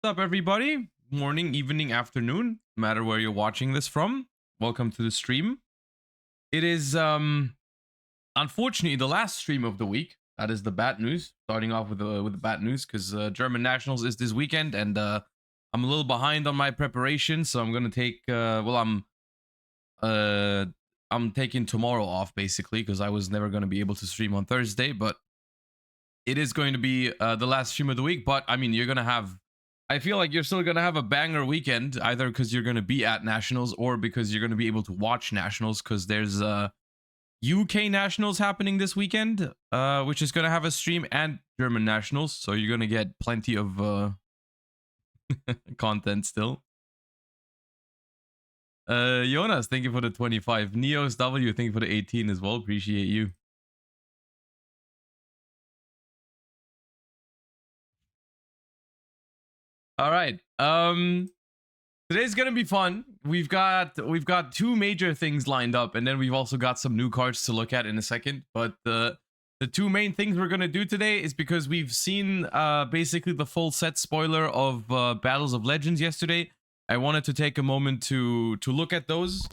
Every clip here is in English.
What's up, everybody? Morning, evening, afternoon, no matter where you're watching this from. Welcome to the stream. It is unfortunately the last stream of the week. That is the bad news. Starting off with the bad news because German Nationals is this weekend, and I'm a little behind on my preparation, so I'm gonna take I'm taking tomorrow off basically because I was never gonna be able to stream on Thursday, but it is going to be the last stream of the week. But I mean, you're gonna have. I feel like you're still gonna have a banger weekend, either because you're gonna be at nationals or because you're gonna be able to watch nationals. Because there's UK nationals happening this weekend, which is gonna have a stream, and German nationals. So you're gonna get plenty of content still. Jonas, thank you for the 25. Neos W, thank you for the 18 as well. Appreciate you. All right. Today's gonna be fun. We've got two major things lined up, and then we've also got some new cards to look at in a second. But the two main things we're gonna do today is because we've seen basically the full set spoiler of Battles of Legends yesterday. I wanted to take a moment to look at those.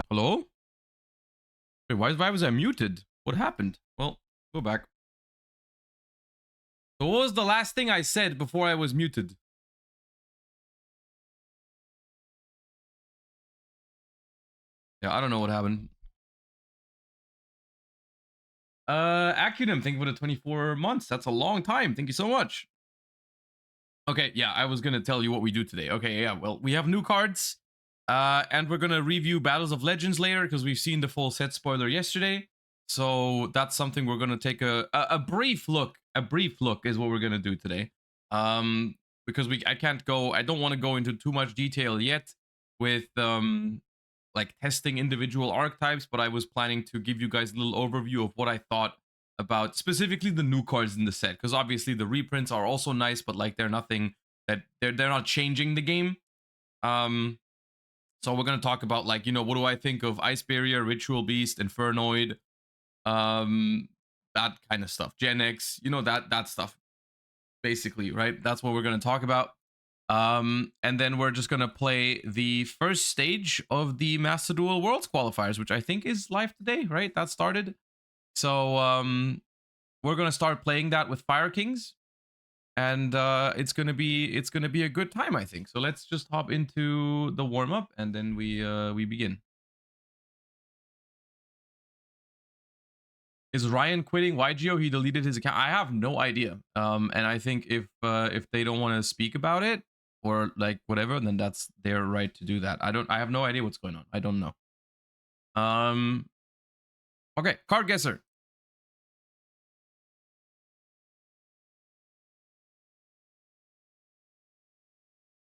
Hello? Wait, why was I muted? What happened? Well, go back. So what was the last thing I said before I was muted? Yeah, I don't know what happened. Acronym, thank you for the 24 months. That's a long time. Thank you so much. Okay, yeah, I was gonna tell you what we do today. Okay, yeah, well, we have new cards. And we're gonna review Battles of Legends later because we've seen the full set spoiler yesterday. So that's something we're gonna take a brief look. A brief look is what we're gonna do today. Because I don't want to go into too much detail yet with like testing individual archetypes, but I was planning to give you guys a little overview of what I thought about specifically the new cards in the set, because obviously the reprints are also nice, but like they're nothing that they're not changing the game. So we're gonna talk about, like, what do I think of Ice Barrier, Ritual Beast, Infernoid, that kind of stuff, Gen X, that stuff, basically, right? That's what we're gonna talk about. And then we're just gonna play the first stage of the Master Duel Worlds qualifiers, which I think is live today, right? That started. So we're gonna start playing that with Fire Kings, and it's gonna be a good time, I think. So let's just hop into the warm up, and then we begin. Is Ryan quitting yugioh? He deleted his account. I have no idea. And I think if they don't want to speak about it or like whatever, then that's their right to do that. I have no idea what's going on. I don't know. Okay, card guesser.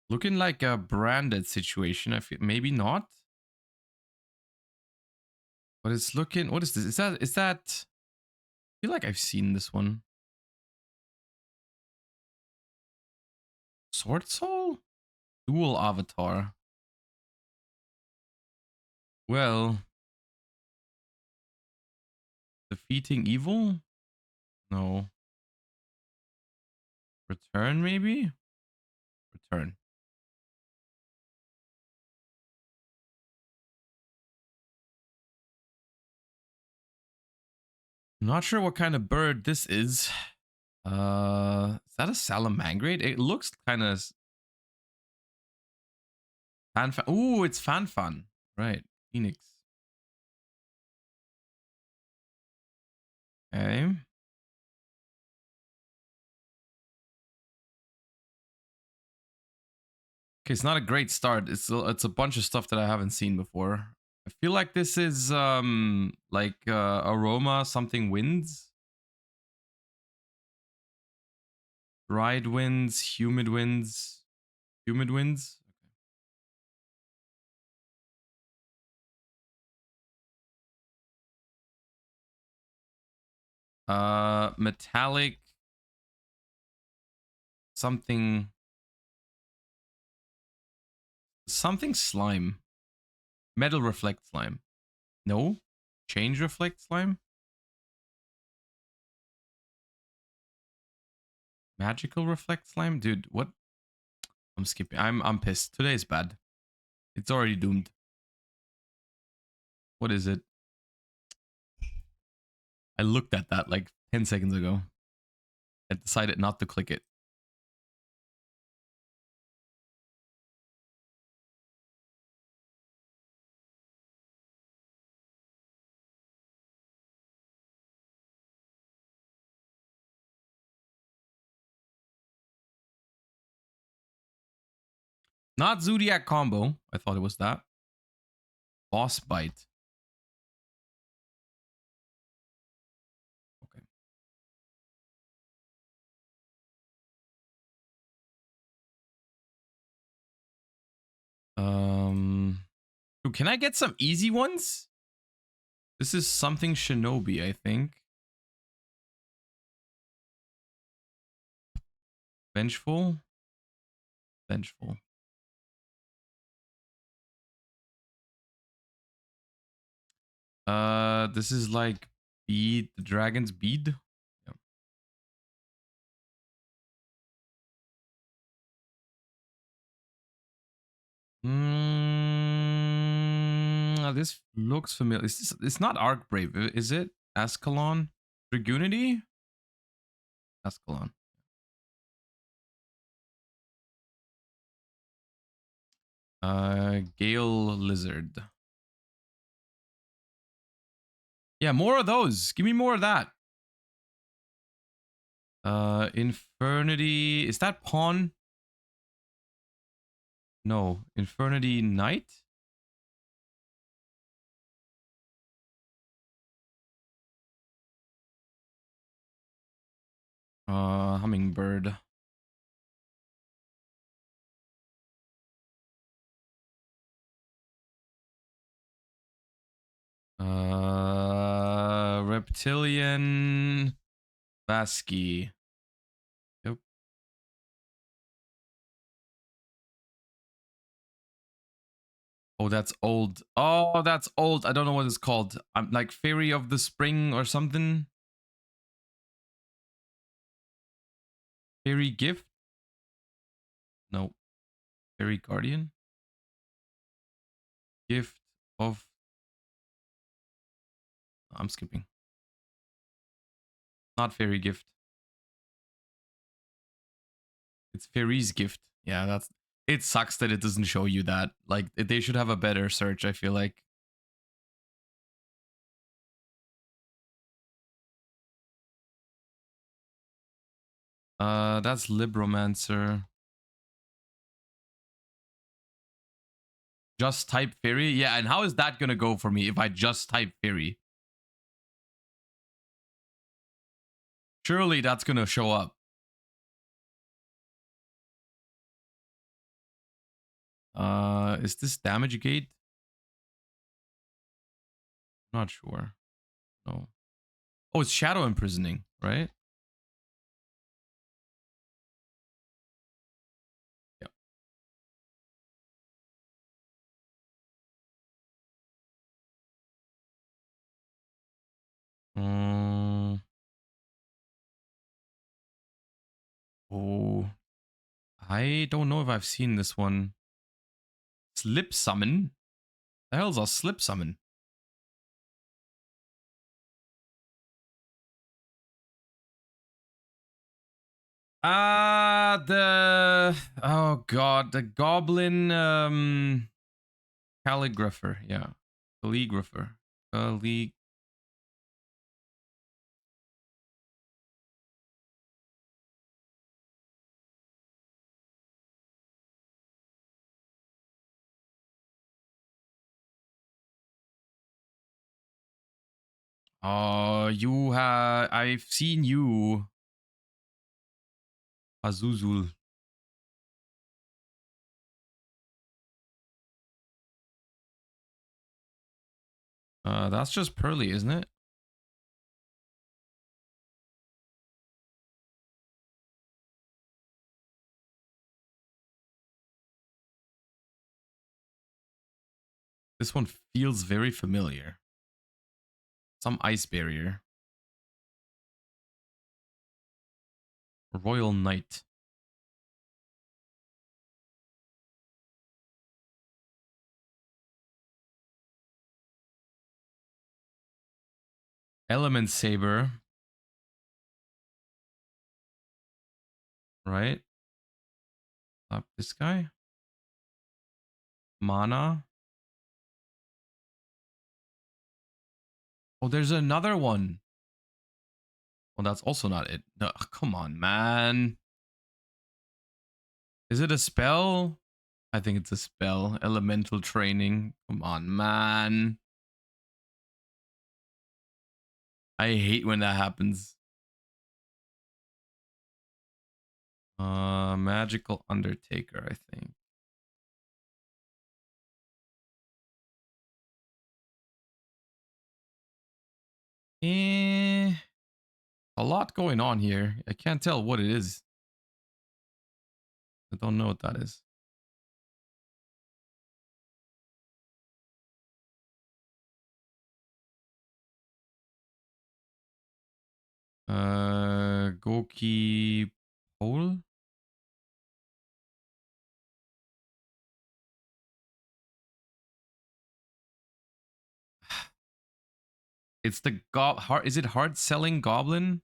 Looking like a branded situation. I feel maybe not. But it's looking, what is this? Is that I feel like I've seen this one. Sword Soul? Dual avatar. Well, defeating evil? No. Return, maybe? Return. Not sure what kind of bird this is. Is that a salamangreat? It looks kind of Fanfan. Ooh, it's Fanfan. Right. Phoenix. Okay. Okay, it's not a great start. It's a bunch of stuff that I haven't seen before. I feel like this is like aroma something winds. Dried winds, humid winds, humid winds. Metallic something slime. Metal reflect slime. No? Change reflect slime? Magical reflect slime? Dude, what? I'm skipping. I'm pissed. Today's bad. It's already doomed. What is it? I looked at that like 10 seconds ago. I decided not to click it. Not Zodiac combo. I thought it was that. Boss bite. Okay. Dude, can I get some easy ones? This is something Shinobi, I think. Vengeful. Vengeful. This is like bead, the dragon's bead. Yeah. This looks familiar. It's not Arc Brave, is it? Ascalon? Dragunity? Ascalon. Gale Lizard. Yeah, more of those. Give me more of that. Infernity. Is that Pawn? No. Infernity Knight? Hummingbird. Reptilian Vasky. Yep. Oh, that's old. Oh, that's old. I don't know what it's called. I'm like Fairy of the Spring or something. Fairy Gift? No. Fairy Guardian? Gift of... I'm skipping. Not Fairy Gift. It's Fairy's Gift. Yeah, that's... It sucks that it doesn't show you that. Like, they should have a better search, I feel like. That's Libromancer. Just type Fairy? Yeah, and how is that gonna go for me if I just type Fairy? Surely that's gonna show up. Is this Damage Gate? Not sure. No. Oh, it's Shadow Imprisoning, right? Yep. Oh, I don't know if I've seen this one. Slip Summon? The hell's a Slip Summon? Oh god, the Goblin Calligrapher, yeah. Calligrapher. Oh, I've seen you. Azuzul. That's just Pearly, isn't it? This one feels very familiar. Some ice barrier. Royal Knight. Element Saber. Right? This guy. Mana. Oh, there's another one. Well, that's also not it. No, come on, man. Is it a spell? I think it's a spell. Elemental training. Come on, man. I hate when that happens. Magical Undertaker, I think. A lot going on here. I can't tell what it is. I don't know what that is. Goki Pole? It's the is it hard selling goblin?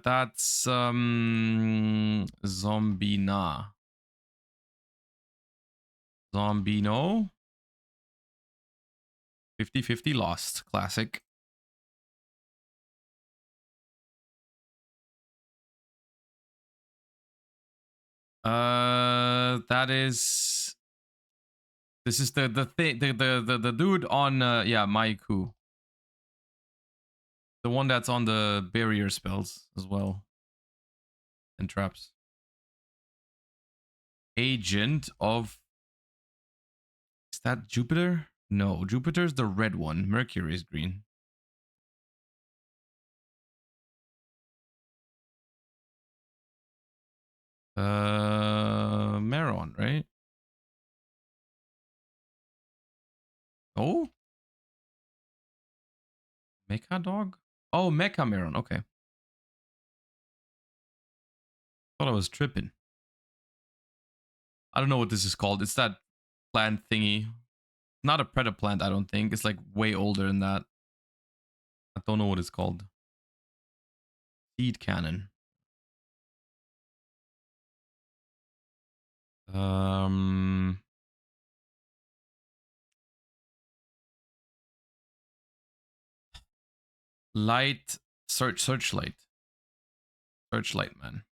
That's Zombina. Zombino. 50-50 lost. Classic. That is. This is the thing the dude on yeah, Maiku. The one that's on the barrier spells as well. And traps. Agent of. Is that Jupiter? No, Jupiter's the red one. Mercury is green. Maron, right? Oh? Mecha dog? Oh, Mecha Maron. Okay. Thought I was tripping. I don't know what this is called. It's that plant thingy. Not a predator plant, I don't think. It's like way older than that. I don't know what it's called. Seed cannon. Light searchlight. Searchlight man.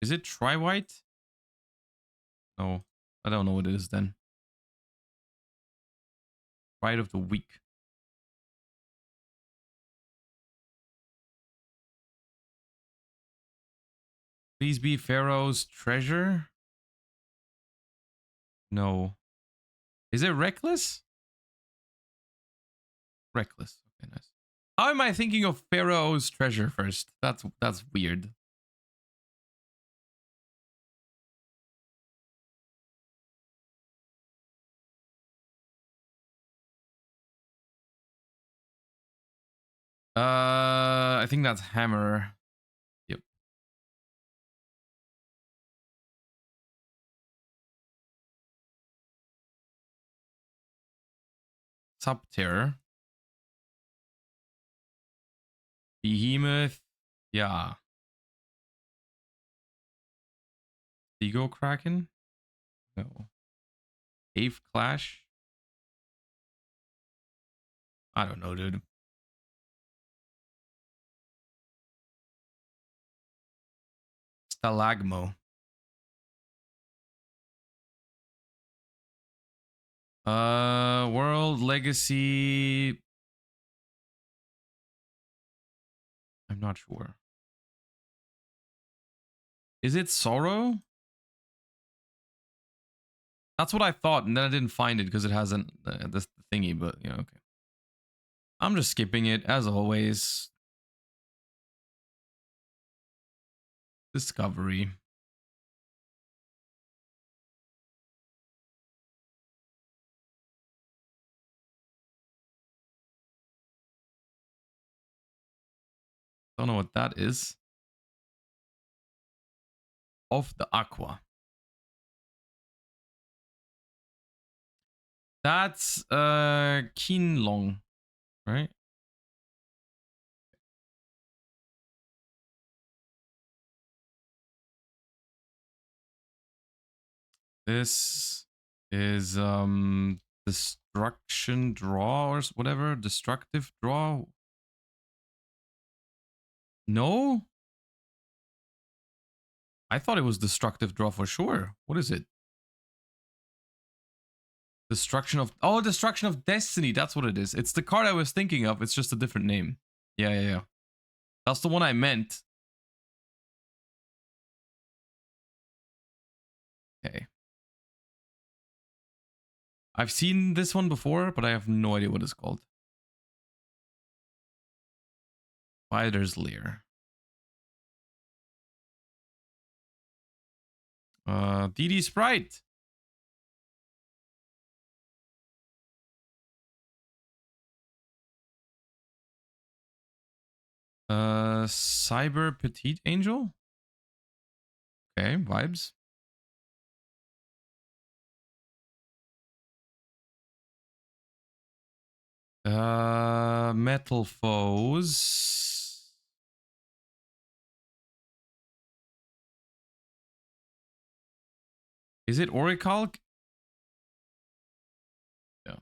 Is it tri-white? No, I don't know what it is then. Pride of the week. Please be Pharaoh's treasure. No. Is it reckless? Reckless. Okay, nice. How am I thinking of Pharaoh's treasure first? That's weird. I think that's hammer. Yep. Subterror. Behemoth. Yeah. Ego Kraken? No. Eighth Clash? I don't know, dude. Stalagmo. World Legacy I'm not sure. Is it Sorrow? That's what I thought, and then I didn't find it because it hasn't this thingy, but yeah, okay. I'm just skipping it as always. Discovery. Don't know what that is. Of the Aqua. That's Qinlong, right? This is destruction draw or whatever. Destructive draw. No? I thought it was destructive draw for sure. What is it? Destruction of... Oh, Destruction of Destiny. That's what it is. It's the card I was thinking of. It's just a different name. Yeah. That's the one I meant. Okay. I've seen this one before, but I have no idea what it's called. Spider's Lair. DD Sprite. Cyber Petite Angel. Okay, vibes. Metal Foes. Is it Orichalc? Yeah.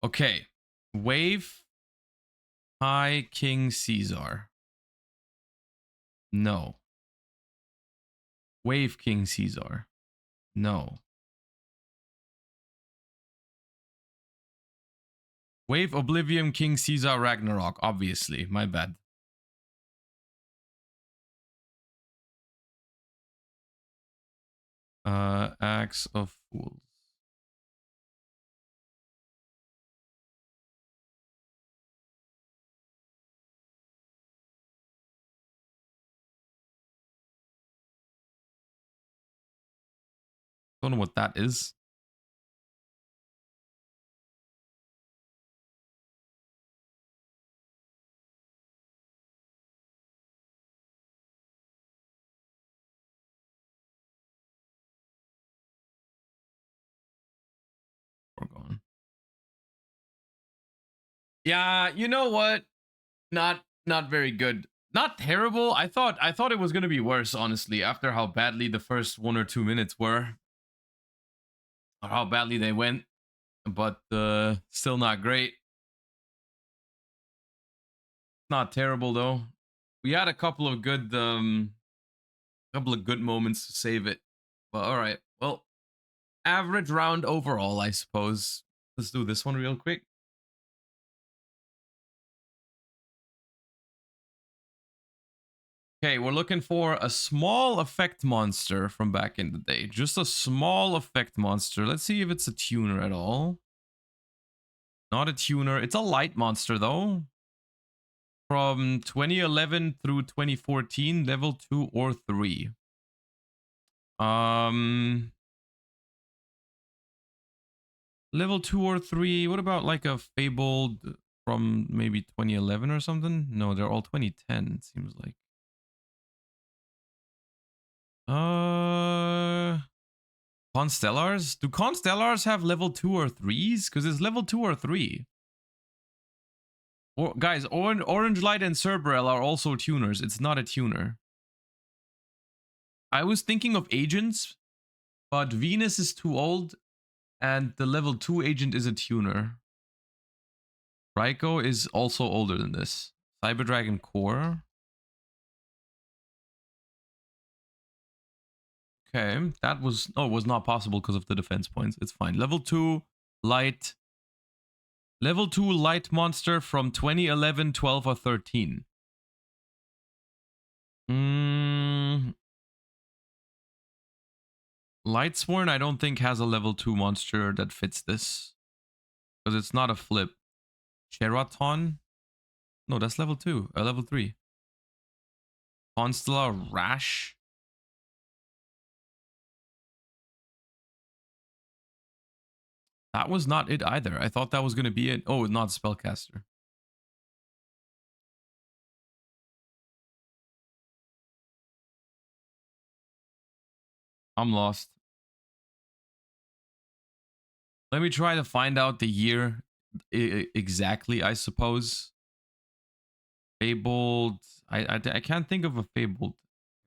Okay. Wave High King Caesar. No. Wave King Caesar. No. Wave Oblivion King Caesar Ragnarok. Obviously. My bad. Axe of Fools. Don't know what that is. We're gone. Yeah, you know what? Not very good. Not terrible. I thought it was gonna be worse, honestly, after how badly the first 1 or 2 minutes were. Or how badly they went. But still not great. Not terrible though. We had a couple of good moments to save it. But alright. Well, average round overall, I suppose. Let's do this one real quick. Okay, we're looking for a small effect monster from back in the day. Just a small effect monster. Let's see if it's a tuner at all. Not a tuner. It's a light monster, though. From 2011 through 2014, level 2 or 3. Level 2 or 3. What about like a Fabled from maybe 2011 or something? No, they're all 2010, it seems like. Constellars? Do Constellars have level 2 or 3s? Because it's level 2 or 3. Or, guys, Orange Light and Cerberell are also tuners. It's not a tuner. I was thinking of agents, but Venus is too old, and the level 2 agent is a tuner. Raiko is also older than this. Cyber Dragon Core. Okay, that was... Oh, it was not possible because of the defense points. It's fine. Level 2, light, Level 2 light monster from 2011, 12, or 13. Lightsworn, I don't think has a level 2 monster that fits this. Because it's not a flip. Cheraton? No, that's level 2. Level 3. Constella Rash? That was not it either. I thought that was going to be it. Oh, not Spellcaster. I'm lost. Let me try to find out the year exactly, I suppose. Fabled. I can't think of a Fabled.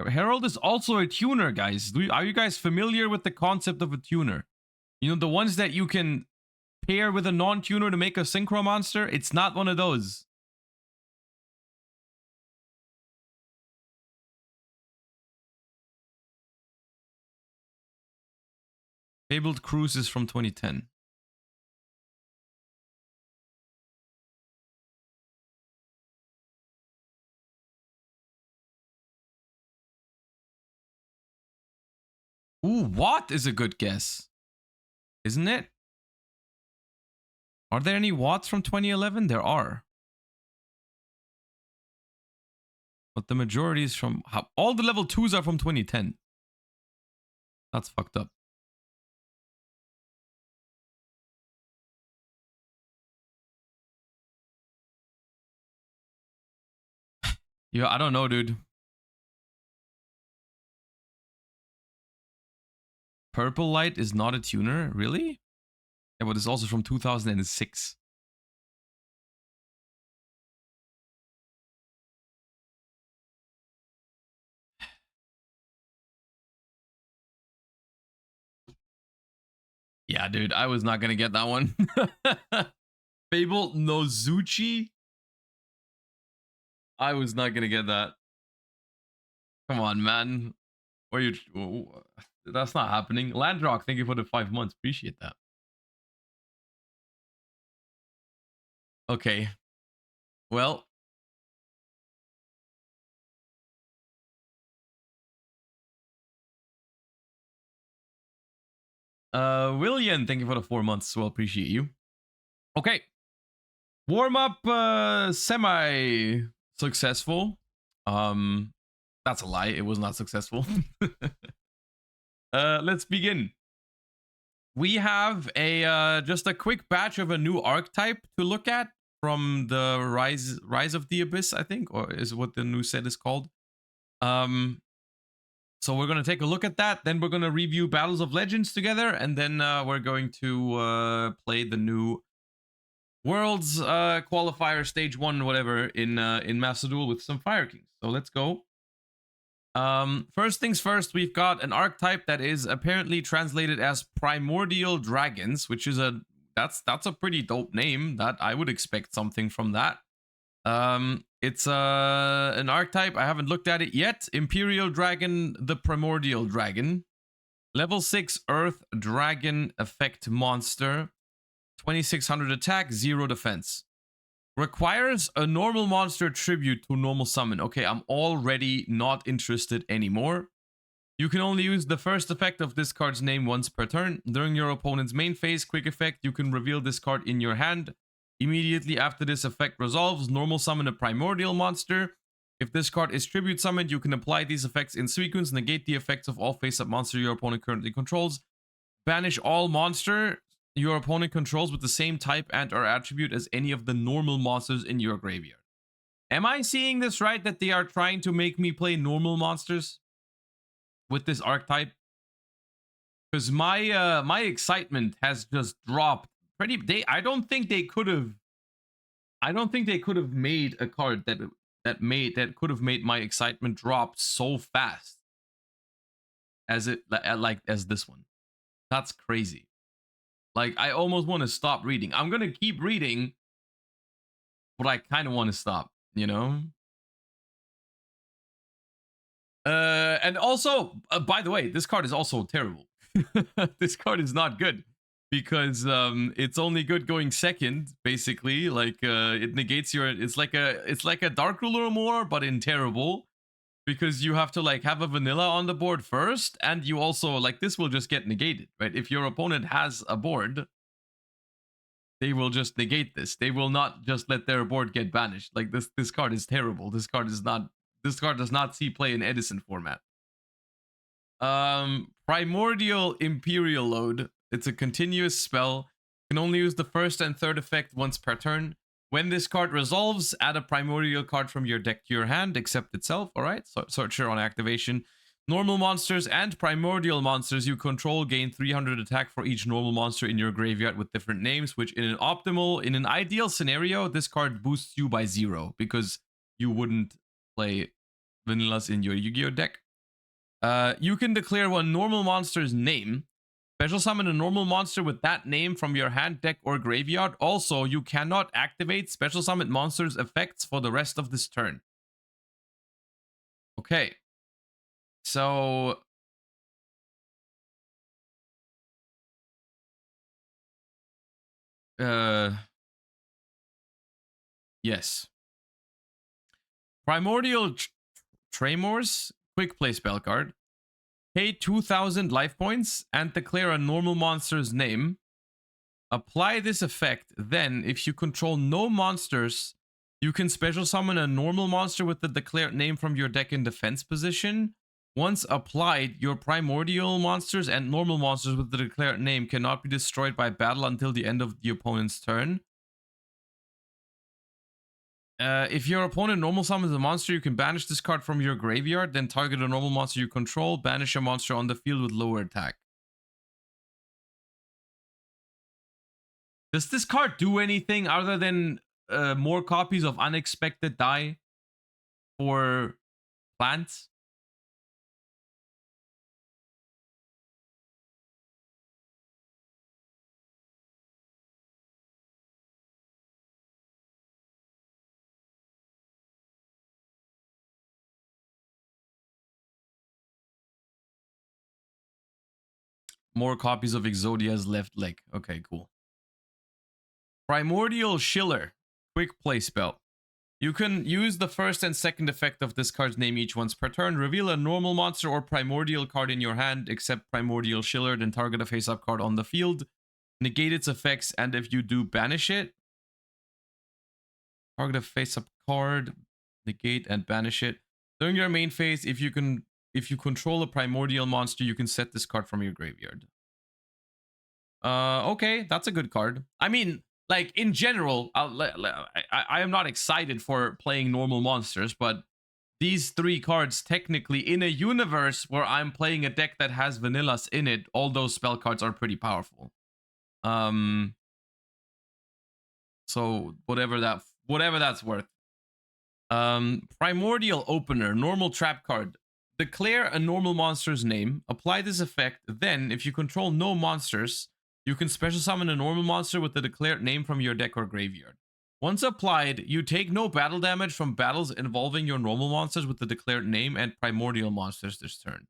Herald is also a tuner, guys. Are you guys familiar with the concept of a tuner? You know, the ones that you can pair with a non-tuner to make a synchro monster? It's not one of those. Fabled Cruise is from 2010. Ooh, Watt is a good guess. Isn't it? Are there any Watts from 2011? There are. But the majority is from... all the level 2s are from 2010. That's fucked up. Yeah, I don't know, dude. Purple Light is not a tuner? Really? Yeah, but it's also from 2006. Yeah, dude, I was not gonna get that one. Fable Nozuchi? I was not gonna get that. Come on, man. Where you... That's not happening. Landrock, thank you for the 5 months. Appreciate that. Okay. Well. William, thank you for the 4 months as well. Appreciate you. Okay. Warmup, semi-successful. That's a lie. It was not successful. Let's begin. We have a just a quick batch of a new archetype to look at from the Rise of the Abyss, I think, or is what the new set is called. So we're going to take a look at that. Then we're going to review Battles of Legends together. And then we're going to play the new World's Qualifier Stage 1, whatever, in Master Duel with some Fire Kings. So let's go. First things first, we've got an archetype that is apparently translated as Primordial Dragons, which is that's a pretty dope name. That I would expect something from that. It's an archetype. I haven't looked at it yet. Imperial Dragon, the Primordial Dragon. Level 6 Earth Dragon effect monster. 2600 attack, 0 defense. Requires a normal monster tribute to normal summon. Okay, I'm already not interested anymore. You can only use the first effect of this card's name once per turn. During your opponent's main phase, quick effect, you can reveal this card in your hand. Immediately after this effect resolves, normal summon a primordial monster. If this card is tribute summoned, you can apply these effects in sequence, negate the effects of all face-up monster your opponent currently controls. Banish all monster your opponent controls with the same type and or attribute as any of the normal monsters in your graveyard. Am I seeing this right, that they are trying to make me play normal monsters with this archetype? Because my my excitement has just dropped pretty. I don't think they could have made a card that could have made my excitement drop so fast as this one. That's crazy. Like, I almost want to stop reading. I'm gonna keep reading, but I kind of want to stop, you know? And also, by the way, this card is also terrible. This card is not good. because it's only good going second, basically. Like it negates your. It's like a Dark Ruler more, but in terrible. Because you have to like have a vanilla on the board first, and you also like this will just get negated, right? If your opponent has a board, they will just negate this. They will not just let their board get banished. Like this card is terrible. This card does not see play in Edison format. Primordial Imperial Load. It's a continuous spell. Can only use the first and third effect once per turn. When this card resolves, add a primordial card from your deck to your hand, except itself. All right, so searcher on activation. Normal monsters and primordial monsters you control gain 300 attack for each normal monster in your graveyard with different names, which in an ideal scenario, this card boosts you by 0 because you wouldn't play vanillas in your Yu-Gi-Oh deck. You can declare one normal monster's name. Special summon a normal monster with that name from your hand, deck, or graveyard. Also, you cannot activate special summon monsters' effects for the rest of this turn. Okay. So... yes. Primordial Tremors, quick play spell card. Pay 2,000 life points and declare a normal monster's name. Apply this effect, then if you control no monsters, you can special summon a normal monster with the declared name from your deck in defense position. Once applied, your primordial monsters and normal monsters with the declared name cannot be destroyed by battle until the end of the opponent's turn. If your opponent normal summons a monster, you can banish this card from your graveyard, then target a normal monster you control, banish a monster on the field with lower attack. Does this card do anything other than more copies of Unexpected Die for plants? More copies of Exodia's left leg. Okay, cool. Primordial Schiller. Quick play spell. You can use the first and second effect of this card's name each once per turn. Reveal a normal monster or primordial card in your hand, except Primordial Schiller, then target a face-up card on the field. Negate its effects, and if you do, banish it. Target a face-up card, negate and banish it. During your main phase, if you control a primordial monster, you can set this card from your graveyard. Okay, that's a good card. I mean, like in general, I am not excited for playing normal monsters, but these 3 cards technically in a universe where I'm playing a deck that has vanillas in it, all those spell cards are pretty powerful. So whatever that's worth. Primordial Opener, normal trap card. Declare a normal monster's name. Apply this effect. Then, if you control no monsters, you can special summon a normal monster with the declared name from your deck or graveyard. Once applied, you take no battle damage from battles involving your normal monsters with the declared name and primordial monsters this turn.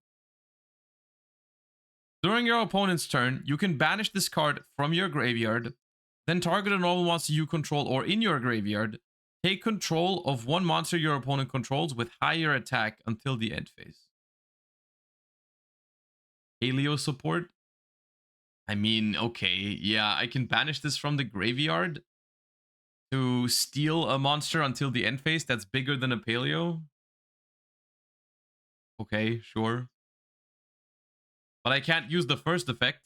During your opponent's turn, you can banish this card from your graveyard, then target a normal monster you control or in your graveyard. Take control of one monster your opponent controls with higher attack until the end phase. Paleo support. I mean, okay, yeah, I can banish this from the graveyard to steal a monster until the end phase that's bigger than a Paleo. Okay, sure. But I can't use the first effect.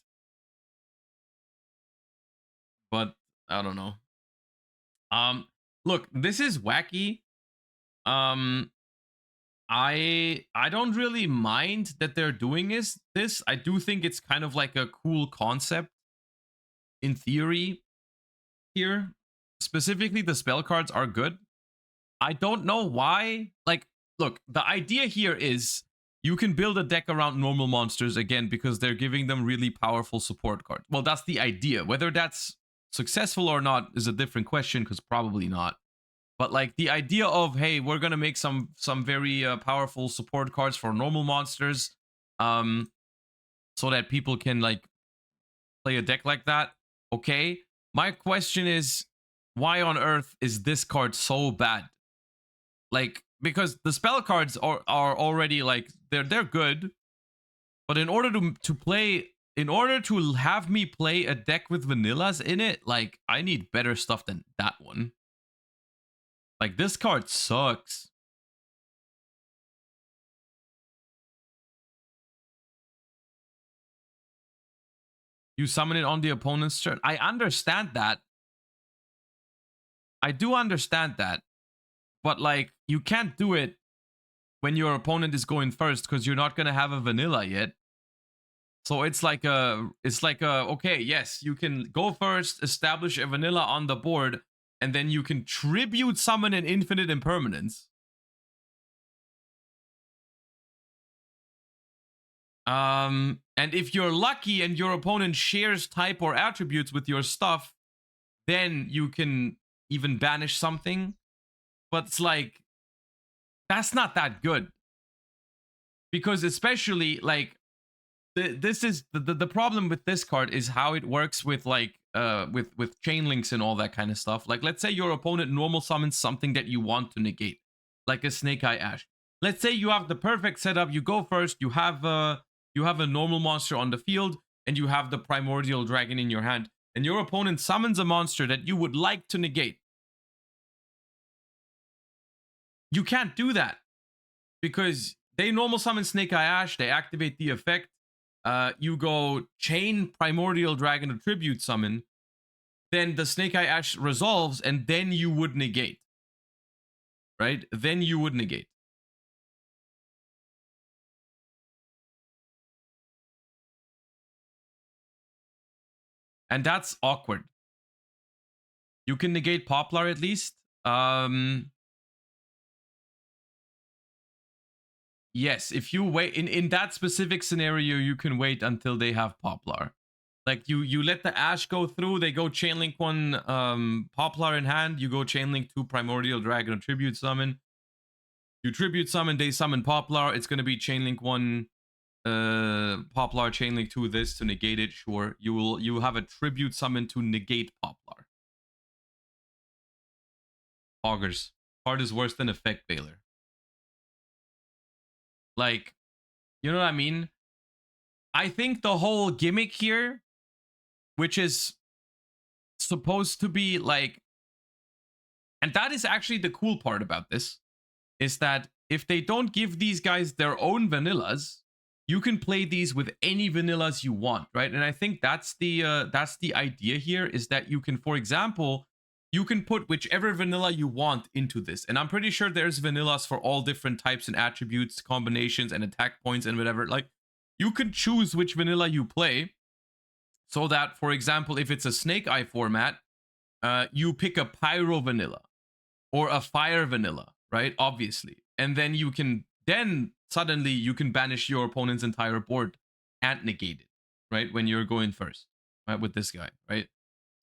But I don't know. Look, this is wacky. I don't really mind that they're doing this. I do think it's kind of like a cool concept in theory here. Specifically, the spell cards are good. I don't know why. Like, look, the idea here is you can build a deck around normal monsters again because they're giving them really powerful support cards. Well, that's the idea. Whether that's successful or not is a different question, because probably not. But like the idea of, hey, we're gonna make some very powerful support cards for normal monsters, so that people can like play a deck like that. Okay. My question is, why on earth is this card so bad? Like, because the spell cards are already like they're good, but in order to have me play a deck with vanillas in it, like I need better stuff than that one. Like this card sucks. You summon it on the opponent's turn. I understand that. I do understand that. But like you can't do it when your opponent is going first because you're not gonna have a vanilla yet. So it's like okay, yes, you can go first, establish a vanilla on the board, and then you can tribute summon an infinite impermanence. And if you're lucky and your opponent shares type or attributes with your stuff, then you can even banish something. But it's like, that's not that good. Because especially like, this is the problem with this card is how it works with like with chain links and all that kind of stuff. Like let's say your opponent normal summons something that you want to negate, like a Snake Eye Ash. Let's say you have the perfect setup. You go first. You have a normal monster on the field, and you have the Primordial Dragon in your hand. And your opponent summons a monster that you would like to negate. You can't do that because they normal summon Snake Eye Ash. They activate the effect. You go chain Primordial Dragon to tribute summon, then the Snake Eye Ash resolves, and then you would negate. Right? Then you would negate. And that's awkward. You can negate Poplar at least. Yes, if you wait in that specific scenario, you can wait until they have Poplar. Like you let the Ash go through, they go Chainlink 1 Poplar in hand, you go Chainlink 2 Primordial Dragon or Tribute Summon. You Tribute Summon, they summon Poplar, it's gonna be Chainlink 1 Poplar, Chainlink 2 this to negate it, sure. You have a Tribute Summon to negate Poplar. Augers. Card is worse than Effect Veiler. Like, you know what I mean? I think the whole gimmick here, which is supposed to be like, and that is actually the cool part about this, is that if they don't give these guys their own vanillas, you can play these with any vanillas you want, right? And I think that's the idea here, is that you can, for example, you can put whichever vanilla you want into this. And I'm pretty sure there's vanillas for all different types and attributes, combinations, and attack points and whatever. Like, you can choose which vanilla you play, so that, for example, if it's a Snake Eye format, you pick a Pyro vanilla or a Fire vanilla, right? Obviously. And then you can, suddenly you can banish your opponent's entire board and negate it, right? When you're going first, right? With this guy, right?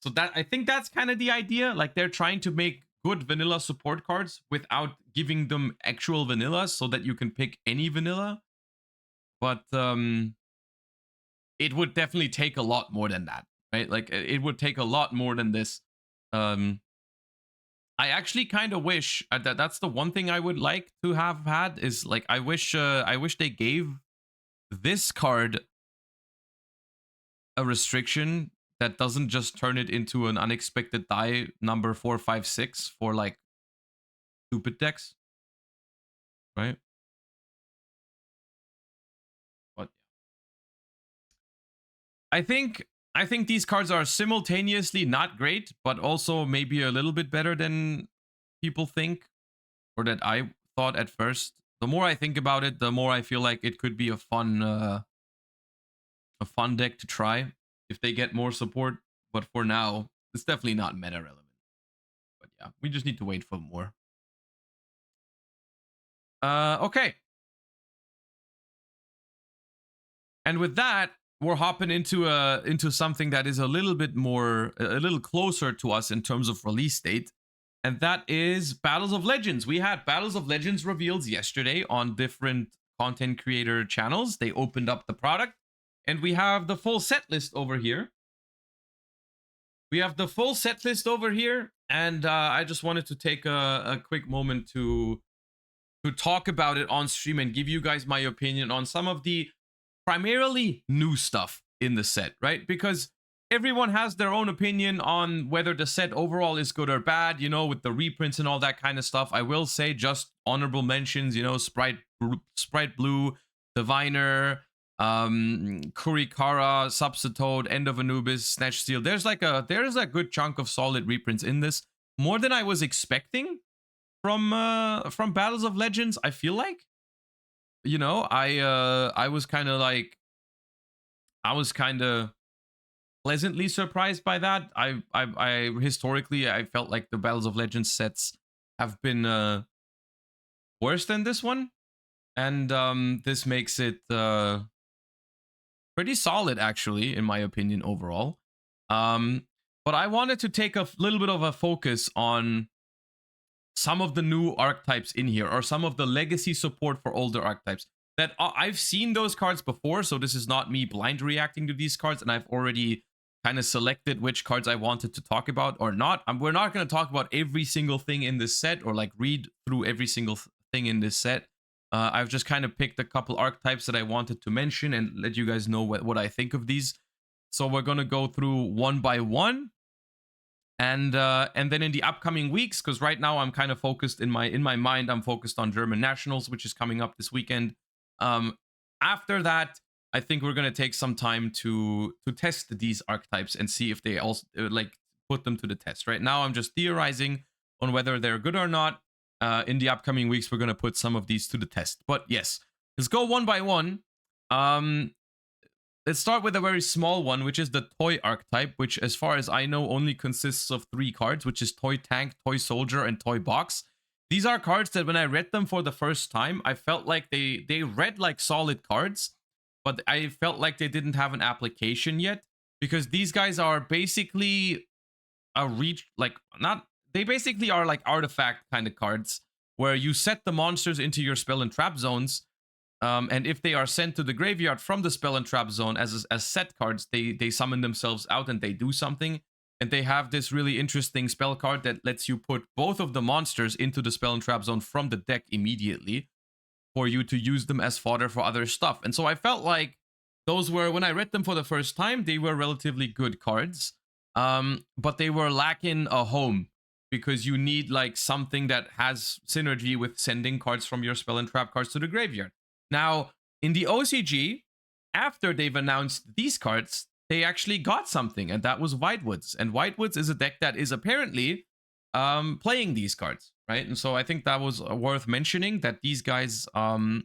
So that, I think that's kind of the idea. Like, they're trying to make good vanilla support cards without giving them actual vanillas so that you can pick any vanilla. But it would definitely take a lot more than that, right? Like, it would take a lot more than this. I actually kind of wish that's the one thing I would like to have had, is like, I wish they gave this card a restriction that doesn't just turn it into an unexpected die number 4, 5, 6 for like stupid decks, right? But I think these cards are simultaneously not great, but also maybe a little bit better than people think, or that I thought at first. The more I think about it, the more I feel like it could be a fun deck to try if they get more support. But for now, it's definitely not meta relevant. But yeah, we just need to wait for more. Okay. And with that, we're hopping into something that is a little bit more, a little closer to us in terms of release date. And that is Battles of Legends. We had Battles of Legends reveals yesterday on different content creator channels. They opened up the product, and we have the full set list over here. we have the full set list over here, and I just wanted to take a quick moment to talk about it on stream and give you guys my opinion on some of the primarily new stuff in the set, right? Because everyone has their own opinion on whether the set overall is good or bad, you know, with the reprints and all that kind of stuff. I will say just honorable mentions, you know, Sprite Blue, Diviner, Kurikara, Substitute, End of Anubis, Snatch Steel. There's a good chunk of solid reprints in this, more than I was expecting from Battles of Legends. I feel like, you know, I was kind of pleasantly surprised by that. I historically I felt like the Battles of Legends sets have been worse than this one, and this makes it pretty solid, actually, in my opinion, overall. But I wanted to take a little bit of a focus on some of the new archetypes in here, or some of the legacy support for older archetypes that I've seen those cards before. So this is not me blind reacting to these cards, and I've already kind of selected which cards I wanted to talk about or not. We're not going to talk about every single thing in this set, or like read through every single thing in this set. I've just kind of picked a couple archetypes that I wanted to mention and let you guys know what I think of these. So we're going to go through one by one. And then in the upcoming weeks, because right now I'm kind of focused in my mind, I'm focused on German Nationals, which is coming up this weekend. After that, I think we're going to take some time to test these archetypes and see if they also like put them to the test. Right now, I'm just theorizing on whether they're good or not. In the upcoming weeks, we're going to put some of these to the test. But yes, let's go one by one. Let's start with a very small one, which is the Toy archetype, which, as far as I know, only consists of 3 cards, which is Toy Tank, Toy Soldier, and Toy Box. These are cards that when I read them for the first time, I felt like they read like solid cards, but I felt like they didn't have an application yet, because these guys are basically they basically are like artifact kind of cards, where you set the monsters into your spell and trap zones, and if they are sent to the graveyard from the spell and trap zone as set cards, they summon themselves out and they do something. And they have this really interesting spell card that lets you put both of the monsters into the spell and trap zone from the deck immediately for you to use them as fodder for other stuff. And so I felt like those were, when I read them for the first time, they were relatively good cards, but they were lacking a home, because you need like something that has synergy with sending cards from your spell and trap cards to the graveyard. Now, in the OCG, after they've announced these cards, they actually got something, and that was Whitewoods. And Whitewoods is a deck that is apparently playing these cards, right? And so I think that was worth mentioning, that these guys are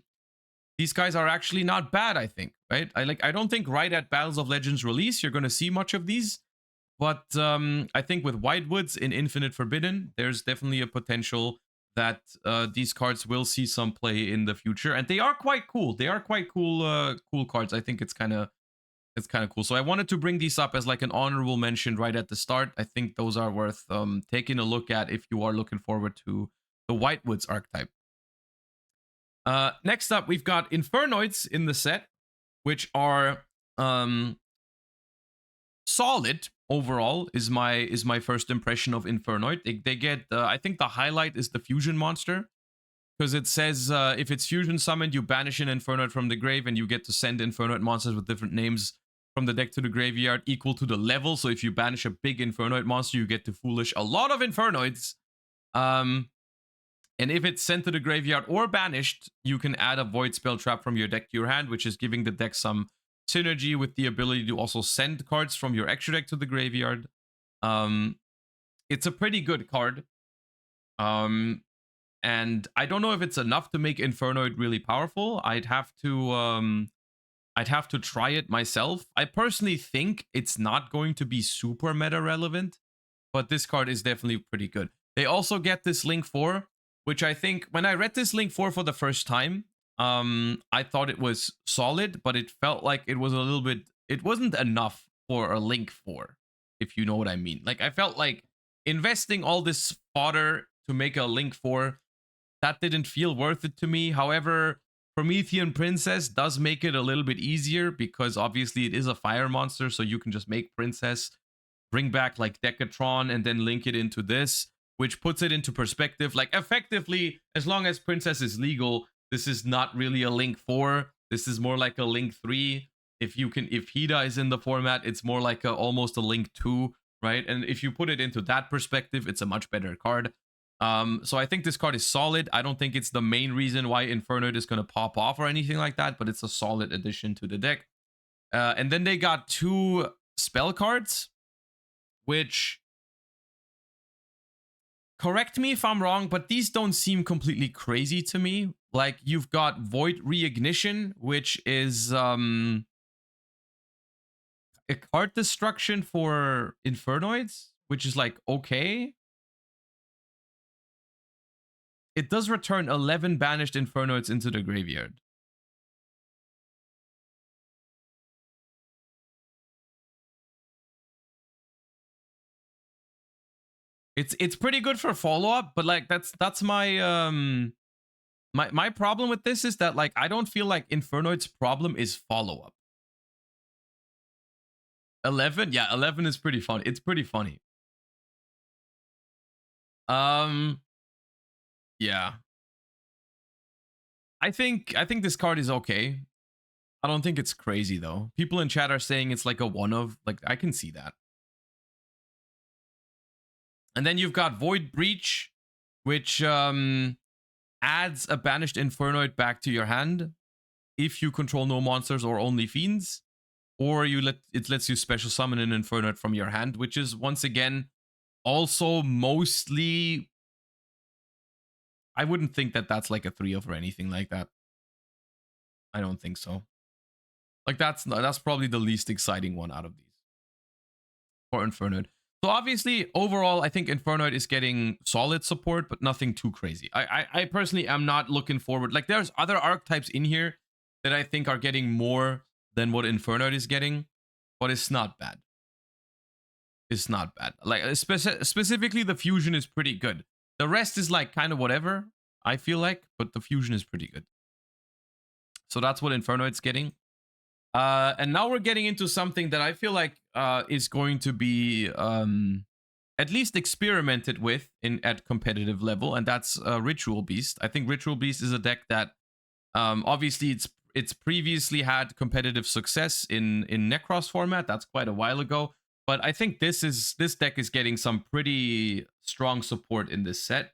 actually not bad, I think, right? I don't think right at Battles of Legends release you're going to see much of these, but I think with Whitewoods in Infinite Forbidden, there's definitely a potential that these cards will see some play in the future, and they are quite cool. They are quite cool, cool cards. I think it's kind of cool. So I wanted to bring these up as like an honorable mention right at the start. I think those are worth taking a look at if you are looking forward to the Whitewoods archetype. Next up, we've got Infernoids in the set, which are solid overall. Is my first impression of Infernoid. They get I think the highlight is the fusion monster, because it says if it's fusion summoned, you banish an Infernoid from the grave, and you get to send Infernoid monsters with different names from the deck to the graveyard equal to the level. So if you banish a big Infernoid monster, you get to foolish a lot of Infernoids. And if it's sent to the graveyard or banished, you can add a void spell trap from your deck to your hand, which is giving the deck some synergy with the ability to also send cards from your extra deck to the graveyard. It's a pretty good card. And I don't know if it's enough to make Infernoid really powerful. I'd have to try it myself. I personally think it's not going to be super meta relevant, but this card is definitely pretty good. They also get this Link 4, which I think when I read this Link 4 for the first time, I thought it was solid, but it felt like it was a little bit, it wasn't enough for a Link 4, if you know what I mean. Like, I felt like investing all this fodder to make a Link 4, that didn't feel worth it to me. However, Promethean Princess does make it a little bit easier, because obviously it is a fire monster, so you can just make Princess bring back like Decatron and then link it into this, which puts it into perspective. Like effectively, as long as Princess is legal, this is not really a Link 4. This is more like a Link 3. If Hida is in the format, it's more like almost a Link 2, right? And if you put it into that perspective, it's a much better card. So I think this card is solid. I don't think it's the main reason why Infernoid is going to pop off or anything like that, but it's a solid addition to the deck. And then they got 2 spell cards, which, correct me if I'm wrong, but these don't seem completely crazy to me. Like, you've got Void Reignition, which is a card destruction for Infernoids, which is like okay. It does return 11 banished Infernoids into the graveyard. It's pretty good for follow-up, but like that's my my problem with this is that like I don't feel like Infernoid's problem is follow-up. 11? Yeah, 11 is pretty funny. It's pretty funny. Yeah. I think this card is okay. I don't think it's crazy though. People in chat are saying it's like a one of, like I can see that. And then you've got Void Breach, which adds a banished Infernoid back to your hand if you control no monsters or only fiends, or it lets you special summon an Infernoid from your hand, which is once again also mostly, I wouldn't think that that's like a 3-of or anything like that. I don't think so. Like that's probably the least exciting one out of these for Infernoid. So obviously, overall, I think Infernoid is getting solid support, but nothing too crazy. I personally am not looking forward. Like, there's other archetypes in here that I think are getting more than what Infernoid is getting, but it's not bad. It's not bad. Like, specifically, the fusion is pretty good. The rest is like kind of whatever, I feel like, but the fusion is pretty good. So that's what Infernoid's getting. And now we're getting into something that I feel like is going to be at least experimented with at competitive level, and that's Ritual Beast. I think Ritual Beast is a deck that obviously it's previously had competitive success in Necros format. That's quite a while ago, but I think this deck is getting some pretty strong support in this set.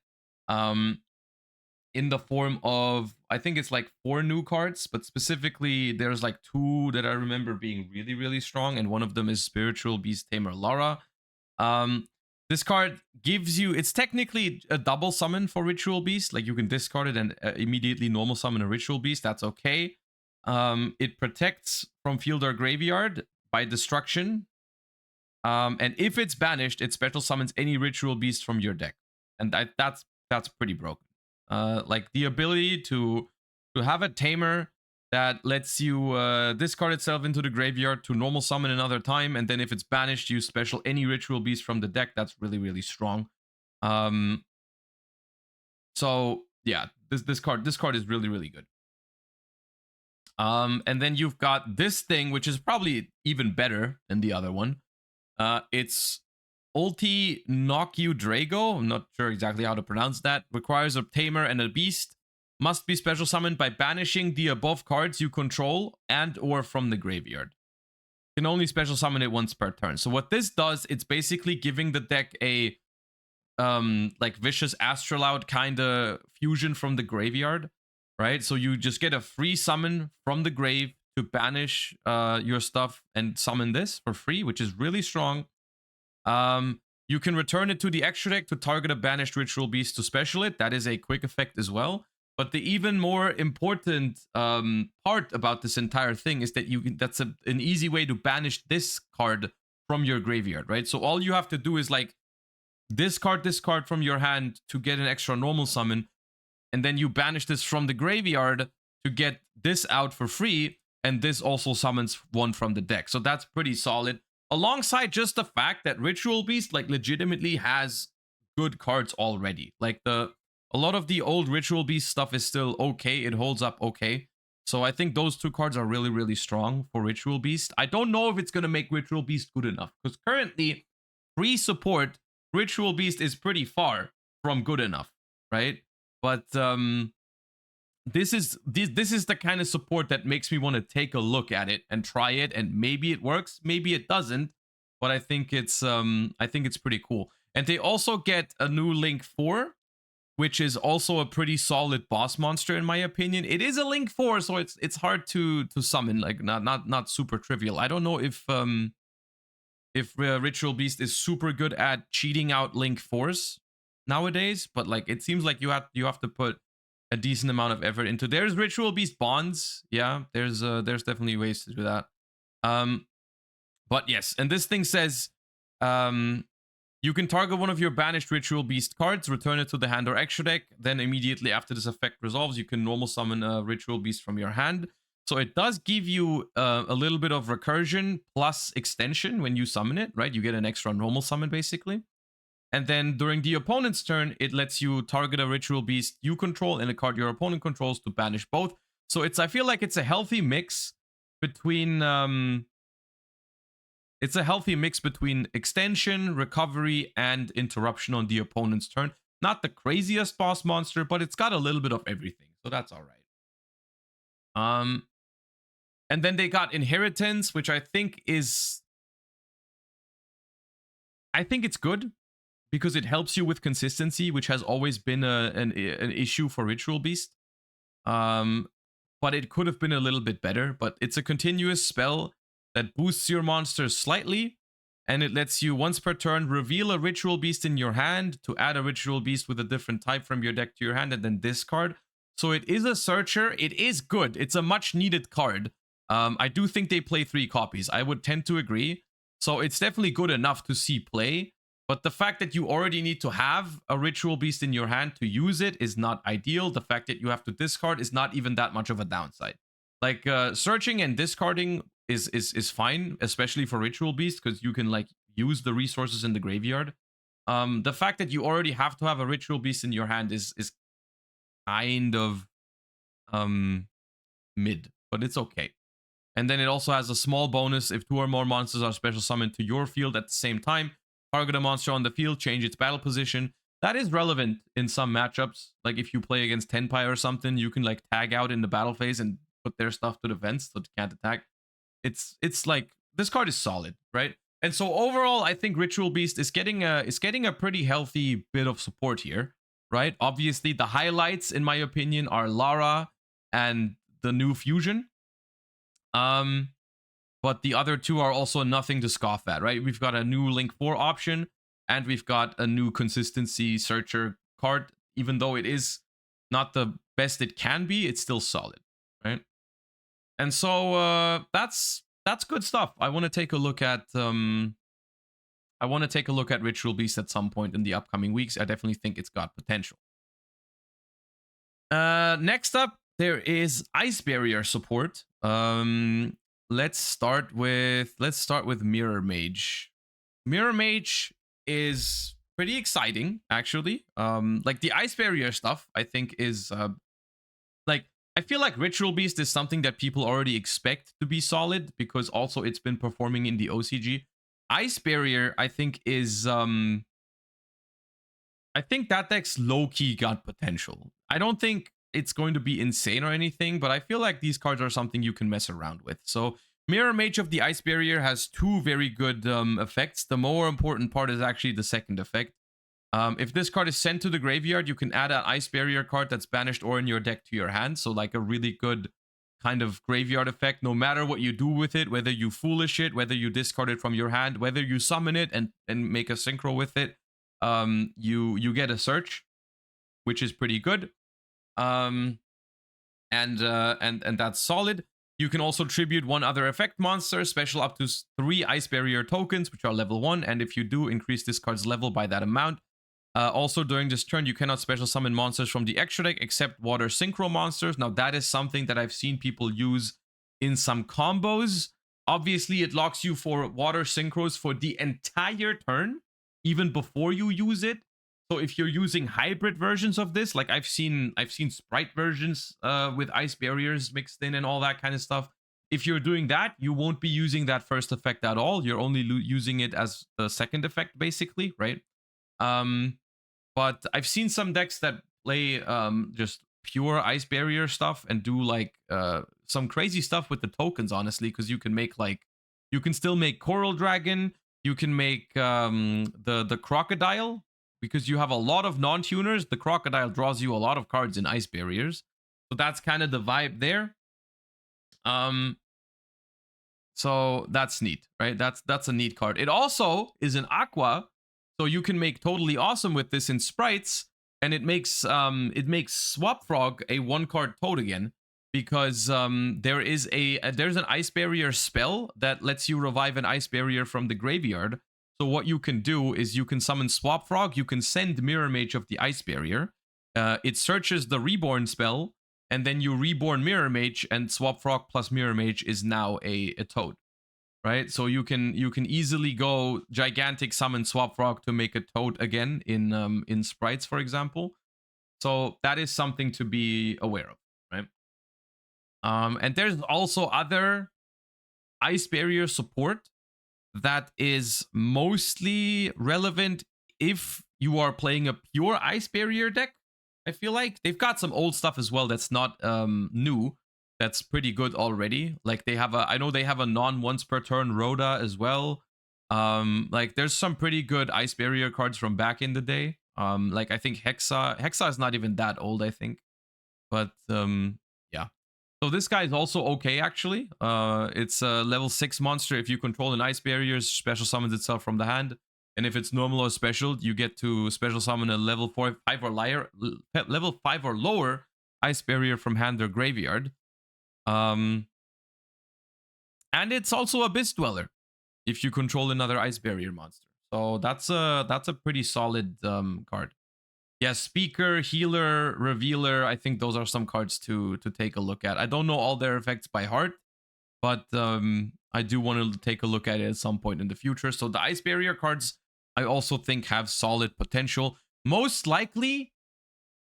In the form of, I think it's like 4 new cards, but specifically there's like 2 that I remember being really, really strong, and one of them is Spiritual Beast Tamer Lara. This card gives you, it's technically a double summon for Ritual Beast. Like, you can discard it and immediately normal summon a Ritual Beast. That's okay. It protects from field or graveyard by destruction. And if it's banished, it special summons any Ritual Beast from your deck. And that's pretty broken. Like, the ability to have a tamer that lets you discard itself into the graveyard to normal summon another time, and then if it's banished, you special any Ritual Beast from the deck. That's really, really strong. So yeah, this card is really, really good. And then you've got this thing, which is probably even better than the other one. It's Ulti Knock You Drago. I'm not sure exactly how to pronounce that. Requires a tamer and a beast. Must be special summoned by banishing the above cards you control and or from the graveyard. Can only special summon it once per turn. So what this does, it's basically giving the deck a like Vicious Astrolaud kind of fusion from the graveyard, right? So you just get a free summon from the grave to banish your stuff and summon this for free, which is really strong. You can return it to the extra deck to target a banished Ritual Beast to special it. That is a quick effect as well. But the even more important part about this entire thing is that that's an easy way to banish this card from your graveyard, right? So all you have to do is like discard this card from your hand to get an extra normal summon, and then you banish this from the graveyard to get this out for free, and this also summons one from the deck. So that's pretty solid. Alongside just the fact that Ritual Beast like legitimately has good cards already. Like a lot of the old Ritual Beast stuff is still okay. It holds up okay. So I think those 2 cards are really, really strong for Ritual Beast. I don't know if it's going to make Ritual Beast good enough, because currently pre-support, Ritual Beast is pretty far from good enough, right? But this is the kind of support that makes me want to take a look at it and try it, and maybe it works, maybe it doesn't, but I think it's pretty cool. And they also get a new Link 4, which is also a pretty solid boss monster in my opinion. It is a Link 4, so it's hard to summon, like not super trivial. I don't know if Ritual Beast is super good at cheating out Link 4s nowadays, but like it seems like you have to put a decent amount of effort into. There's Ritual Beast bonds. Yeah, there's definitely ways to do that. But yes, and this thing says you can target one of your banished Ritual Beast cards, return it to the hand or extra deck, then immediately after this effect resolves, you can normal summon a Ritual Beast from your hand. So it does give you a little bit of recursion plus extension when you summon it, right? You get an extra normal summon basically. And then during the opponent's turn, it lets you target a Ritual Beast you control and a card your opponent controls to banish both. So I feel like it's a healthy mix between extension, recovery, and interruption on the opponent's turn. Not the craziest boss monster, but it's got a little bit of everything, so that's all right. And then they got Inheritance, which I think it's good because it helps you with consistency, which has always been an issue for Ritual Beast. But it could have been a little bit better. But it's a continuous spell that boosts your monsters slightly, and it lets you once per turn reveal a Ritual Beast in your hand to add a Ritual Beast with a different type from your deck to your hand and then discard. So it is a searcher. It is good. It's a much needed card. I do think they play 3 copies. I would tend to agree. So it's definitely good enough to see play. But the fact that you already need to have a Ritual Beast in your hand to use it is not ideal. The fact that you have to discard is not even that much of a downside. Like searching and discarding is fine, especially for Ritual Beast, because you can like use the resources in the graveyard. The fact that you already have to have a Ritual Beast in your hand is kind of mid, but it's okay. And then it also has a small bonus if 2 or more monsters are special summoned to your field at the same time. Target a monster on the field, change its battle position. That is relevant in some matchups. Like if you play against Tenpai or something, you can like tag out in the battle phase and put their stuff to defense so it can't attack. It's like this card is solid, right? And so overall, I think Ritual Beast is getting a pretty healthy bit of support here, right? Obviously, the highlights, in my opinion, are Lara and the new fusion. But the other 2 are also nothing to scoff at, right? We've got a new Link 4 option, and we've got a new Consistency Searcher card. Even though it is not the best it can be, it's still solid, right? And so that's good stuff. I want to take a look at Ritual Beast at some point in the upcoming weeks. I definitely think it's got potential. Next up, there is Ice Barrier support. Let's start with Mirror Mage. Mirror Mage is pretty exciting, actually. Like the Ice Barrier stuff, I think is like I feel like Ritual Beast is something that people already expect to be solid because also it's been performing in the OCG. Ice Barrier, I think, is I think that deck's low-key got potential. I don't think it's going to be insane or anything, but I feel like these cards are something you can mess around with. So Mirror Mage of the Ice Barrier has 2 very good effects. The more important part is actually the second effect. If this card is sent to the graveyard, you can add an Ice Barrier card that's banished or in your deck to your hand. So like a really good kind of graveyard effect, no matter what you do with it, whether you foolish it, whether you discard it from your hand, whether you summon it and make a synchro with it, you get a search, which is pretty good. And that's solid. You can also tribute 1 other effect monster, special up to 3 Ice Barrier tokens, which are level 1, and if you do, increase this card's level by that amount. Also, during this turn, you cannot special summon monsters from the extra deck except water synchro monsters. Now, that is something that I've seen people use in some combos. Obviously, it locks you for water synchros for the entire turn, even before you use it. So if you're using hybrid versions of this, like I've seen Sprite versions with Ice Barriers mixed in and all that kind of stuff. if you're doing that, you won't be using that first effect at all. You're only using it as the second effect, basically, right? But I've seen some decks that play just pure ice barrier stuff and do like some crazy stuff with the tokens, honestly, because you can make like, you can still make Coral Dragon, you can make the Crocodile, because you have a lot of non-tuners. The Crocodile draws you a lot of cards in ice barriers, so that's kind of the vibe there. So that's neat, right? That's a neat card. It also is an aqua, so you can make totally awesome with this in sprites, and it makes Swap Frog a 1-card toad again, because there's an ice barrier spell that lets you revive an ice barrier from the graveyard. So what you can do is you can summon Swap Frog, you can send Mirror Mage of the ice barrier. It searches the reborn spell, and then you reborn Mirror Mage, and Swap Frog plus Mirror Mage is now a toad, right? So you can easily go gigantic summon Swap Frog to make a toad again in sprites, for example. So that is something to be aware of, right? And there's also other ice barrier support that is mostly relevant if you are playing a pure ice barrier deck. I feel like they've got some old stuff as well that's not new, that's pretty good already. Like they have I know they have a non-once per turn Rhoda as well. Like there's some pretty good ice barrier cards from back in the day. Like I think Hexa is not even that old, I think. But yeah. So this guy is also okay, actually. It's a level 6 monster. If you control an ice barrier, special summons itself from the hand. And if it's normal or special, you get to special summon a level 5 or lower ice barrier from hand or graveyard. And it's also Abyss Dweller if you control another ice barrier monster. So that's a pretty solid card. Yeah, Speaker, Healer, Revealer, I think those are some cards to take a look at. I don't know all their effects by heart, but I do want to take a look at it at some point in the future. So the ice barrier cards, I also think, have solid potential, most likely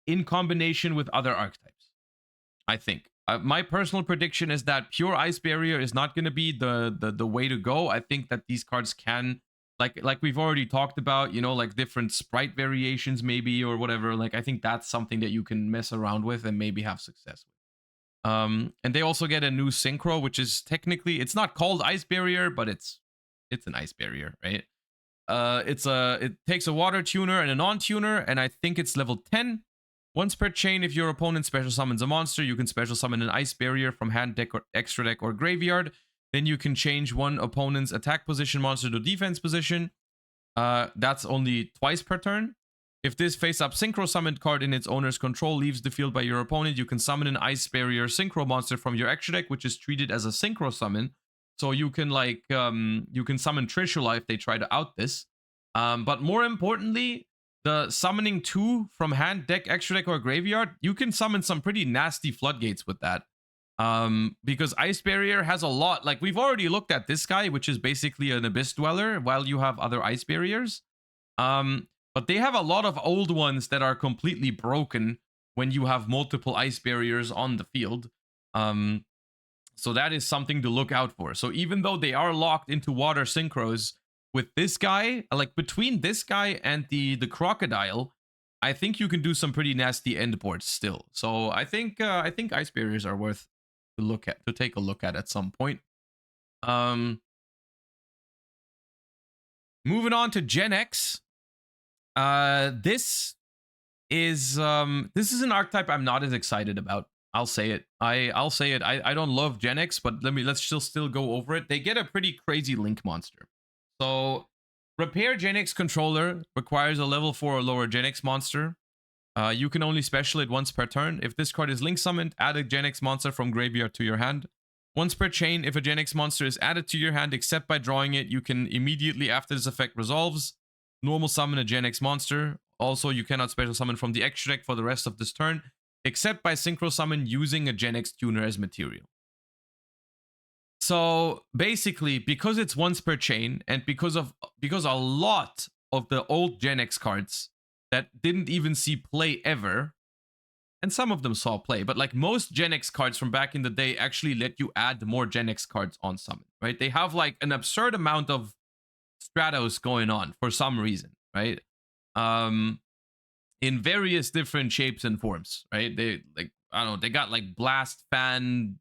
in combination with other archetypes, I think. My personal prediction is that pure ice barrier is not going to be the way to go. I think that these cards can, like we've already talked about, you know, like different sprite variations maybe or whatever. Like I think that's something that you can mess around with and maybe have success with. And they also get a new synchro, which is technically, it's not called ice barrier, but it's an ice barrier, right? It takes a water tuner and a non-tuner, and I think it's level 10. Once per chain, if your opponent special summons a monster, you can special summon an ice barrier from hand, deck, or extra deck, or graveyard. Then you can change one opponent's attack position monster to defense position. That's only twice per turn. If this face-up synchro summoned card in its owner's control leaves the field by your opponent, you can summon an ice barrier synchro monster from your extra deck, which is treated as a synchro summon. So you can like you can summon Trishula if they try to out this. But more importantly, the summoning 2 from hand, deck, extra deck, or graveyard, you can summon some pretty nasty floodgates with that. Because ice barrier has a lot, like we've already looked at this guy, which is basically an Abyss Dweller, while you have other ice barriers. But they have a lot of old ones that are completely broken when you have multiple ice barriers on the field. So that is something to look out for. So even though they are locked into water synchros, with this guy, like between this guy and the crocodile, I think you can do some pretty nasty end boards still. So I think ice barriers are worth to take a look at some point. Moving on to Gen X. This is an archetype I'm not as excited about. I'll say it. I'll say it. I don't love Gen X, but let's still go over it. They get a pretty crazy link monster. So, Repair Gen X Controller requires a level 4 or lower Gen X monster. You can only special it once per turn. If this card is link summoned, add a Gen X monster from graveyard to your hand. Once per chain, if a Gen X monster is added to your hand except by drawing it, you can immediately after this effect resolves, normal summon a Gen X monster. Also, you cannot special summon from the extra deck for the rest of this turn, except by synchro summon using a Gen X tuner as material. So basically, because it's once per chain, and because a lot of the old Gen X cards that didn't even see play ever and some of them saw play, but like most Gen X cards from back in the day actually let you add more Gen X cards on summon, right? They have like an absurd amount of Stratos going on for some reason, right? Um, in various different shapes and forms, right? They like, I don't know, they got like Blast Fan,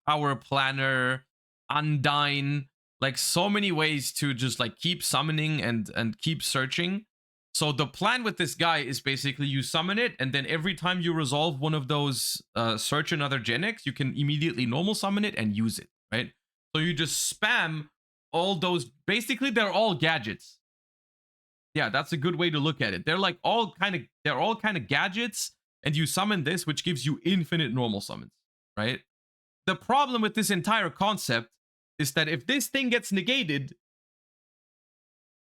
Power Planner, Undyne, like so many ways to just like keep summoning and keep searching. So the plan with this guy is basically you summon it, and then every time you resolve one of those search another Gen X, you can immediately normal summon it and use it, right? So you just spam all those. Basically, they're all gadgets. Yeah, that's a good way to look at it. They're like they're all kind of gadgets, and you summon this, which gives you infinite normal summons, right? The problem with this entire concept is that if this thing gets negated,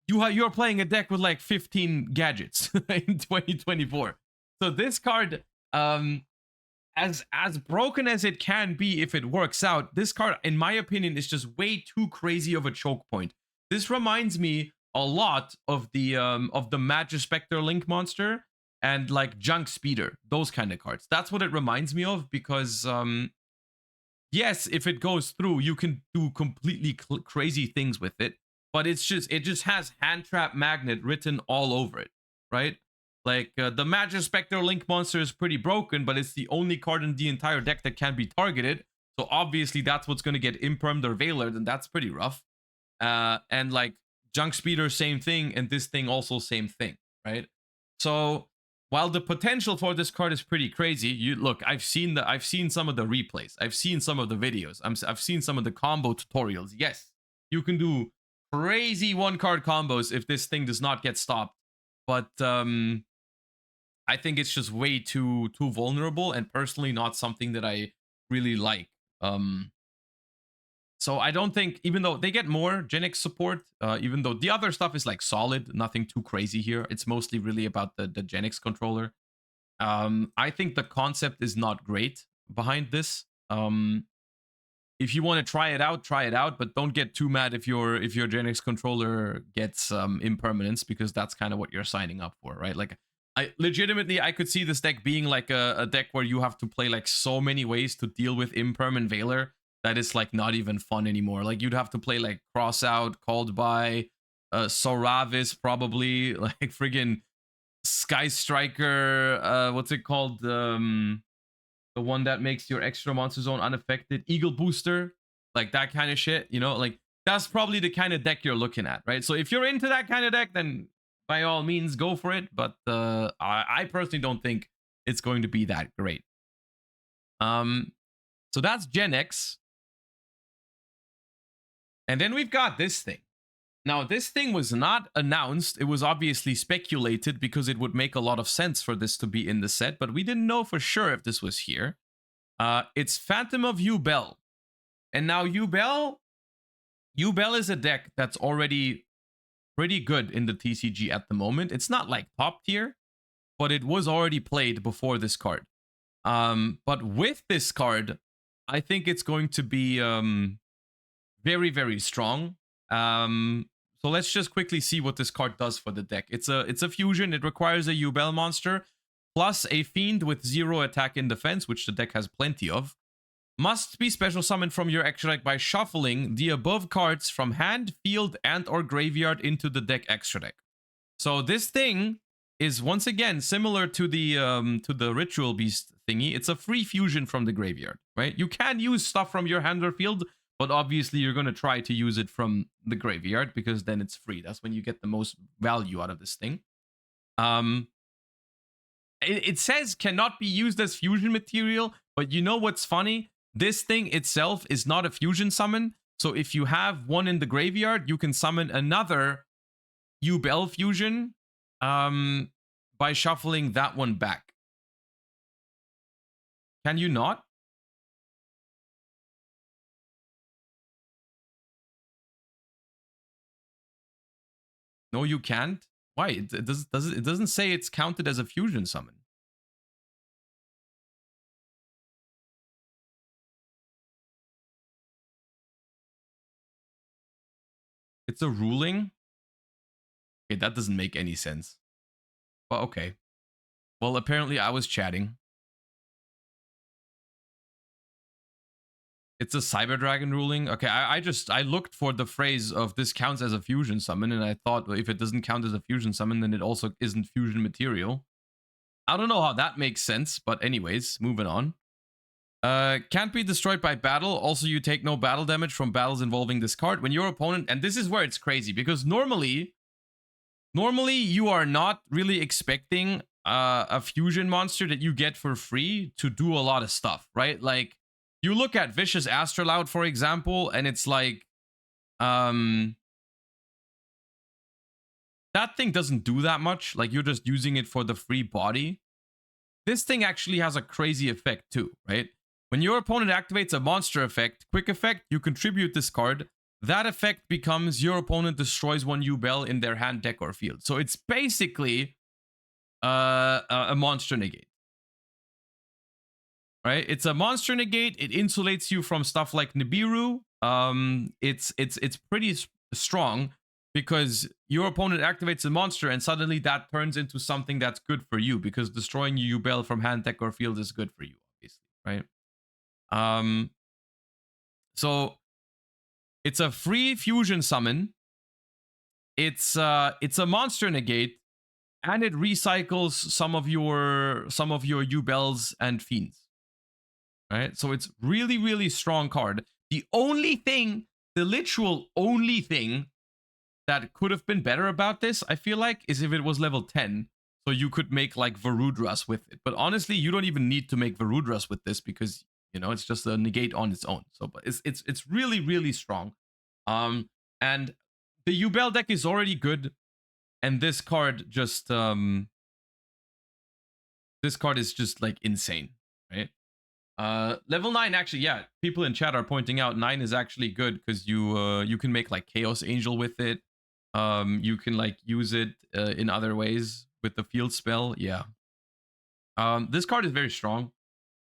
you're playing a deck with like 15 gadgets in 2024. So this card, as broken as it can be if it works out, this card, in my opinion, is just way too crazy of a choke point. This reminds me a lot of the Magic Spectre Link monster and like Junk Speeder, those kind of cards. That's what it reminds me of, because yes, if it goes through, you can do completely crazy things with it, but it just has Hand Trap Magnet written all over it, right? Like the Magic Spectre Link monster is pretty broken, but it's the only card in the entire deck that can be targeted. So obviously that's what's going to get impermed or veilered, and that's pretty rough. And like Junk Speeder, same thing, and this thing also same thing, right? So while the potential for this card is pretty crazy, you look, I've seen some of the replays, I've seen some of the videos, I've seen some of the combo tutorials. Yes, you can do crazy one card combos if this thing does not get stopped, but I think it's just way too vulnerable, and personally not something that I really like. So I don't think, even though they get more Gen X support, even though the other stuff is like solid, nothing too crazy here. It's mostly really about the Gen X controller. I think the concept is not great behind this. If you want to try it out, but don't get too mad if your Gen X controller gets impermanence, because that's kind of what you're signing up for, right? Like I could see this deck being like a deck where you have to play like so many ways to deal with imperm Veiler that is like not even fun anymore. Like you'd have to play like Cross Out, Called By, Soravis probably, like friggin' Sky Striker, what's it called? The one that makes your extra monster zone unaffected, Eagle Booster, like that kind of shit, you know, like that's probably the kind of deck you're looking at, right? So if you're into that kind of deck, then by all means go for it, but I personally don't think it's going to be that great. So that's Gen X. And then we've got this thing. Now, this thing was not announced. It was obviously speculated because it would make a lot of sense for this to be in the set, but we didn't know for sure if this was here. It's Phantom of Yubel. And now Yubel is a deck that's already pretty good in the TCG at the moment. It's not like top tier, but it was already played before this card. But with this card, I think it's going to be very, very strong. So let's just quickly see what this card does for the deck. It's a fusion. It requires a Yubel monster plus a fiend with 0 attack and defense, which the deck has plenty of. Must be special summoned from your extra deck by shuffling the above cards from hand, field, and or graveyard into the deck extra deck. So this thing is once again similar to the Ritual Beast thingy. It's a free fusion from the graveyard, right? You can use stuff from your hand or field, but obviously you're going to try to use it from the graveyard because then it's free. That's when you get the most value out of this thing. It says cannot be used as fusion material, but you know what's funny? This thing itself is not a fusion summon. So if you have one in the graveyard, you can summon another Yubel fusion by shuffling that one back. Can you not? No, you can't. Why? It doesn't say it's counted as a fusion summon. It's a ruling? Okay, that doesn't make any sense. But okay. Well, apparently I was chatting. It's a Cyber Dragon ruling. Okay, I looked for the phrase of this counts as a fusion summon, and I thought, well, if it doesn't count as a fusion summon, then it also isn't fusion material. I don't know how that makes sense, but anyways, moving on. Can't be destroyed by battle. Also, you take no battle damage from battles involving this card. When your opponent, and this is where it's crazy, because normally you are not really expecting a fusion monster that you get for free to do a lot of stuff, right? Like, you look at Vicious Astrolaut, for example, and it's like, that thing doesn't do that much. Like, you're just using it for the free body. This thing actually has a crazy effect too, right? When your opponent activates a monster effect, quick effect, you contribute this card. That effect becomes your opponent destroys one yugioh in their hand, deck, or field. So it's basically a monster negate. Right? It's a monster negate. It insulates you from stuff like Nibiru. It's pretty strong because your opponent activates a monster and suddenly that turns into something that's good for you because destroying yugioh from hand, deck, or field is good for you, obviously, right? So it's a free fusion summon. It's a monster negate, and it recycles some of your yugiohs and fiends. Right? So it's really, really strong card. The literal only thing that could have been better about this, I feel like, is if it was level 10. So you could make like Varudras with it. But honestly, you don't even need to make Varudras with this because, you know, it's just a negate on its own. So but it's really, really strong. And the yugioh deck is already good. And this card just is just like insane, right? Level 9, actually, yeah, people in chat are pointing out 9 is actually good because you can make like Chaos Angel with it. You can like use it in other ways with the field spell. Yeah. This card is very strong,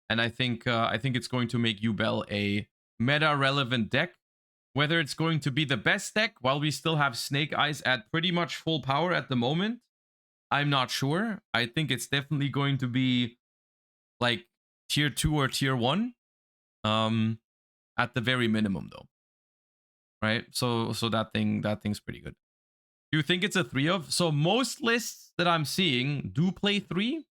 and I think it's going to make yugioh a meta relevant deck. Whether it's going to be the best deck while we still have Snake Eyes at pretty much full power at the moment, I'm not sure. I think it's definitely going to be like tier 2 or tier 1 at the very minimum though, right? So that thing's pretty good. Do you think it's a 3 of? So most lists that I'm seeing do play 3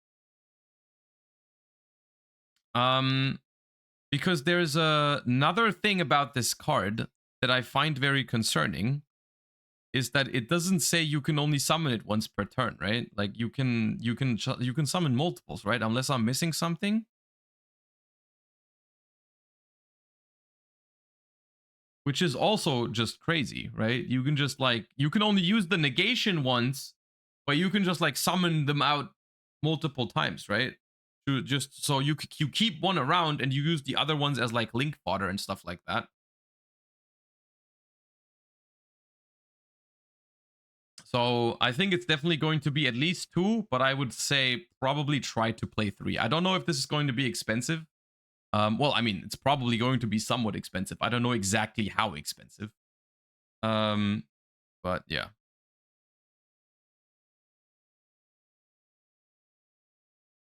because there's another thing about this card that I find very concerning is that it doesn't say you can only summon it once per turn, right? Like you can summon multiples, right? Unless I'm missing something. Which is also just crazy, right? You can just like, you can only use the negation once, but you can just like summon them out multiple times, right? To just, so you keep one around and you use the other ones as like link fodder and stuff like that. So I think it's definitely going to be at least 2, but I would say probably try to play 3. I don't know if this is going to be expensive. Well, I mean, it's probably going to be somewhat expensive. I don't know exactly how expensive. But yeah.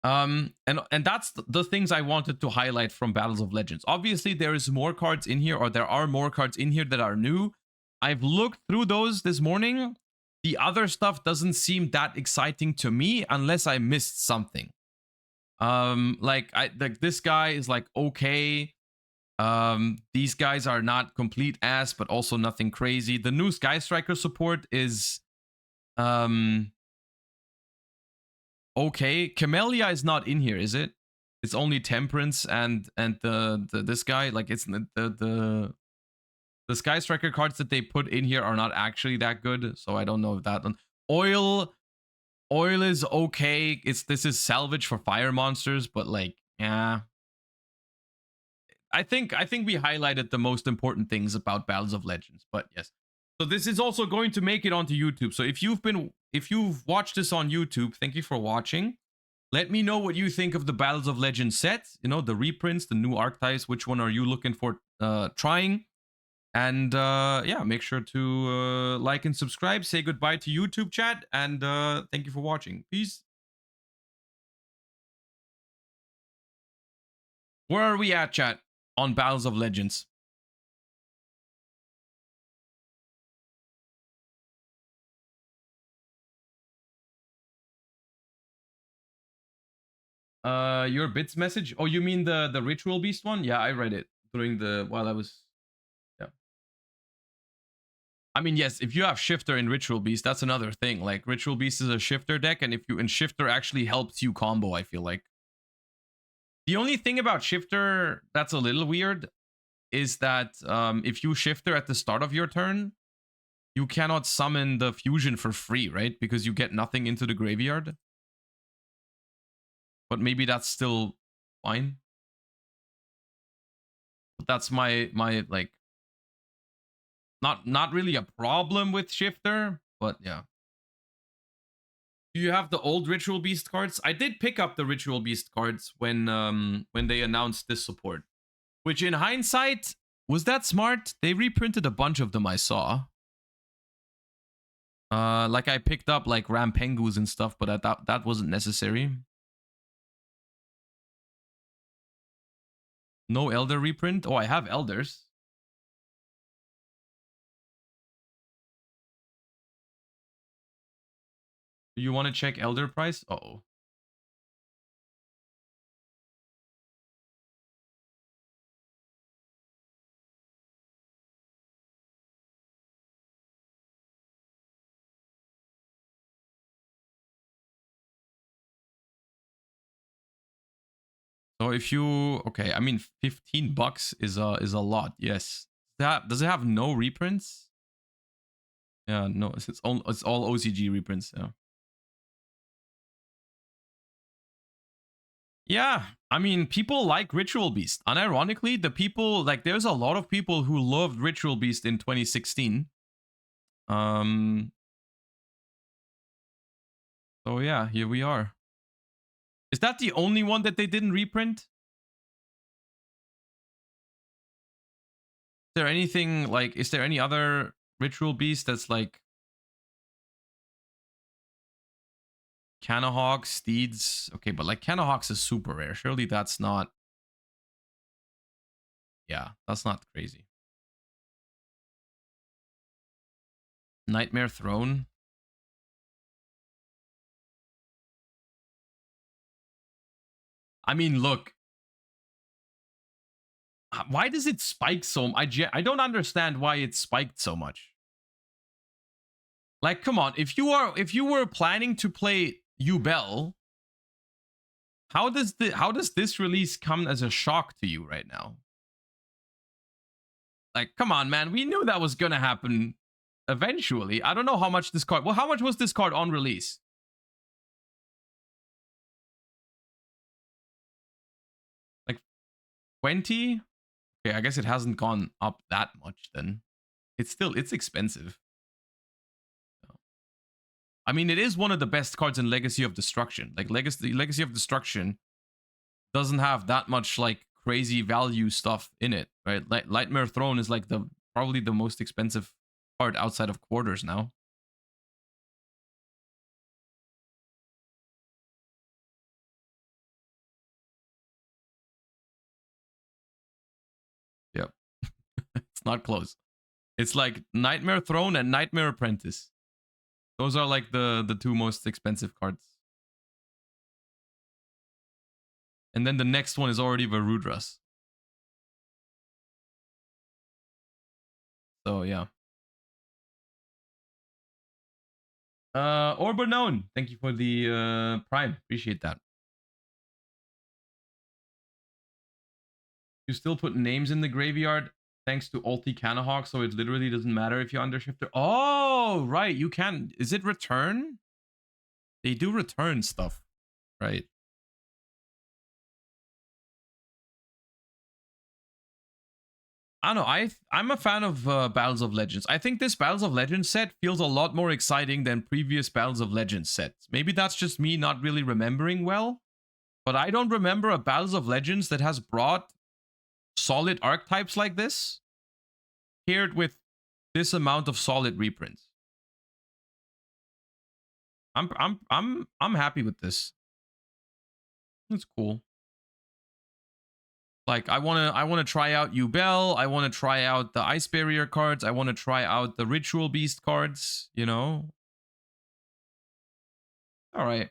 And that's the things I wanted to highlight from Battles of Legends. Obviously, there is more cards in here, or there are more cards in here that are new. I've looked through those this morning. The other stuff doesn't seem that exciting to me unless I missed something. Like this guy is like okay. These guys are not complete ass, but also nothing crazy. The new Sky Striker support is okay. Camellia is not in here, is it? It's only Temperance and the this guy. Like it's the Sky Striker cards that they put in here are not actually that good. So I don't know if that one. Oil is okay. This is salvage for fire monsters, but like, yeah. I think we highlighted the most important things about Battles of Legends, but yes. So this is also going to make it onto YouTube. So if you've watched this on YouTube, thank you for watching. Let me know what you think of the Battles of Legends set. You know, the reprints, the new archetypes. Which one are you looking for trying? And yeah, make sure to like and subscribe. Say goodbye to YouTube chat, and thank you for watching. Peace. Where are we at, chat? on Battles of Legends. Your bits message? Oh, you mean the Ritual Beast one? Yeah, I read it during the while I was. Yeah. I mean, yes, if you have Shifter in Ritual Beast, that's another thing. Like Ritual Beast is a Shifter deck, and if you and Shifter actually helps you combo, I feel like. The only thing about Shifter that's a little weird is that if you Shifter at the start of your turn, you cannot summon the fusion for free, right? Because you get nothing into the graveyard. But maybe that's still fine. But that's my like not really a problem with Shifter, but yeah. Do you have the old Ritual Beast cards? I did pick up the Ritual Beast cards when they announced this support. Which in hindsight, was that smart? They reprinted a bunch of them I saw. Like I picked up like Rampengus and stuff, but I thought that wasn't necessary. No Elder reprint? Oh, I have Elders. Do you want to check Elder price? Uh-oh. So if you okay, I mean $15 is a lot. Yes. That does it have no reprints? Yeah, no, it's all OCG reprints. Yeah. Yeah, I mean, people like Ritual Beast. Unironically, the people like there's a lot of people who loved Ritual Beast in 2016. So yeah, here we are. Is that the only one that they didn't reprint? Is there anything like is there any other Ritual Beast that's like Canahawk, Steeds? Okay, but like Canahawks is super rare. Surely that's not. Yeah, that's not crazy. Nightmare Throne. I mean, look. Why does it spike so? I don't understand why it spiked so much. Like, come on, if you were planning to play Yubel, how does this release come as a shock to you right now? Like, come on, man, we knew that was gonna happen eventually. I don't know how much this card. Well, how much was this card on release? Like 20? Okay, I guess it hasn't gone up that much then. It's expensive. I mean, it is one of the best cards in Legacy of Destruction. Like Legacy of Destruction doesn't have that much like crazy value stuff in it, right? Nightmare Throne is like the probably the most expensive card outside of quarters now. Yep. It's not close. It's like Nightmare Throne and Nightmare Apprentice. Those are like the two most expensive cards. And then the next one is already Varudras. So yeah. Orbanon, thank you for the Prime. Appreciate that. You still put names in the graveyard thanks to Ulti Canahawk, so it literally doesn't matter if you undershifter. Oh, right. You can. Is it return? They do return stuff, right? I don't know. I'm a fan of Battles of Legends. I think this Battles of Legends set feels a lot more exciting than previous Battles of Legends sets. Maybe that's just me not really remembering well, but I don't remember a Battles of Legends that has brought solid archetypes like this paired with this amount of solid reprints. I'm happy with this. It's cool. Like I wanna try out Yubel. I wanna try out the Ice Barrier cards. I wanna try out the Ritual Beast cards. You know. All right.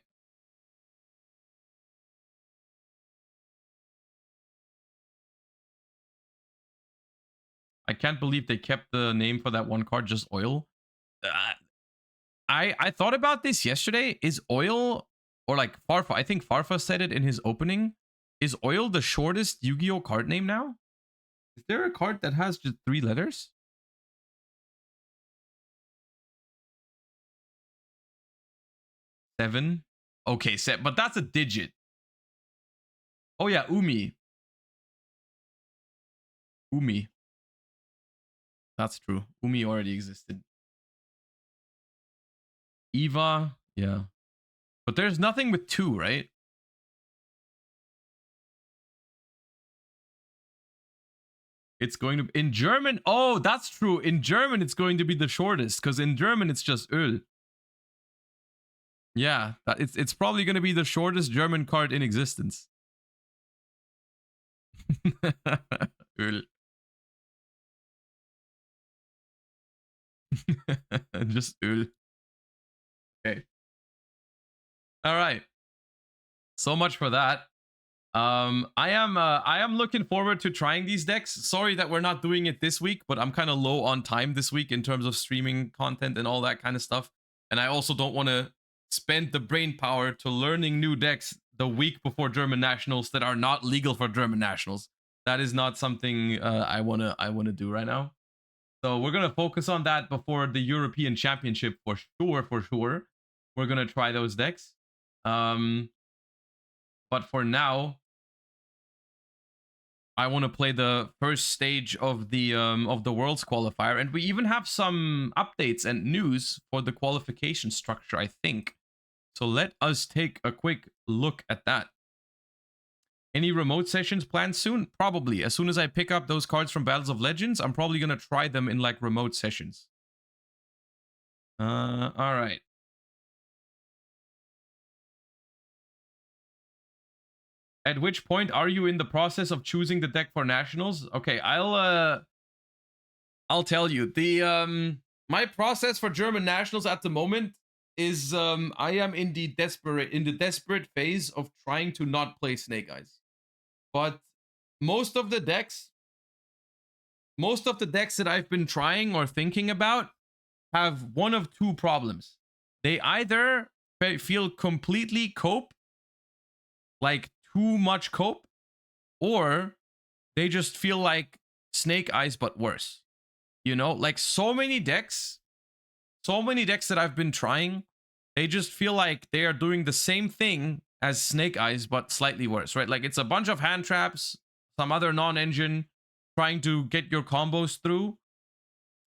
I can't believe they kept the name for that one card, just Oil. Uh, I thought about this yesterday. Is Oil, or like Farfa? I think Farfa said it in his opening. Is Oil the shortest Yu-Gi-Oh card name now? Is there a card that has just 3 letters? 7. Okay, set, but that's a digit. Oh yeah, Umi. Umi. That's true. Umi already existed. Eva, yeah. But there's nothing with 2, right? It's going to in German. Oh, that's true. In German, it's going to be the shortest because in German it's just Öl. Yeah, it's probably going to be the shortest German card in existence. Öl. Just Öl. Okay. All right. So much for that. I am looking forward to trying these decks. Sorry that we're not doing it this week, but I'm kind of low on time this week in terms of streaming content and all that kind of stuff. And I also don't want to spend the brain power to learning new decks the week before German nationals that are not legal for German nationals. That is not something I wanna do right now. So we're gonna focus on that before the European Championship for sure. For sure, we're gonna try those decks. But for now, I want to play the first stage of the Worlds qualifier, and we even have some updates and news for the qualification structure, I think. So let us take a quick look at that. Any remote sessions planned soon? Probably. As soon as I pick up those cards from Battles of Legends, I'm probably gonna try them in like remote sessions. All right. At which point are you in the process of choosing the deck for nationals? Okay, I'll tell you. The my process for German nationals at the moment is I am in the desperate phase of trying to not play Snake Eyes. But most of the decks that I've been trying or thinking about have one of 2 problems. They either feel completely cope, like too much cope, or they just feel like Snake Eyes but worse. You know, like so many decks that I've been trying, they just feel like they are doing the same thing as Snake Eyes but slightly worse, right? Like it's a bunch of hand traps, some other non-engine trying to get your combos through,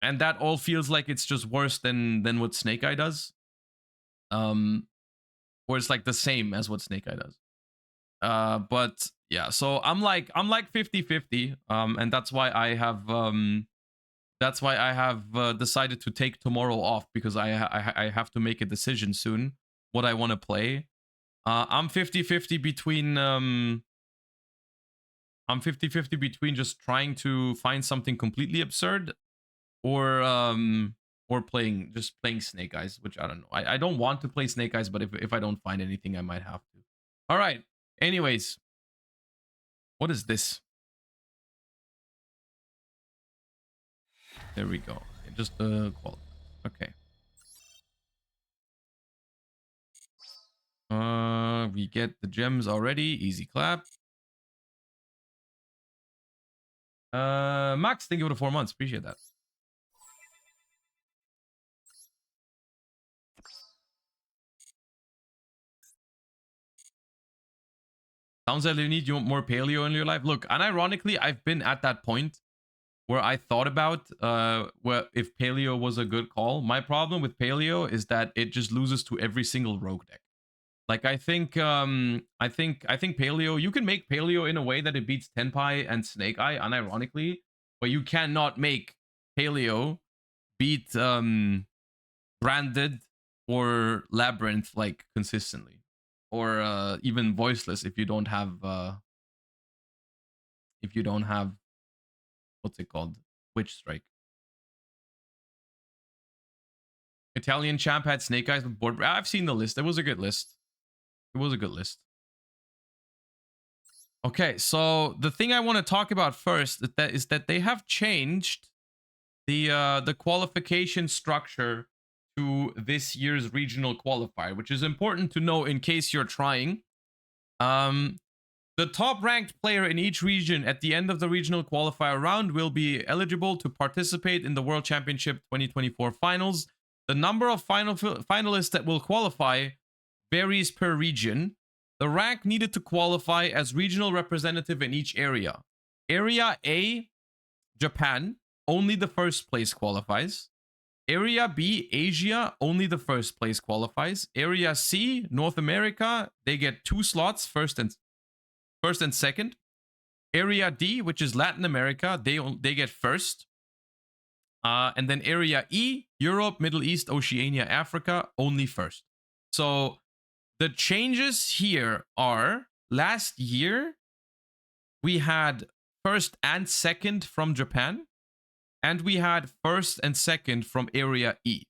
and that all feels like it's just worse than what Snake Eye does. Or it's like the same as what Snake Eye does. But yeah, so I'm like 50-50, and that's why I have decided to take tomorrow off, because I have to make a decision soon what I want to play. I'm 50-50 between just trying to find something completely absurd, or playing Snake Eyes, which I don't know. I don't want to play Snake Eyes, but if I don't find anything, I might have to. All right. Anyways, what is this? There we go. Just the quality. Okay. We get the gems already. Easy clap. Max, thank you for the 4 months. Appreciate that. Sounds like you need more paleo in your life. Look, unironically, I've been at that point where I thought about if paleo was a good call. My problem with paleo is that it just loses to every single rogue deck. Like I think paleo, you can make paleo in a way that it beats Tenpai and Snake Eye, unironically, but you cannot make paleo beat Branded or Labyrinth like consistently, or even Voiceless if you don't have if you don't have, what's it called? Witch Strike. Italian champ had Snake Eyes with board. I've seen the list. It was a good list. It was a good list. Okay, so the thing I want to talk about first is that they have changed the qualification structure to this year's regional qualifier, which is important to know in case you're trying. The top ranked player in each region at the end of the regional qualifier round will be eligible to participate in the World Championship 2024 finals. The number of finalists that will qualify varies per region. The rank needed to qualify as regional representative in each area. Area A, Japan, only the first place qualifies. Area B, Asia, only the first place qualifies. Area C, North America, they get 2 slots, first and second. Area D, which is Latin America, they get first. And then Area E, Europe, Middle East, Oceania, Africa, only first. So the changes here are, last year, we had first and second from Japan, and we had first and second from Area E,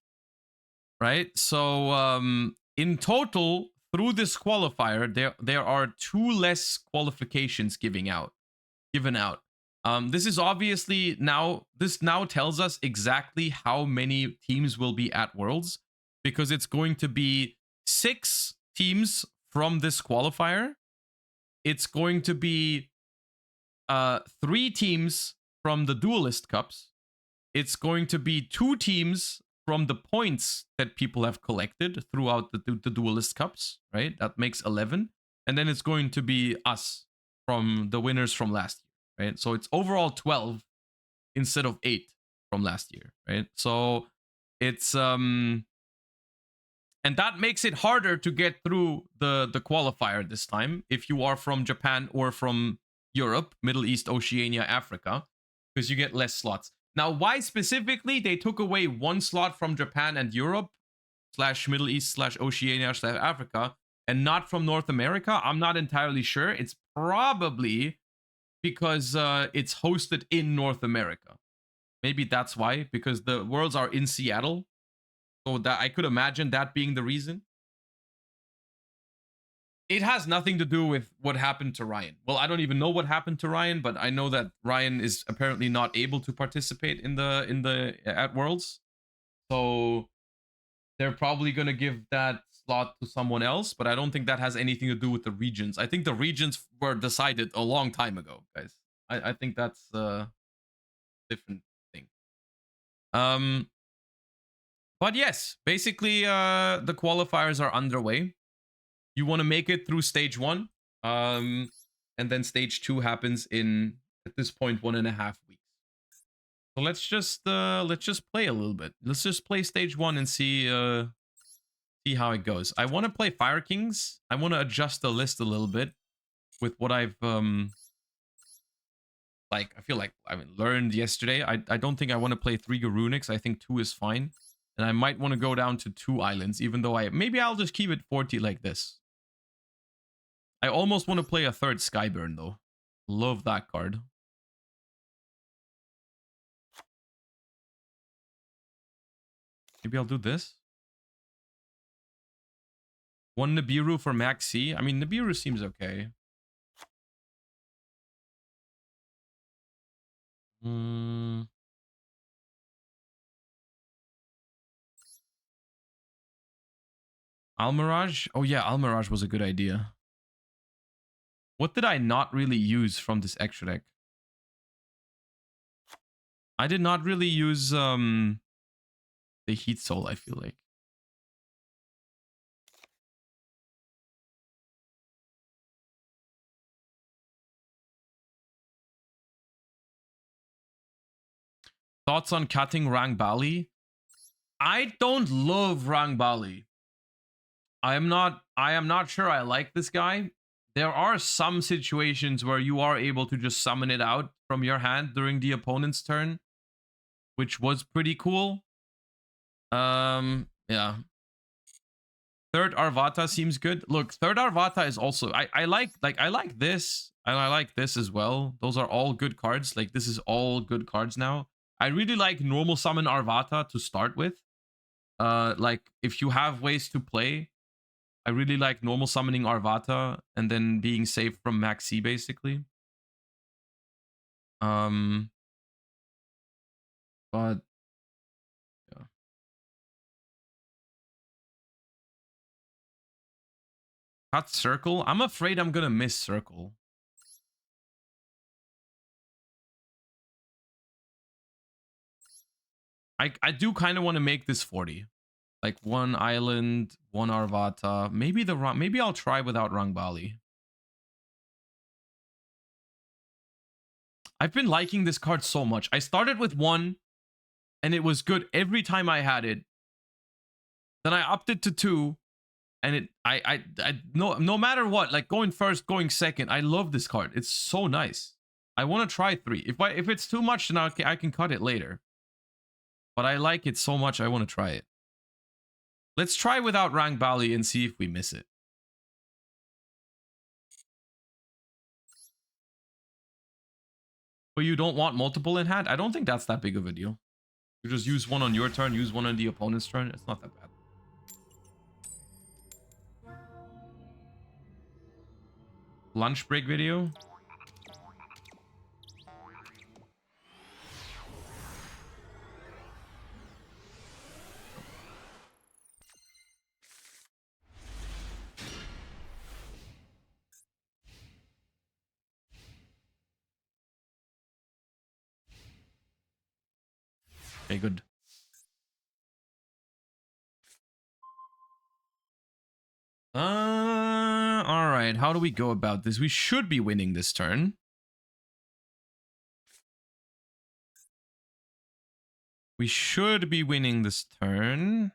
right? So in total, through this qualifier, there are 2 less qualifications given out. This is obviously this now tells us exactly how many teams will be at Worlds, because it's going to be 6 teams from this qualifier. It's going to be 3 teams from the Duelist Cups. It's going to be 2 teams from the points that people have collected throughout the Duelist Cups, right? That makes 11. And then it's going to be us from the winners from last year, right? So it's overall 12 instead of 8 from last year, right? So it's and that makes it harder to get through the qualifier this time if you are from Japan or from Europe, Middle East, Oceania, Africa, because you get less slots. Now, why specifically they took away 1 slot from Japan and Europe / Middle East / Oceania / Africa and not from North America, I'm not entirely sure. It's probably because it's hosted in North America. Maybe that's why, because the Worlds are in Seattle. So that I could imagine that being the reason. It has nothing to do with what happened to Ryan. Well, I don't even know what happened to Ryan, but I know that Ryan is apparently not able to participate in the at Worlds. So they're probably gonna give that slot to someone else, but I don't think that has anything to do with the regions. I think the regions were decided a long time ago, guys. I think that's a different thing. But yes, basically the qualifiers are underway. You want to make it through stage 1, and then stage 2 happens in, at this point, 1.5 weeks. So let's just play a little bit. Let's just play stage 1 and see how it goes. I want to play Fire Kings. I want to adjust the list a little bit with what I've like, I feel like learned yesterday. I don't think I want to play 3 Garunics. I think 2 is fine. And I might want to go down to 2 islands, even though maybe I'll just keep it 40 like this. I almost want to play a 3rd Skyburn, though. Love that card. Maybe I'll do this. 1 Nibiru for Max C. I mean, Nibiru seems okay. Almirage? Oh yeah, Almirage was a good idea. What did I not really use from this extra deck? I did not really use the Heat Soul, I feel like. Thoughts on cutting Rang Bali? I don't love Rang Bali. I am not sure I like this guy. There are some situations where you are able to just summon it out from your hand during the opponent's turn, which was pretty cool. Yeah. Third Arvata seems good. Look, third Arvata is also I like this and I like this as well. Those are all good cards. Like this is all good cards now. I really like normal summon Arvata to start with. Like if you have ways to play, I really like normal summoning Arvata and then being safe from Maxi basically. But yeah. Cut Circle. I'm afraid I'm gonna miss Circle. I do kind of want to make this 40. Like one island, one Arvata. Maybe I'll try without Rangbali. I've been liking this card so much. I started with one and it was good every time I had it. Then I upped it to two and no matter what, like going first, going second, I love this card. It's so nice. I want to try three. If it's too much, then I can cut it later. But I like it so much, I want to try it. Let's try without Rangbali and see if we miss it. But you don't want multiple in hand? I don't think that's that big of a deal. You just use one on your turn, use one on the opponent's turn. It's not that bad. Lunch break video. Okay, good. All right. How do we go about this? We should be winning this turn. We should be winning this turn.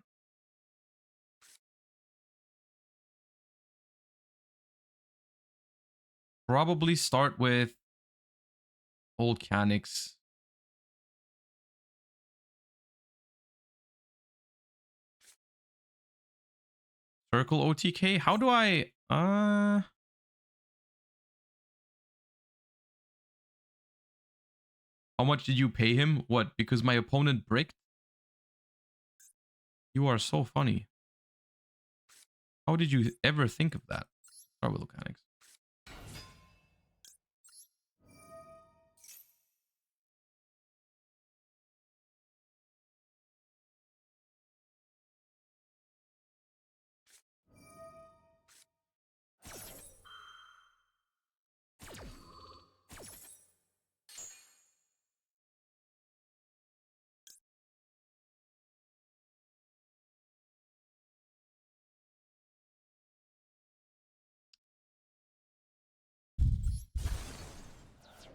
Probably start with volcanics. Circle OTK. How do I how much did you pay him? What? Because my opponent bricked? You are so funny. How did you ever think of that? Start with volcanics.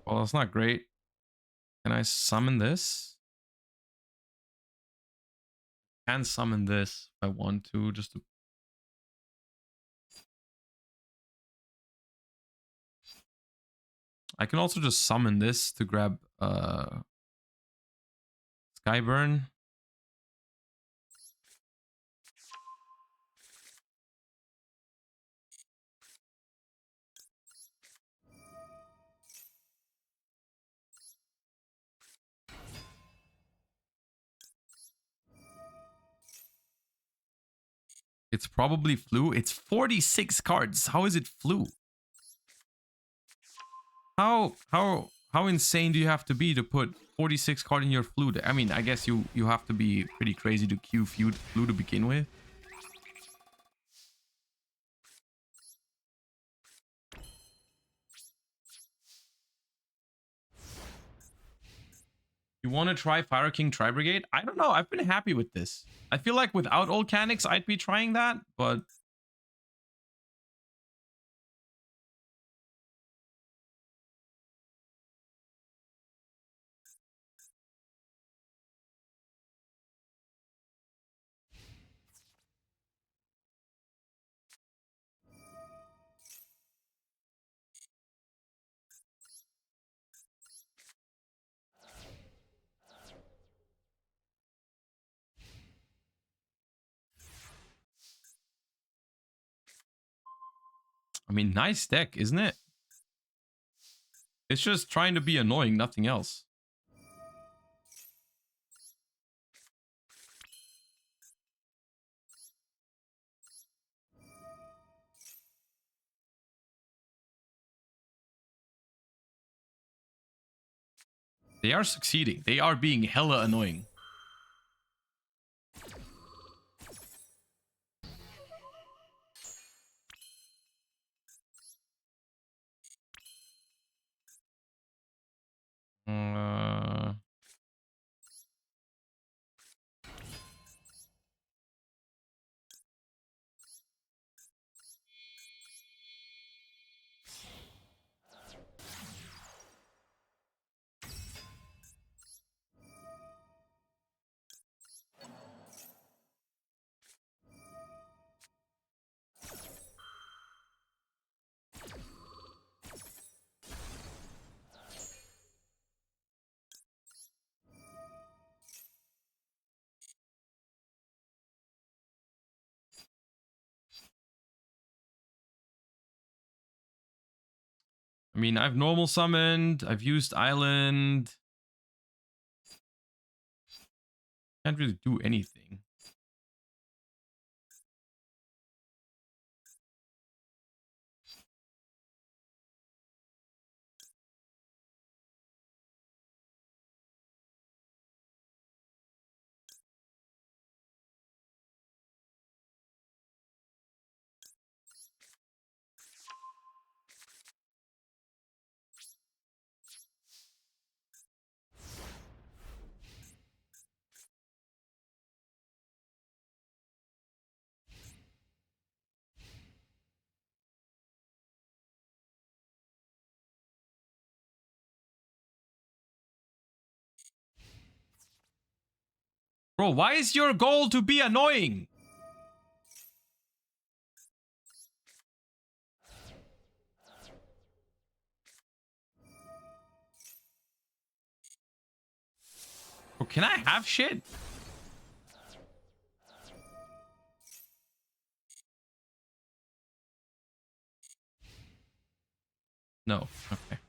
Well, that's not great. Can I summon this? I can summon this if I want to, just to... I can also just summon this to grab Skyburn. It's probably flu. It's 46 cards. How is it flu? How insane do you have to be to put 46 card in your flu? I mean, I guess you have to be pretty crazy to queue flu to begin with. You want to try Fire King Tri Brigade? I don't know. I've been happy with this. I feel like without Volcanics, I'd be trying that, but I mean, nice deck, isn't it? It's just trying to be annoying, nothing else. They are succeeding. They are being hella annoying. I mean, I've normal summoned. I've used island. Can't really do anything. Bro, why is your goal to be annoying? Bro, can I have shit? No. Okay.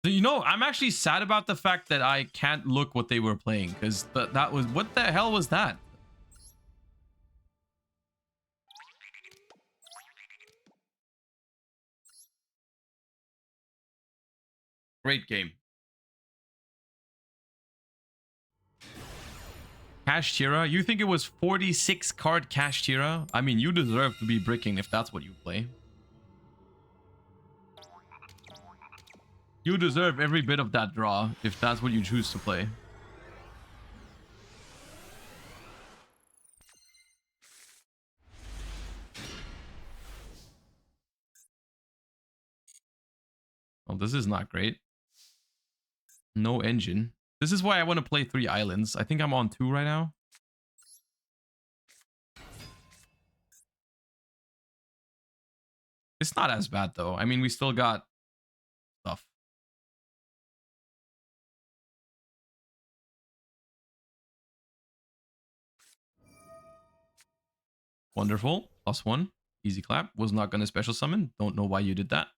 So, you know, I'm actually sad about the fact that I can't look what they were playing, because that was, what the hell was that? Great game. Cash Tira? You think it was 46 card Cash Tira? I mean, you deserve to be bricking if that's what you play. You deserve every bit of that draw if that's what you choose to play. Oh, this is not great. No engine. This is why I want to play 3 islands. I think I'm on 2 right now. It's not as bad though. I mean, we still got stuff. Wonderful. +1. Easy clap. Was not going to special summon. Don't know why you did that.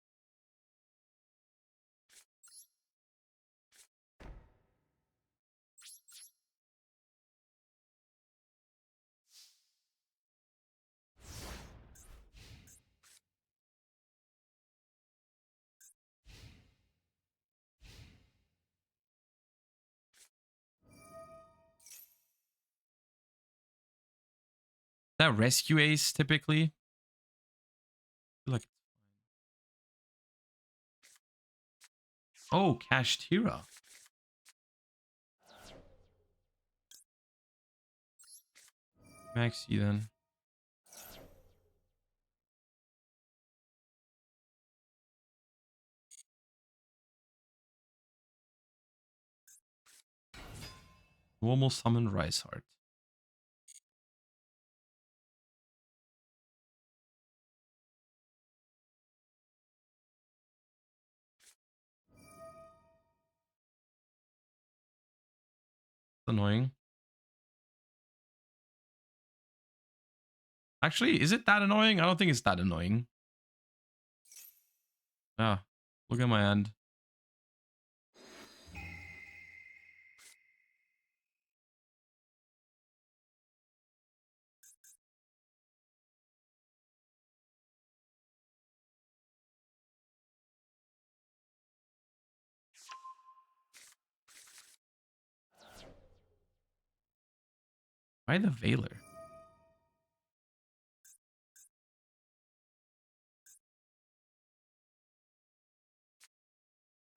That rescue ace typically. I feel like, oh, Cash Tira. Maxi then. Normal summon Rice Heart. annoying. Actually, is it that annoying? I don't think it's that annoying. Ah, look at my hand. Why the Veiler?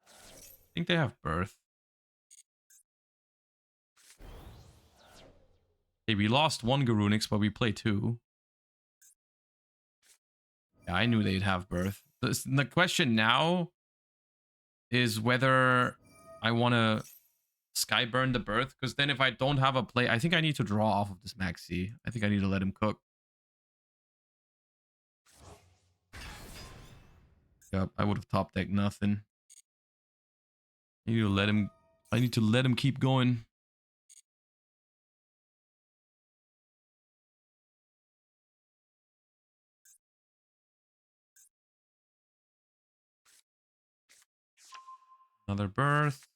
I think they have Birth. Hey, we lost one Garunix, but we play two. Yeah, I knew they'd have Birth. The question now is whether I want to Skyburn the Birth, because then if I don't have a play, I think I need to draw off of this Maxi. I think I need to let him cook. Yep, I would have top decked nothing. I need to let him keep going. Another Birth.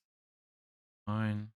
Fine.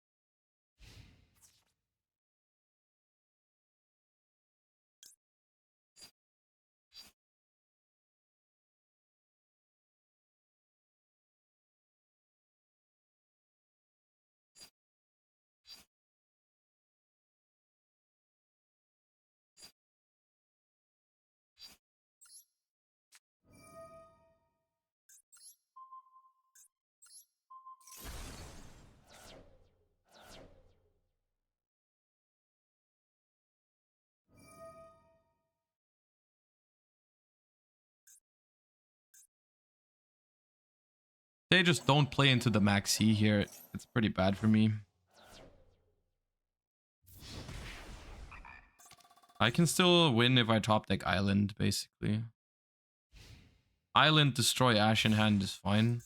They just don't play into the Maxi here. It's pretty bad for me. I can still win if I top deck Island, basically. Island, destroy Ash in hand is fine.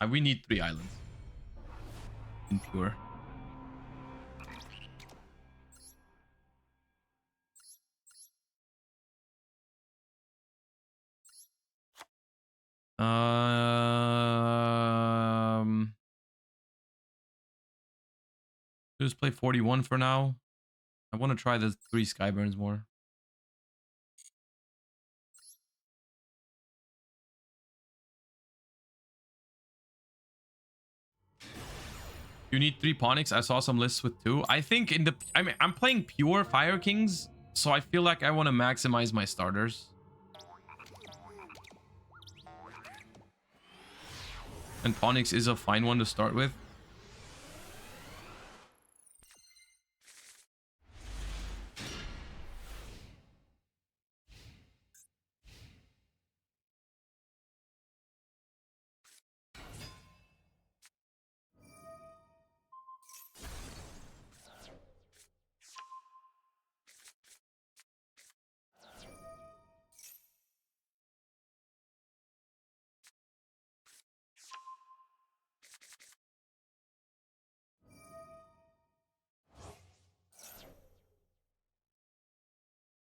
We need 3 islands. In pure. Just play 41 for now. I want to try the 3 Skyburns more. You need 3 Ponics. I saw some lists with 2. I think I'm playing pure Fire Kings, so I feel like I want to maximize my starters. And Ponics is a fine one to start with.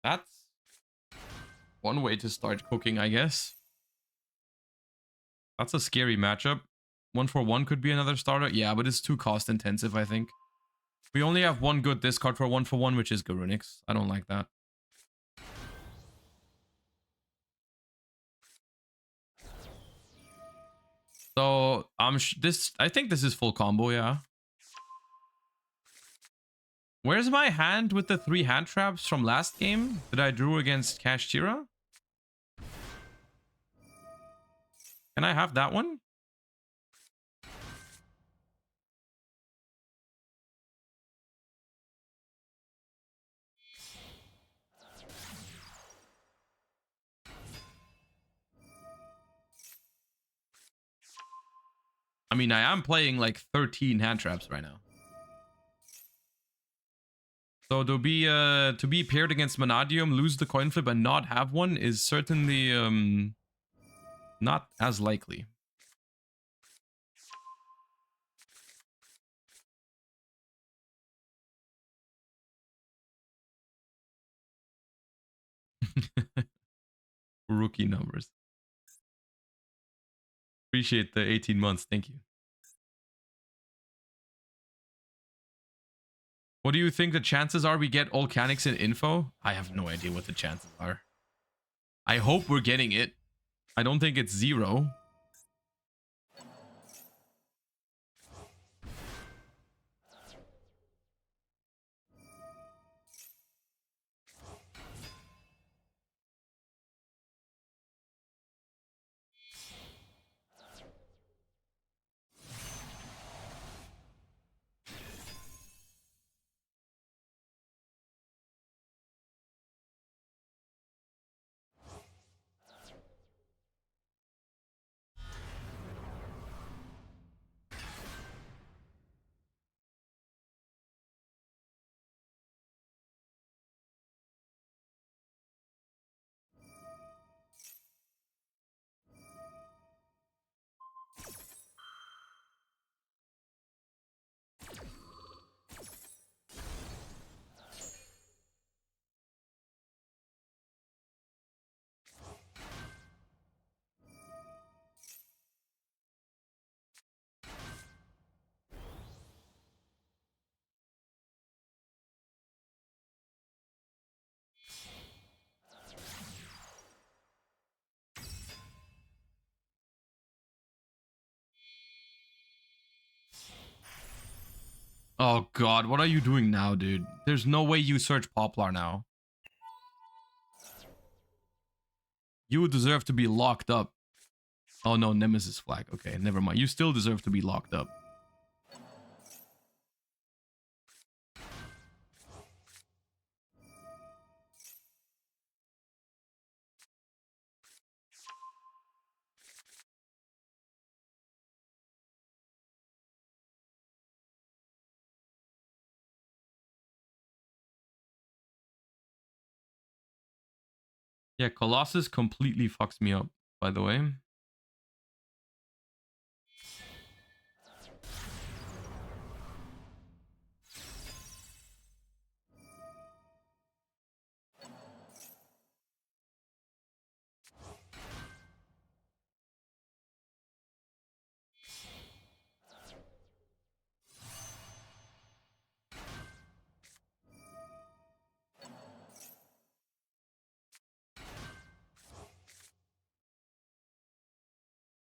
That's one way to start cooking, I guess. That's a scary matchup. 1-for-1 could be another starter. Yeah, but it's too cost intensive, I think. We only have one good discard for 1-for-1, which is Garunix. I don't like that. So I think this is full combo, yeah. Where's my hand with the 3 hand traps from last game that I drew against Kashtira? Can I have that one? I mean, I am playing like 13 hand traps right now. So to be paired against Manadium, lose the coin flip and not have one is certainly not as likely. Rookie numbers. Appreciate the 18 months. Thank you. What do you think the chances are we get Volcanics in info? I have no idea what the chances are. I hope we're getting it. I don't think it's 0. Oh god, what are you doing now, dude? There's no way you search Poplar now. You deserve to be locked up. Oh no, Nemesis flag. Okay, never mind. You still deserve to be locked up. Yeah, Colossus completely fucks me up, by the way.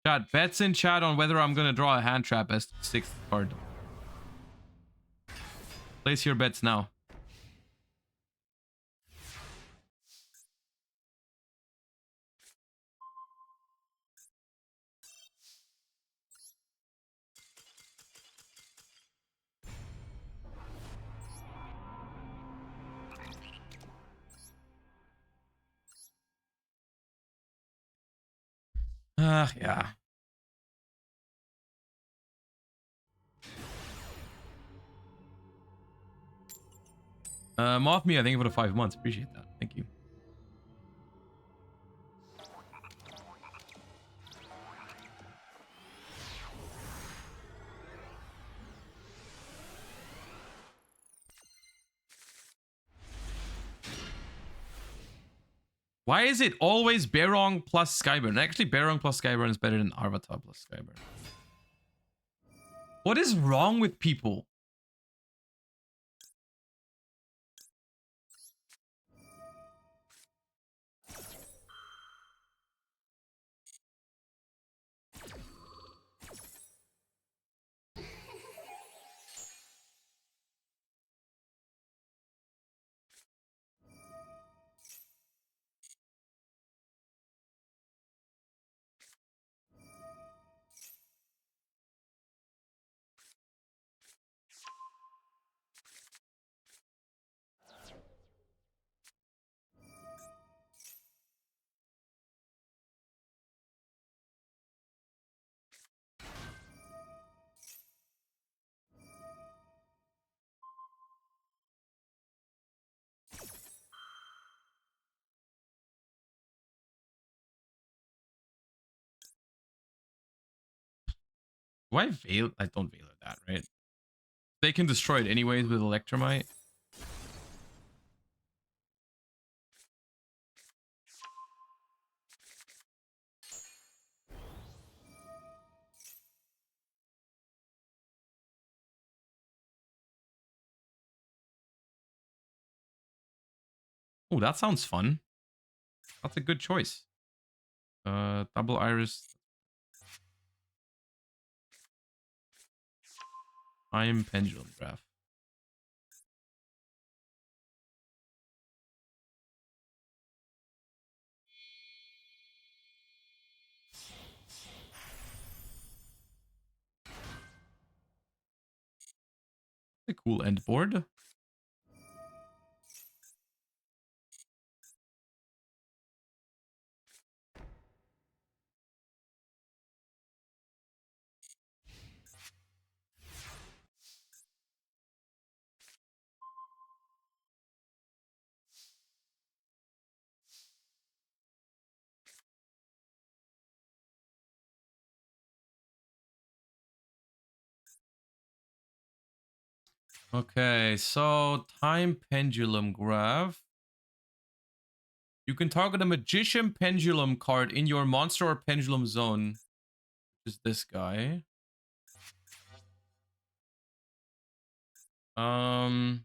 Chat, bets in chat on whether I'm gonna draw a hand trap as 6th card. Place your bets now. Yeah. Moth me, I think for the 5 months. Appreciate that. Thank you. Why is it always Barong plus Skyburn? Actually, Barong plus Skyburn is better than Arvatar plus Skyburn. What is wrong with people? Do I veil? I don't veil that, right? They can destroy it anyways with Electromite. Oh, that sounds fun. That's a good choice. Double Iris. Time Pendulum Graph. A cool end board. Okay, so Time Pendulum Graph. You can target a Magician Pendulum card in your monster or pendulum zone. Which is this guy. And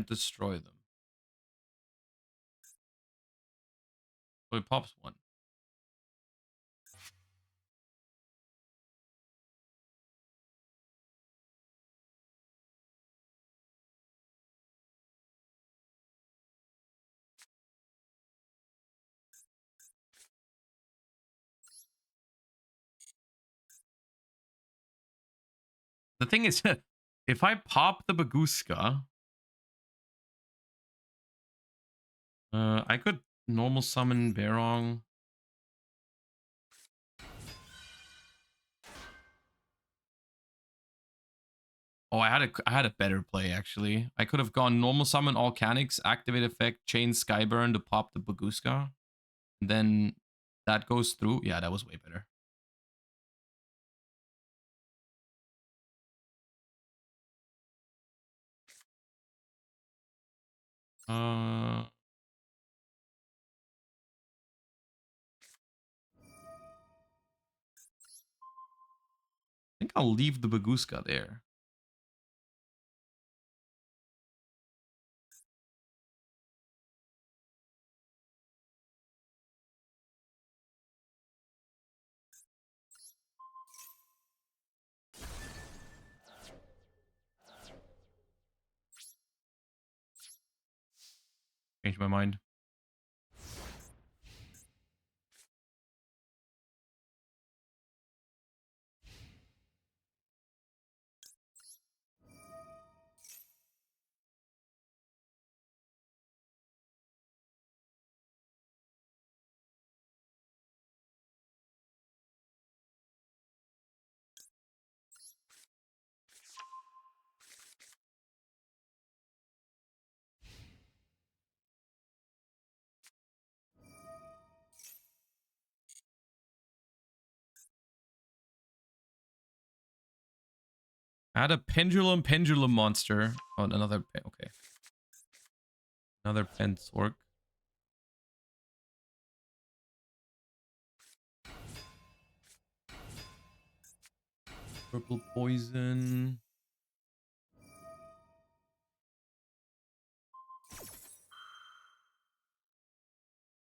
destroy them. So it pops one. The thing is, if I pop the Baguska, I could normal summon Barong. Oh, I had a better play actually. I could have gone normal summon Volcanics, activate effect, chain Skyburn to pop the Baguska. And then that goes through. Yeah, that was way better. I think I'll leave the Baguska there. Change my mind. Add a pendulum monster. Oh, another okay. Another Pensork. Purple poison.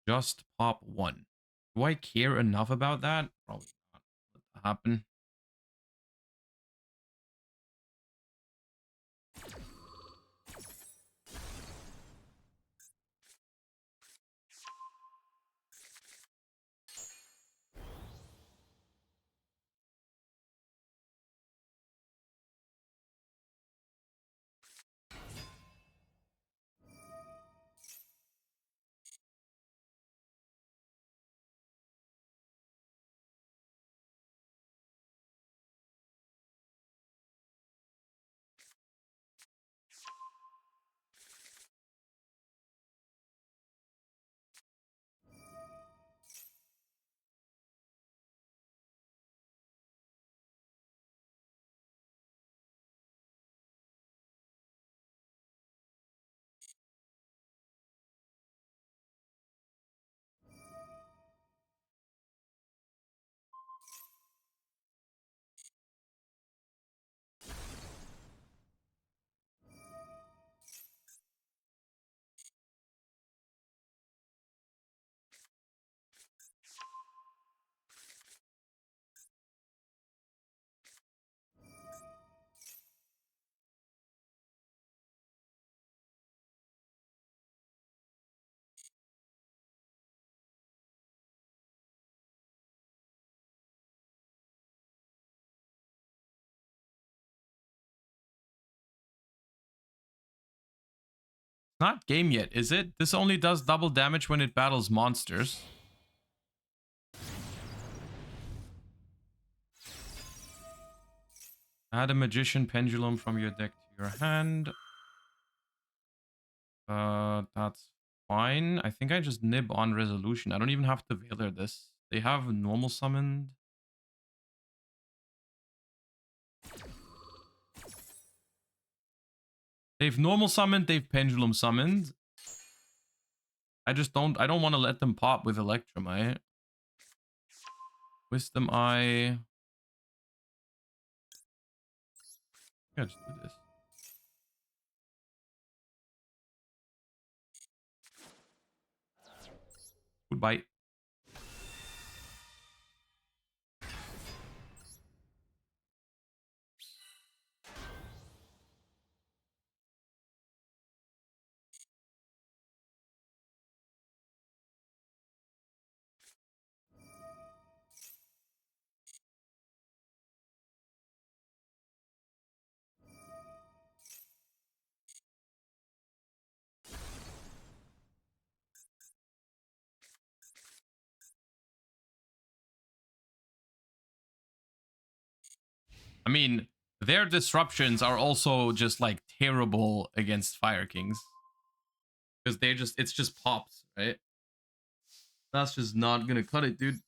Just pop one. Do I care enough about that? Probably not. Let that happen. Not game yet, is it? This only does double damage when it battles monsters. Add a magician pendulum from your deck to your hand. That's fine. I think I just nib on resolution. I don't even have to Veiler this. They have normal summoned. They've normal summoned, they've pendulum summoned. I don't want to let them pop with Electromite. Wisdom Eye. Yeah, just do this. Goodbye. I mean, their disruptions are also just like terrible against Fire Kings. Because it's just pops, right? That's just not gonna cut it, dude.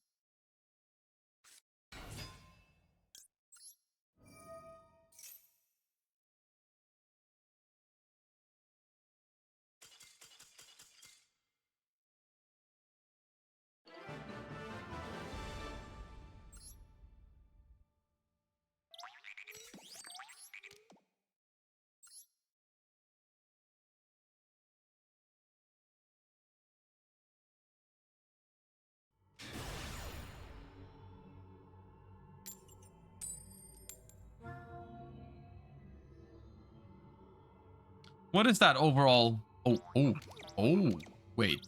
What is that overall? Oh, wait.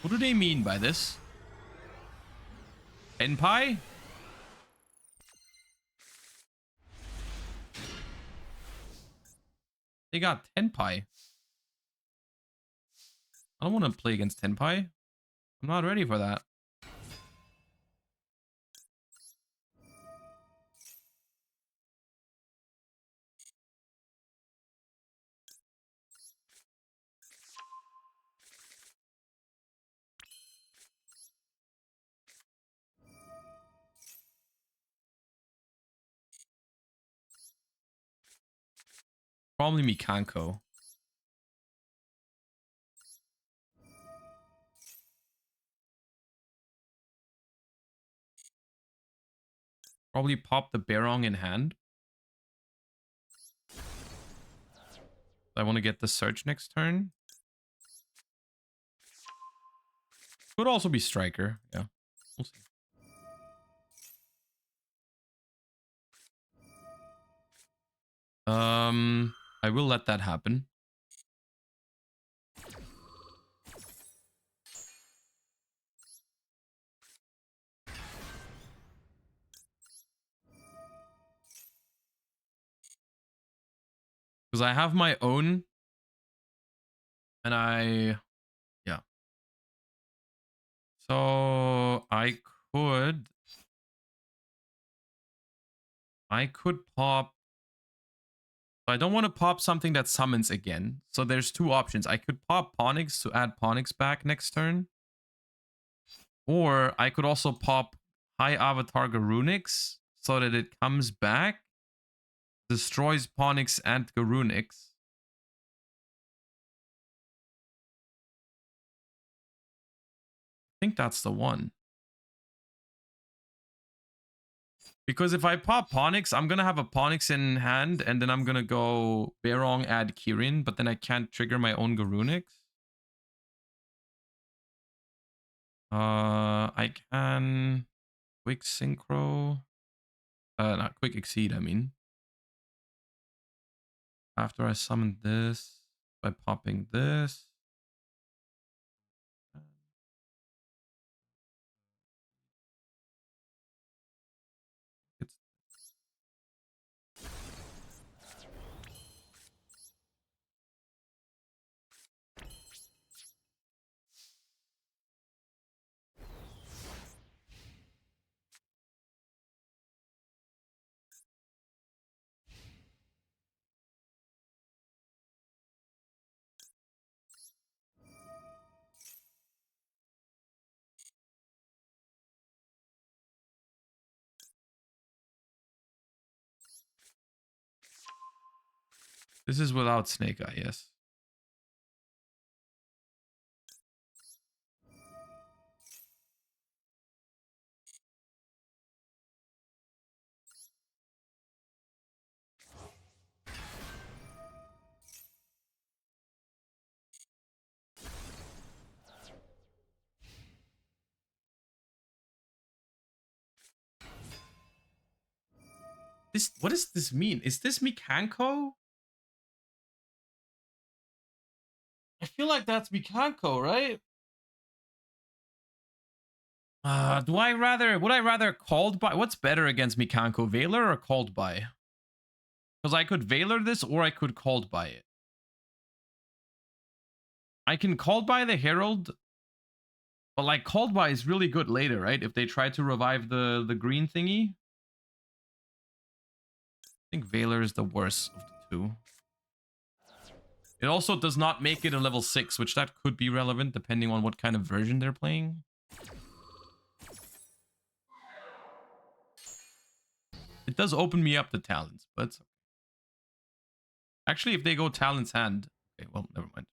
What do they mean by this? Enpai? They got Tenpai. I don't want to play against Tenpai. I'm not ready for that. Probably Mikanko. Probably pop the Barong in hand. I want to get the Search next turn. Could also be Striker. Yeah. We'll see. I will let that happen. Because I have my own. And yeah. So I could pop. I don't want to pop something that summons again. So there's two options. I could pop Ponix to add Ponix back next turn. Or I could also pop High Avatar Garunix so that it comes back, destroys Ponix and Garunix. I think that's the one. Because if I pop Ponix, I'm going to have a Ponix in hand, and then I'm going to go Barong, add Kirin, but then I can't trigger my own Garunix. I can Quick Synchro. Not Quick Exceed, I mean. After I summon this, by popping this. This is without Snake Eye, yes. What does this mean? Is this Mikanko? I feel like that's Mikanko, right? Would I rather called by? What's better against Mikanko, Valor or called by? Because I could Valor this or I could called by it. I can called by the Herald, but like called by is really good later, right? If they try to revive the green thingy. I think Valor is the worst of the two. It also does not make it a level 6, which that could be relevant depending on what kind of version they're playing. It does open me up to talents, but actually if they go talents hand, okay, well, never mind.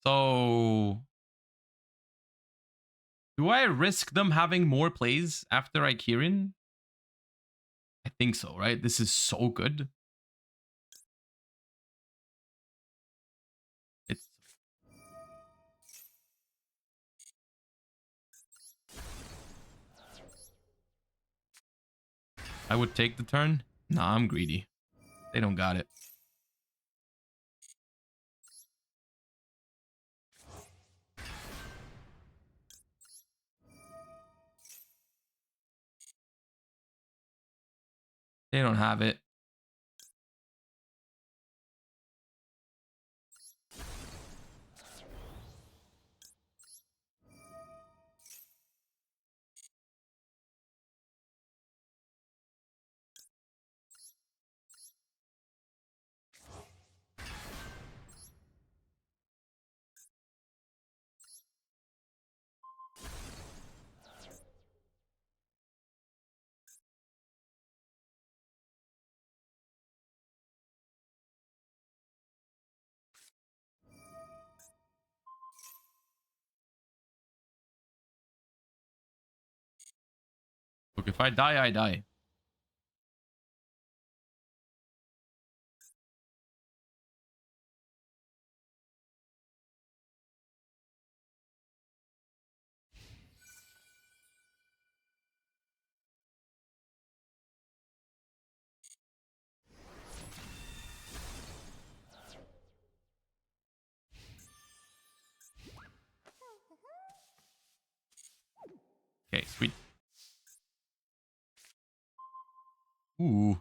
So do I risk them having more plays after I Kirin? I think so, right? This is so good. It's I would take the turn. Nah, I'm greedy. They don't got it. They don't have it. Look, if I die, I die. Okay, sweet. Ooh.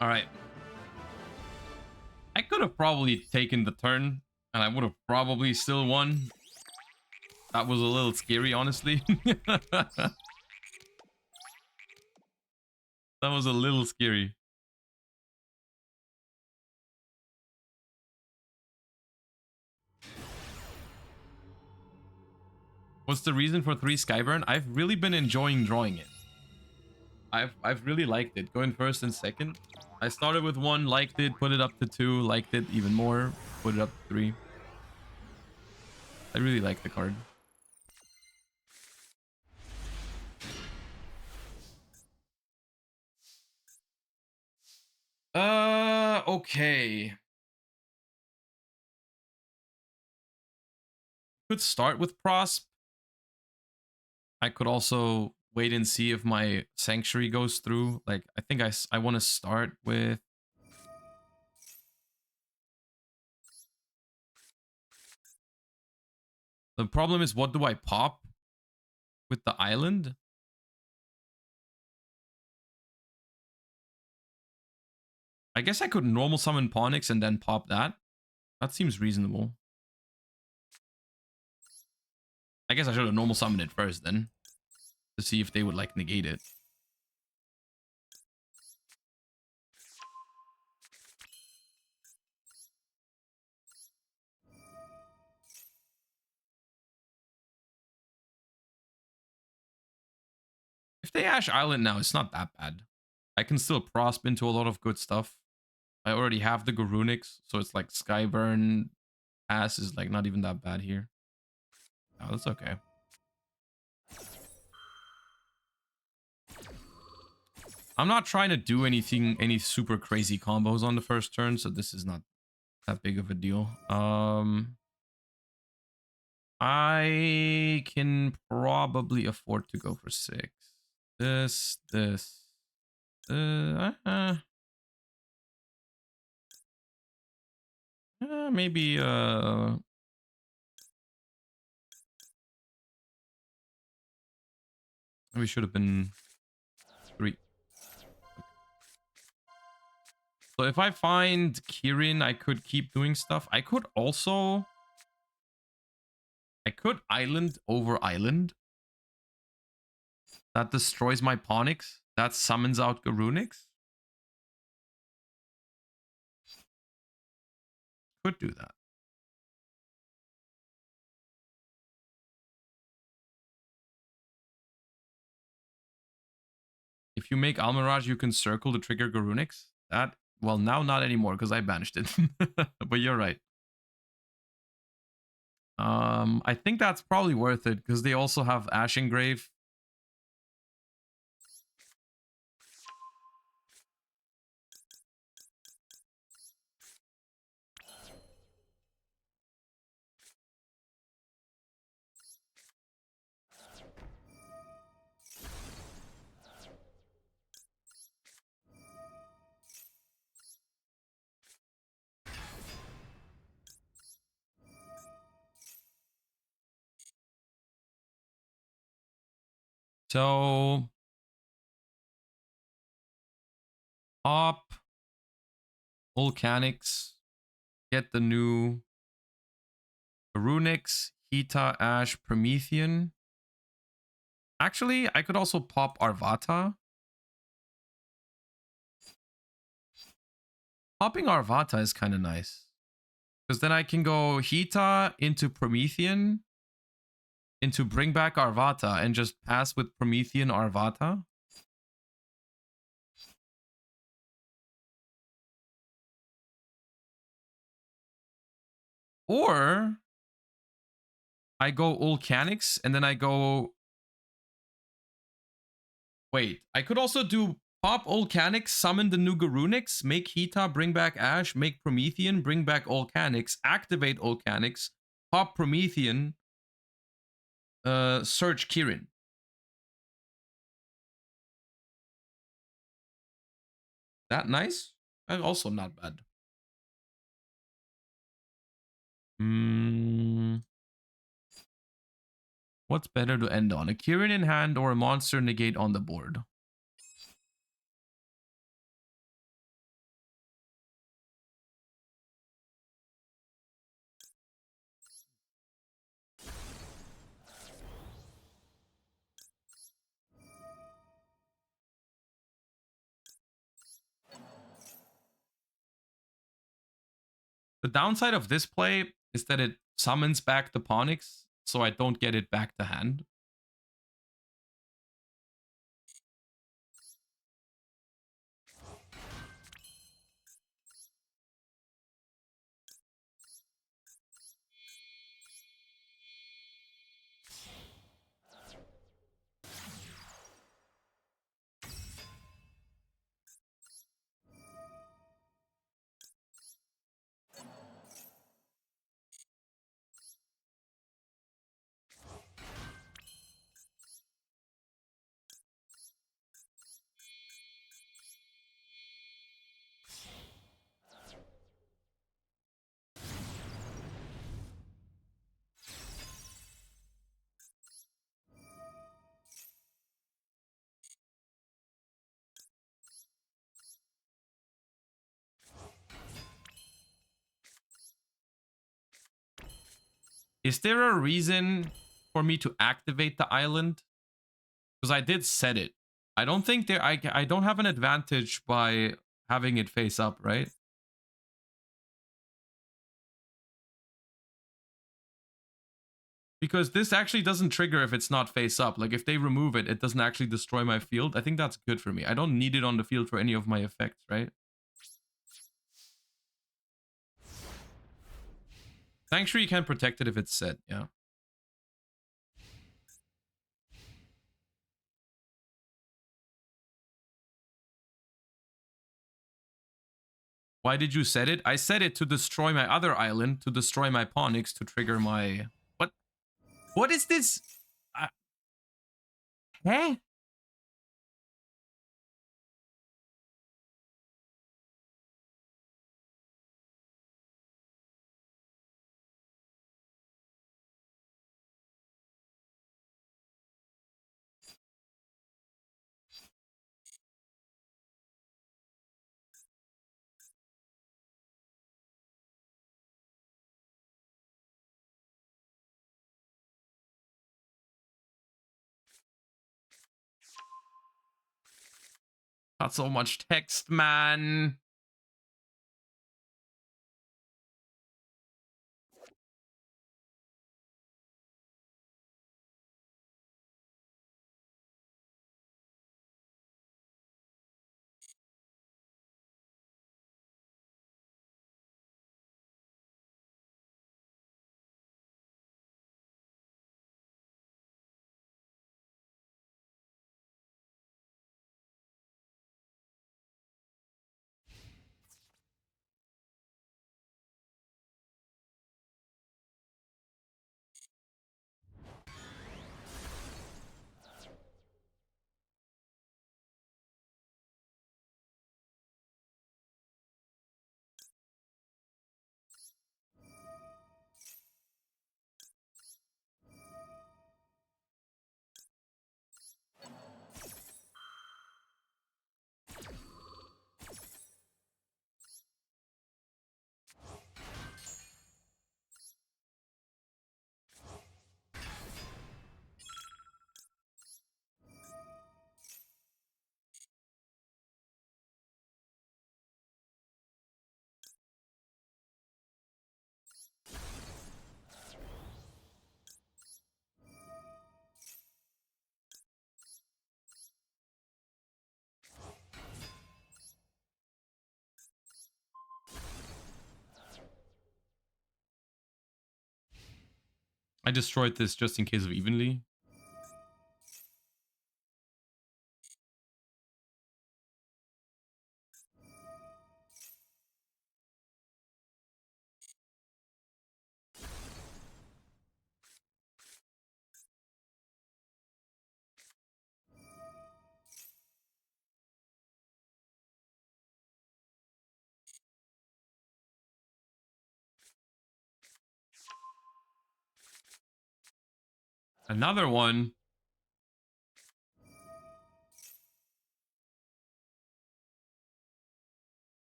All right. I could have probably taken the turn and I would have probably still won. That was a little scary, honestly. That was a little scary. What's the reason for 3 Skyburn? I've really been enjoying drawing it. I've really liked it. Going first and second. I started with 1, liked it, put it up to 2, liked it even more, put it up to 3. I really like the card. Okay. Could start with Prosp. I could also wait and see if my sanctuary goes through. Like, I think I want to start with... The problem is, what do I pop with the island? I guess I could normal summon Ponix and then pop that. That seems reasonable. I guess I should have normal summoned it first then, to see if they would like negate it. If they Ash Island now, it's not that bad. I can still prosp into a lot of good stuff. I already have the Garunix, so it's like Skyburn Pass is like not even that bad here. Oh, that's okay. I'm not trying to do any super crazy combos on the first turn, so this is not that big of a deal. I can probably afford to go for 6. This. Maybe we should have been 3. So if I find Kirin, I could keep doing stuff. I could island over island. That destroys my Ponix. That summons out Garunix. Could do that. If you make Almirage, you can circle to trigger Garunix. That, well, now not anymore because I banished it. But you're right. I think that's probably worth it because they also have Ash Engrave. So pop Volcanics, get the new Garunix, Hita, Ash, Promethean. Actually, I could also pop Arvata. Popping Arvata is kind of nice. Because then I can go Hita into Promethean, into bring back Arvata, and just pass with Promethean Arvata. Or I go Volcanics, and then I go... Wait, I could also do pop Volcanics, summon the new Garunix, make Hita, bring back Ash, make Promethean, bring back Volcanics, activate Volcanics, pop Promethean, search Kirin. That nice? Also not bad. What's better to end on? A Kirin in hand or a monster negate on the board? The downside of this play is that it summons back the Ponix, so I don't get it back to hand. Is there a reason for me to activate the island? Because I did set it. I don't think there. I don't have an advantage by having it face up, right? Because this actually doesn't trigger if it's not face up. Like if they remove it, it doesn't actually destroy my field. I think that's good for me. I don't need it on the field for any of my effects, right? Sanctuary, you can protect it if it's set, yeah. Why did you set it? I set it to destroy my other island, to destroy my Pawnics, to trigger my... What? What is this? Huh? Not so much text, man. I destroyed this just in case of evenly. Another one.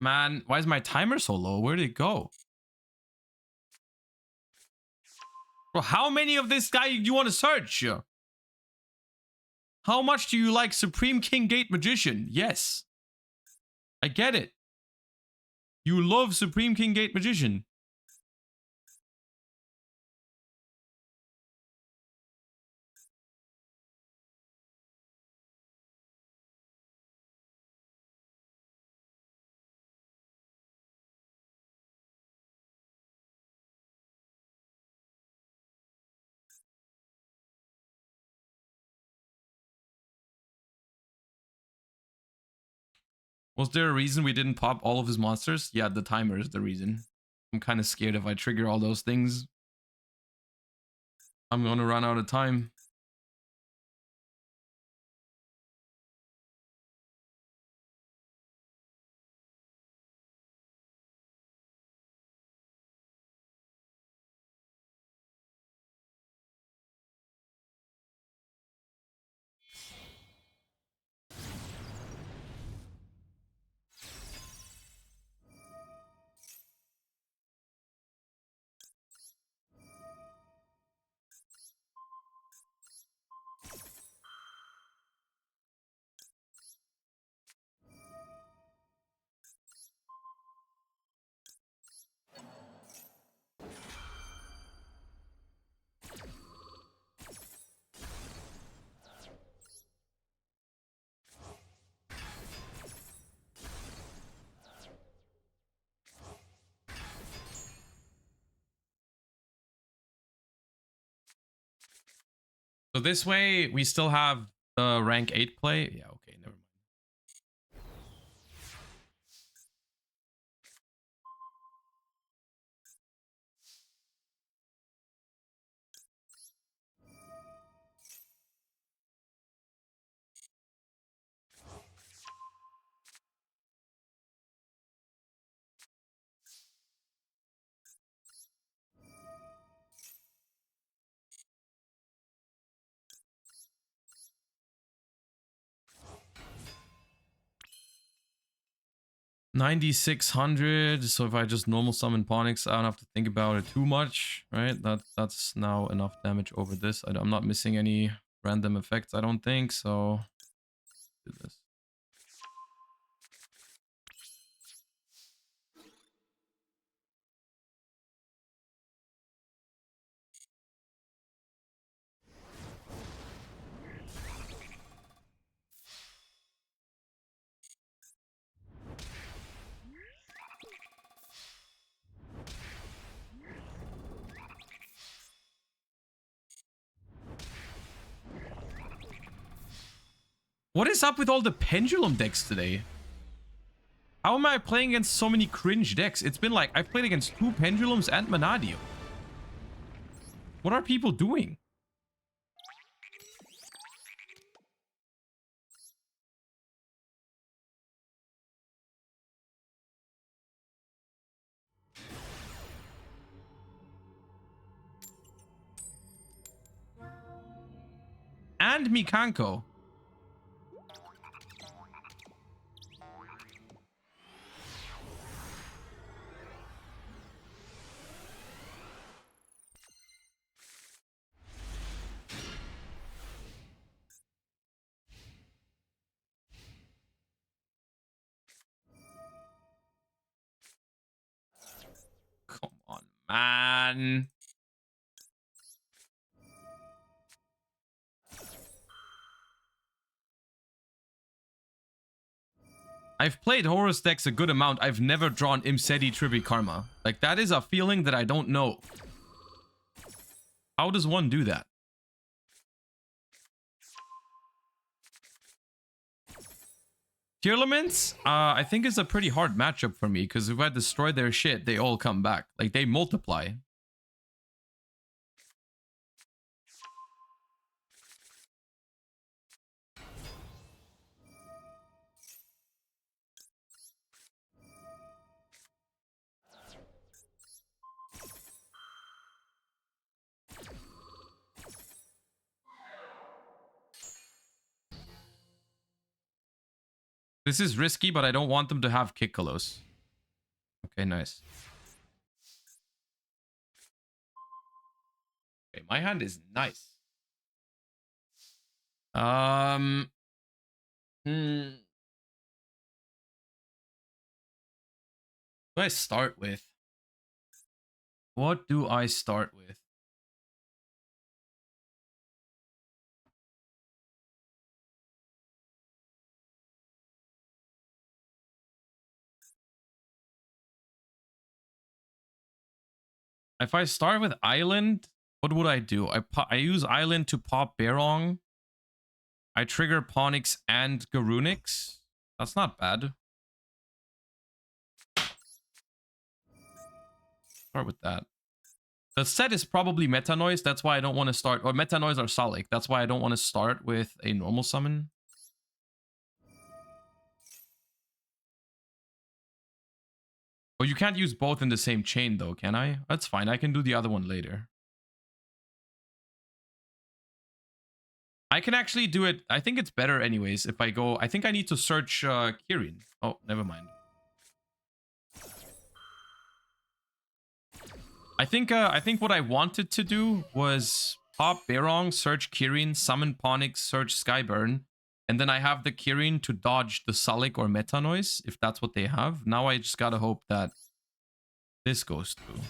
Man, why is my timer so low? Where did it go? Bro, how many of this guy do you want to search? How much do you like Supreme King Gate Magician? Yes. I get it. You love Supreme King Gate Magician. Was there a reason we didn't pop all of his monsters? Yeah, the timer is the reason. I'm kind of scared if I trigger all those things, I'm gonna run out of time. So this way, we still have the rank 8 play. Yeah, okay, never mind. $9,600. So if I just normal summon Ponix, I don't have to think about it too much, right? That's now enough damage over this. I'm not missing any random effects, I don't think. So do this. What is up with all the pendulum decks today? How am I playing against so many cringe decks? It's been like, I've played against 2 pendulums and Manadio. What are people doing? And Mikanko. Come on, man. I've played Horus decks a good amount. I've never drawn Imseti Tribi Karma. Like, that is a feeling that I don't know. How does one do that? Tearlaments, I think is a pretty hard matchup for me, because if I destroy their shit, they all come back. Like, they multiply. This is risky, but I don't want them to have Kikkalos. Okay, nice. Okay, my hand is nice. What do I start with? What do I start with? If I start with Island, what would I do? I use Island to pop Barong. I trigger Ponix and Garunix. That's not bad. Start with that. The set is probably Meta Noise. That's why I don't want to start... Or Meta Noise or Salik. That's why I don't want to start with a normal summon. Oh, you can't use both in the same chain, though, can I? That's fine. I can do the other one later. I can actually do it. I think it's better anyways if I go... I think I need to search Kirin. Oh, never mind. I think what I wanted to do was pop Berong, search Kirin, summon Ponix, search Skyburn, and then I have the Kirin to dodge the Salik or Meta Noise, if that's what they have. Now I just gotta hope that this goes through.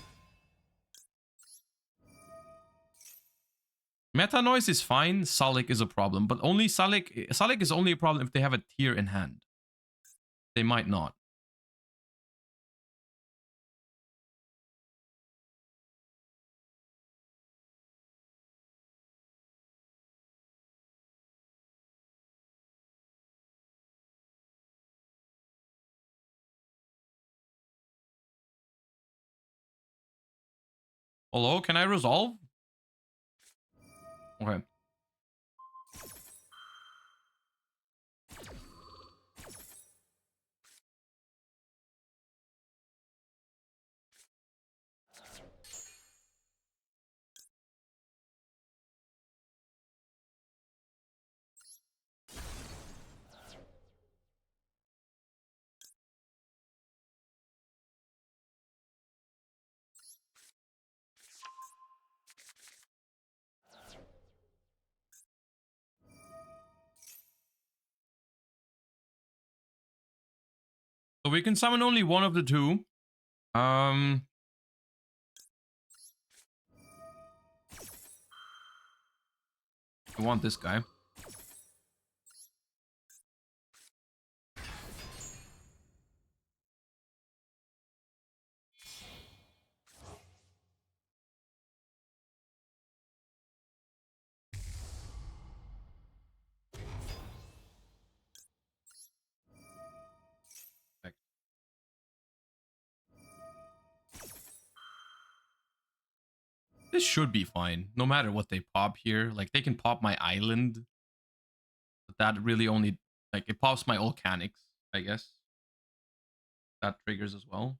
Meta Noise is fine, Salik is a problem, but only Salik is only a problem if they have a tier in hand. They might not. Hello, can I resolve? Okay. So we can summon only one of the two. I want this guy. This should be fine, no matter what they pop here. Like, they can pop my island. But that really only... Like, it pops my Volcanics, I guess. That triggers as well.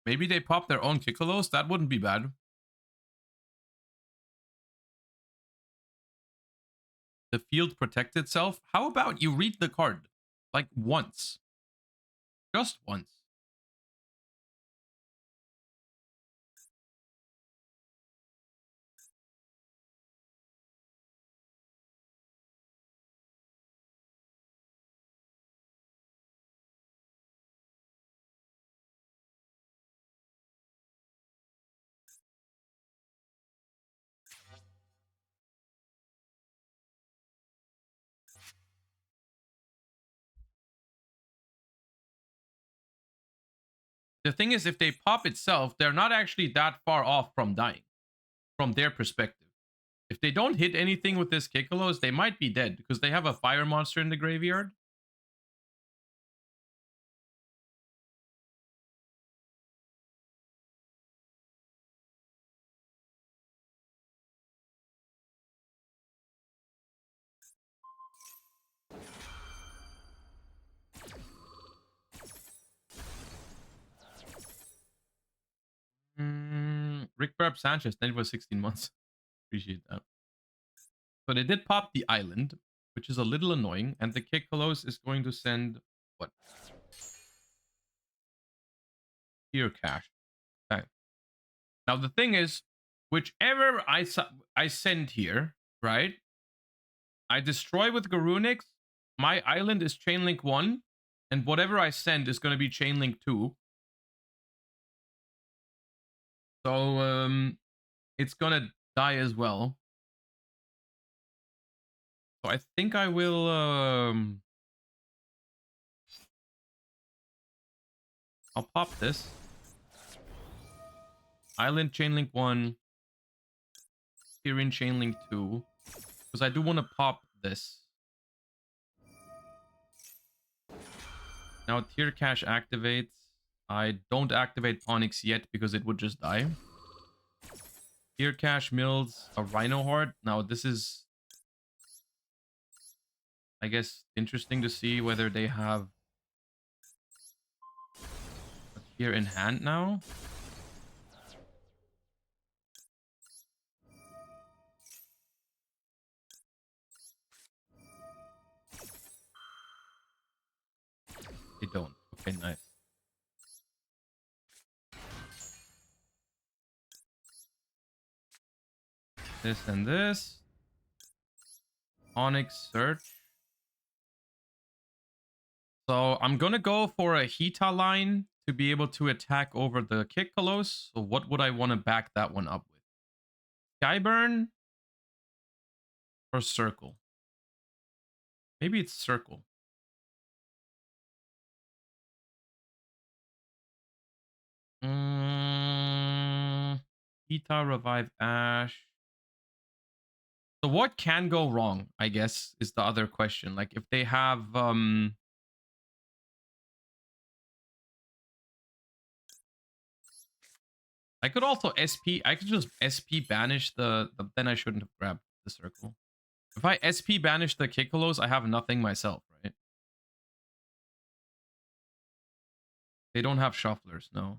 Maybe they pop their own Kikolos? That wouldn't be bad. The field protects itself? How about you read the card? Like, once. Just once. The thing is, if they pop itself, they're not actually that far off from dying. From their perspective. If they don't hit anything with this Kikolos, they might be dead. Because they have a fire monster in the graveyard. Rick Barb Sanchez, then it was 16 months. Appreciate that. So they did pop the island, which is a little annoying, and the Kikolos is going to send what? Here cash. Okay. Now the thing is, whichever I send here, right? I destroy with Garunix. My island is Chainlink 1, and whatever I send is going to be Chainlink 2. So it's gonna die as well. So I think I will I'll pop this. Island Chainlink 1. Kirin Chainlink 2. Because I do want to pop this. Now Tier Cache activates. I don't activate Onyx yet because it would just die. Tier Cache mills a Rhino Heart. Now this is, I guess, interesting to see whether they have a tier in hand now. They don't. Okay, nice. This and this. Onyx Search. So I'm gonna go for a Hita line to be able to attack over the Kick Colosse. So what would I want to back that one up with? Skyburn or Circle? Maybe it's Circle. Hita, Revive Ash. So what can go wrong, I guess, is the other question. Like if they have I could also SP, I could just SP banish the then I shouldn't have grabbed the circle. If I SP banish the Kikolos, I have nothing myself, right? They don't have shufflers, no.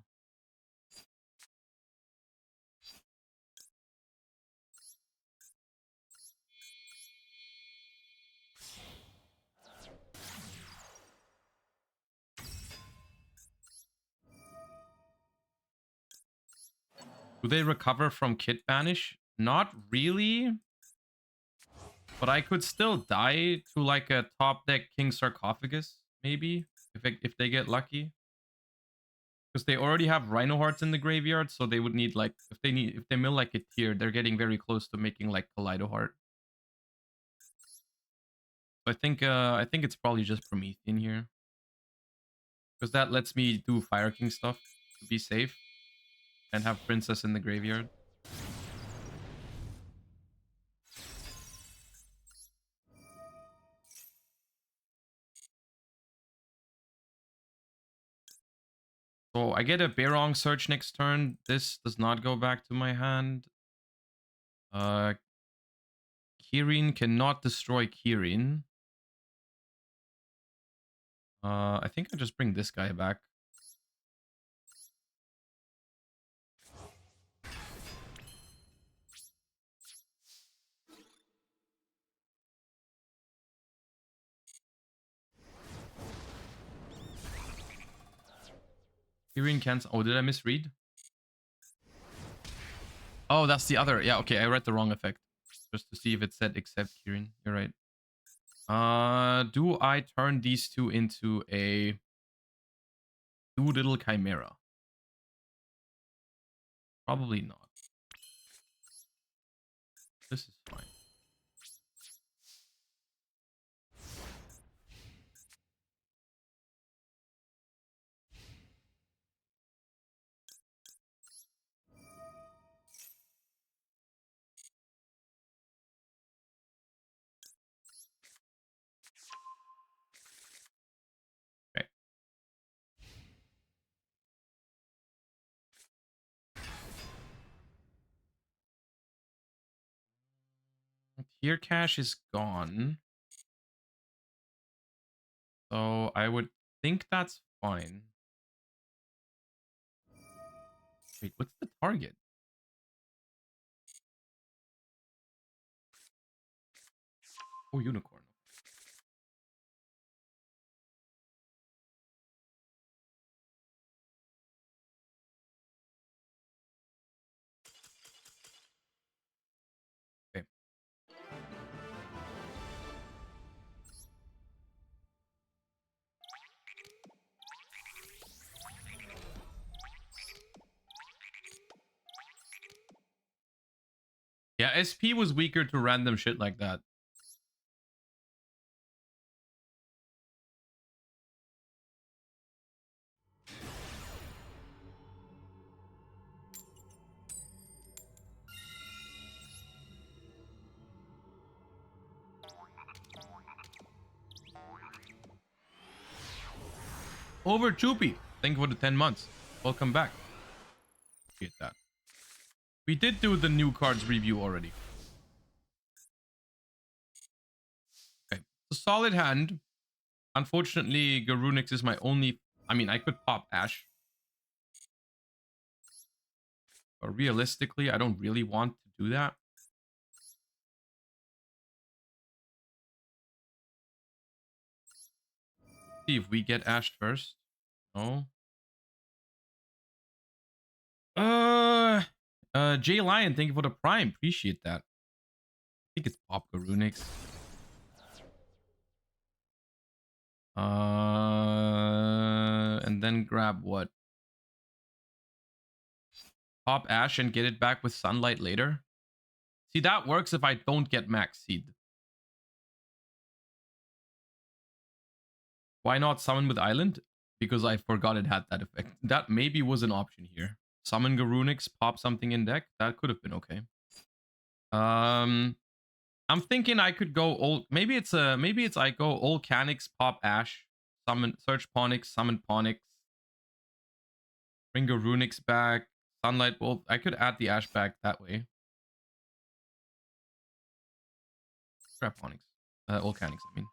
Do they recover from Kit Banish? Not really. But I could still die to like a top deck King Sarcophagus, maybe, if they get lucky. Because they already have Rhino Hearts in the graveyard, so they would need like if they mill like a tier, they're getting very close to making like Kaleido Heart. So I think it's probably just Promethean here. Because that lets me do Fire King stuff to be safe. And have Princess in the graveyard. So I get a Barong Search next turn. This does not go back to my hand. Kirin cannot destroy Kirin. I think I just bring this guy back. Kirin cancel. Oh, did I misread? Oh, that's the other. Yeah, okay, I read the wrong effect. Just to see if it said except Kirin. You're right. Do I turn these two into a Doolittle Chimera? Probably not. This is fine. Okay. Tier cache is gone. So I would think that's fine. Wait, what's the target? Oh, unicorn. Okay. Yeah, SP was weaker to random shit like that. Over Choopy. Thank you for the 10 months. Welcome back. Appreciate that. We did do the new cards review already. Okay. It's a solid hand. Unfortunately, Garunix is my only... I mean, I could pop Ash. But realistically, I don't really want to do that. See if we get Ash first. No. J Lion, thank you for the prime. Appreciate that. I think it's Pop Garunix. And then grab what? Pop Ash and get it back with Sunlight later. See, that works if I don't get Max Seed. Why not summon with Island? Because I forgot it had that effect. That maybe was an option here. Summon Garunix, pop something in deck. That could have been okay. I'm thinking I could go old. Maybe it's I go Volcanics, pop Ash, summon search Ponix, summon Ponix, bring Garunix back, Sunlight Bolt. I could add the Ash back that way. Grab Ponix, Volcanics. I mean.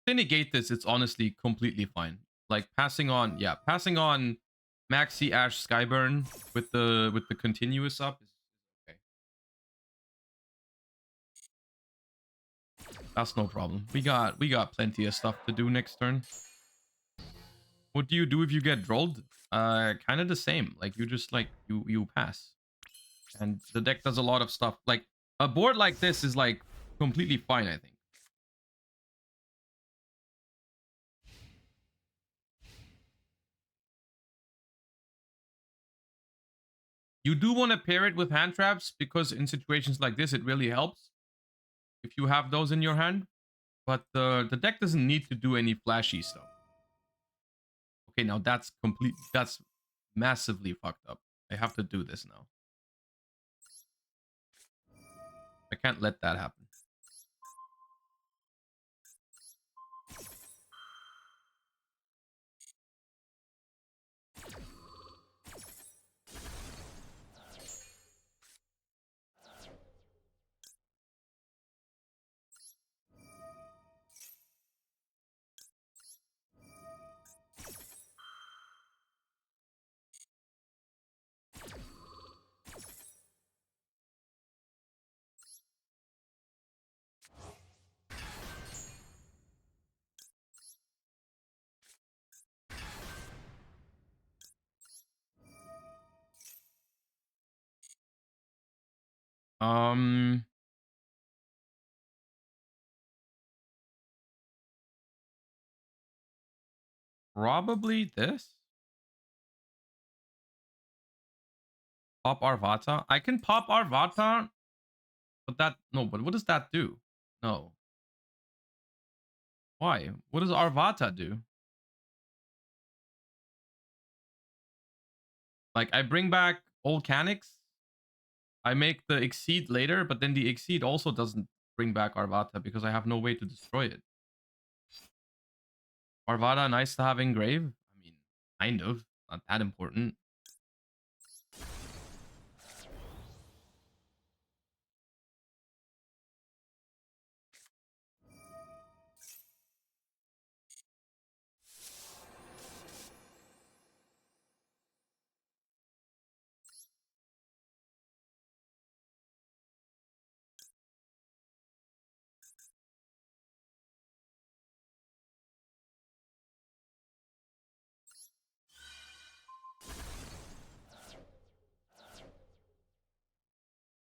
To negate this, it's honestly completely fine. Like passing on Maxi Ash Skyburn with the continuous up is okay. That's no problem. We got plenty of stuff to do next turn. What do you do if you get drolled? Kind of the same. Like you just like you pass. And the deck does a lot of stuff. Like a board like this is like completely fine, I think. You do want to pair it with hand traps because in situations like this, it really helps if you have those in your hand. But the deck doesn't need to do any flashy stuff. Okay, now that's massively fucked up. I have to do this now. I can't let that happen. Probably this. Pop Arvata. I can pop Arvata, but but what does that do? No. Why? What does Arvata do? Like I bring back Volcanics. I make the Exceed later, but then the Exceed also doesn't bring back Arvata because I have no way to destroy it. Arvata, nice to have engrave. I mean, kind of. Not that important.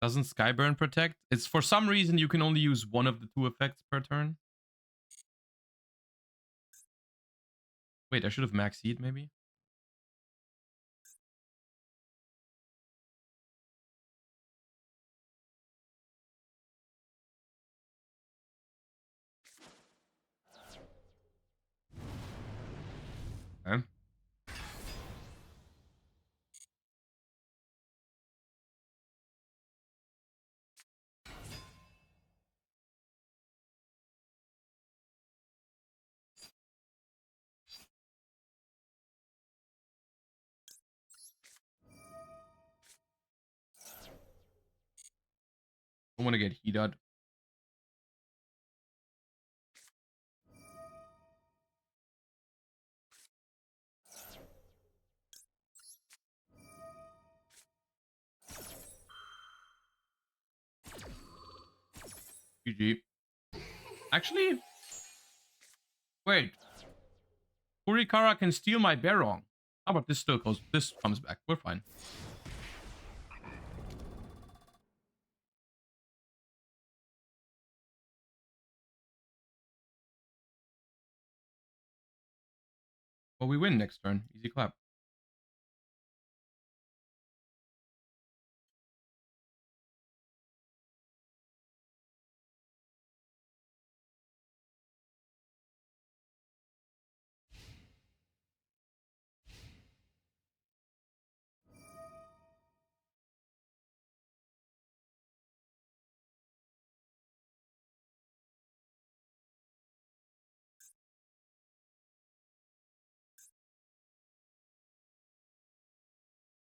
Doesn't Skyburn protect? It's for some reason you can only use one of the two effects per turn. Wait, I should have max heat maybe. Okay. Don't want to get heated. GG. Actually, wait. Kurikara can steal my Barong. How about this still goes? This comes back. We're fine. Well, we win next turn. Easy clap.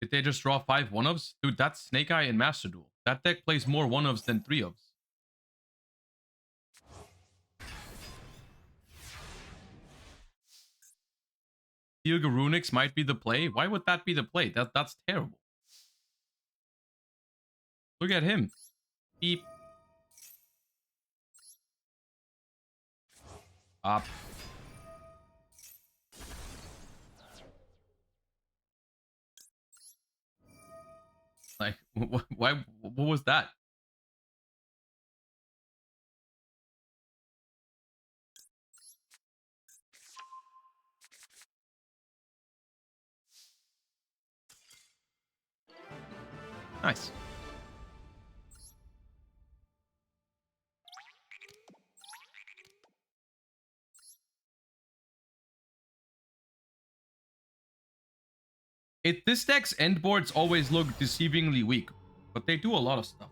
Did they just draw 5 1-ofs? Dude, that's Snake Eye and Master Duel. That deck plays more 1-ofs than 3-ofs. Steel Garunix might be the play. Why would that be the play? That's terrible. Look at him. Beep. Up. Like, why? What was that? Nice. This deck's end boards always look deceivingly weak, but they do a lot of stuff.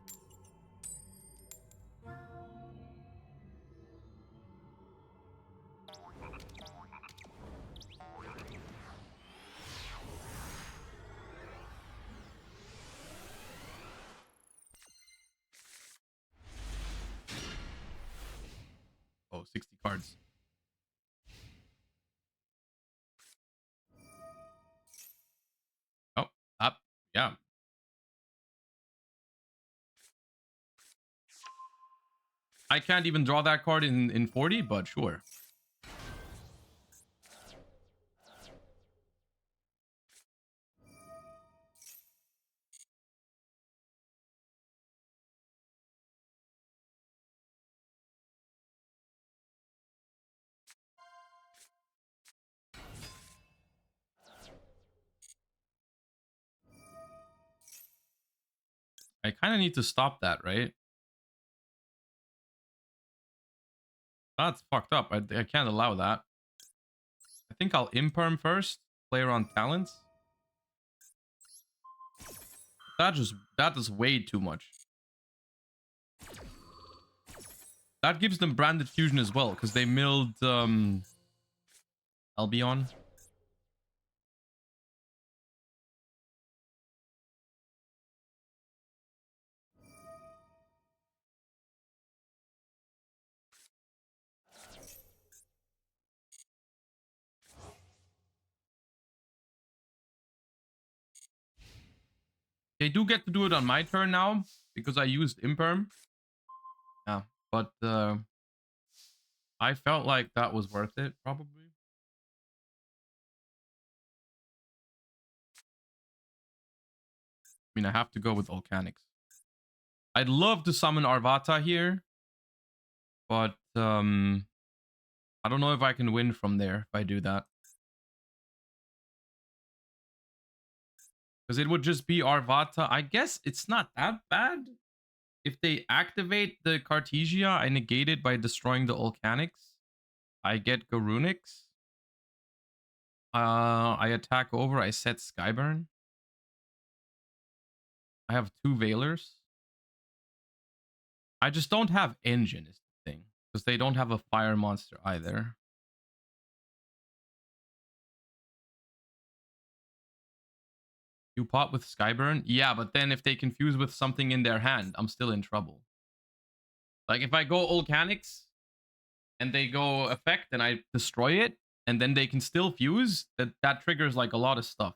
Oh, 60 cards. Oh, up. Yeah. I can't even draw that card in 40, but sure. I kind of need to stop that, right? That's fucked up. I can't allow that. I think I'll imperm first. Play around talents. That is way too much. That gives them branded fusion as well, because they milled Albion. They do get to do it on my turn now, because I used imperm. Yeah, but I felt like that was worth it, probably. I mean, I have to go with Volcanics. I'd love to summon Arvata here, but I don't know if I can win from there if I do that. Because it would just be Arvata. I guess it's not that bad. If they activate the Cartesia, I negate it by destroying the Volcanics. I get Garunix. I attack over. I set Skyburn. I have 2 Veilers. I just don't have Engine is the thing. Because they don't have a Fire monster either. You pot with Skyburn? Yeah, but then if they confuse with something in their hand, I'm still in trouble. Like if I go Volcanics and they go effect and I destroy it, and then they can still fuse, that triggers like a lot of stuff.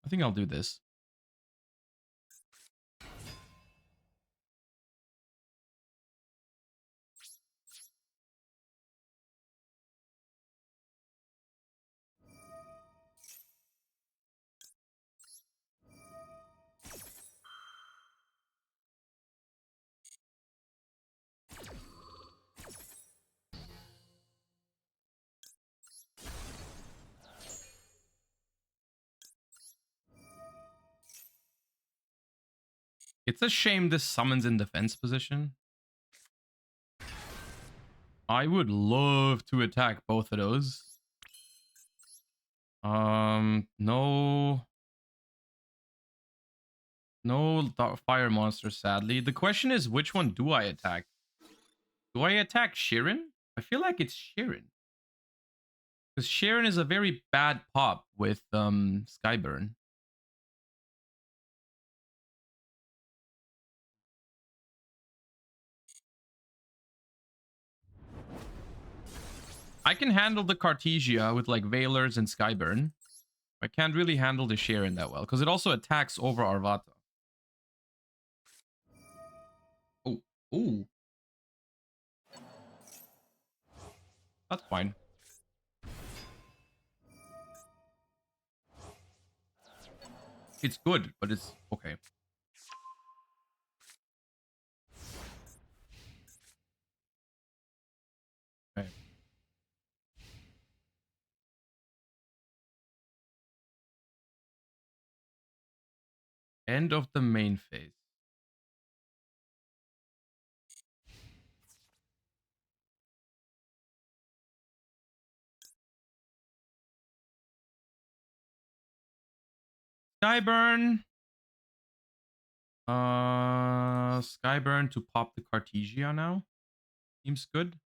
I think I'll do this. It's a shame this summons in defense position. I would love to attack both of those. No. No fire monster, sadly. The question is, which one do I attack? Do I attack Sheeran? I feel like it's Sheeran. Because Sheeran is a very bad pop with Skyburn. I can handle the Cartesia with like Veilers and Skyburn. I can't really handle the Sheeran that well because it also attacks over Arvata. Oh, ooh. That's fine. It's good, but it's okay. Okay. End of the main phase. Skyburn. Skyburn to pop the Cartesia now. Seems good.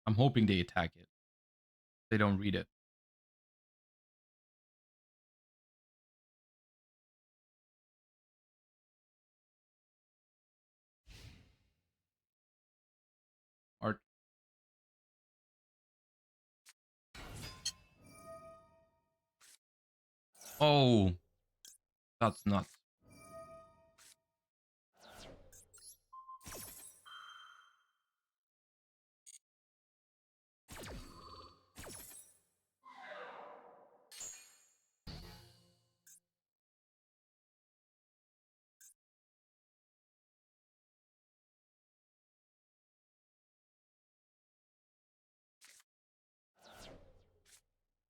I'm hoping they attack it. They don't read it. Art. Oh, that's nuts.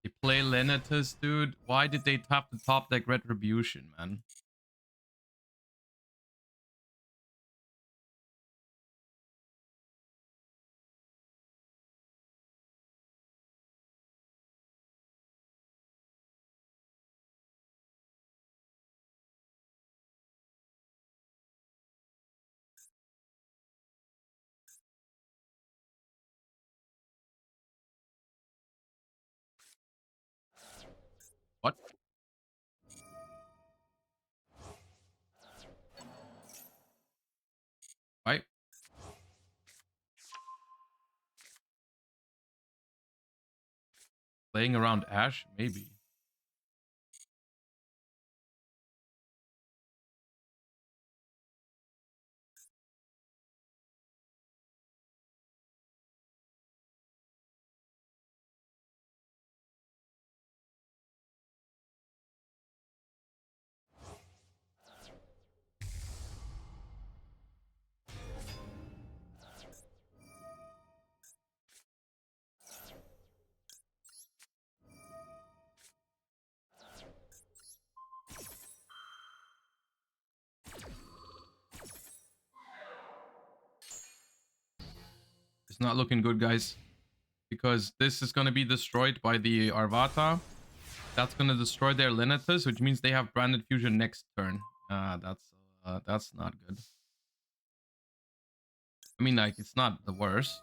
They play Lenatus, dude. Why did they tap the top deck Retribution, man? What? Right? Playing around Ash? Maybe. It's not looking good, guys. Because this is going to be destroyed by the Arvata. That's going to destroy their Lenatus, which means they have Branded Fusion next turn. That's not good. I mean, like, it's not the worst.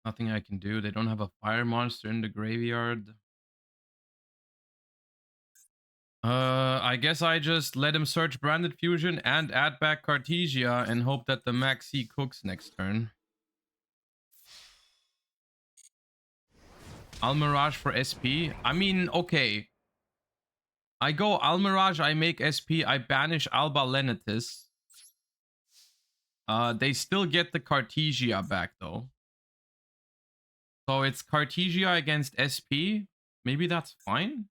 Nothing I can do. They don't have a fire monster in the graveyard. I guess I just let him search Branded Fusion and add back Cartesia and hope that the Maxi cooks next turn. Almirage for SP. I mean, okay. I go Almirage, I make SP, I banish Alba Lenatus. They still get the Cartesia back though. So it's Cartesia against SP. Maybe that's fine.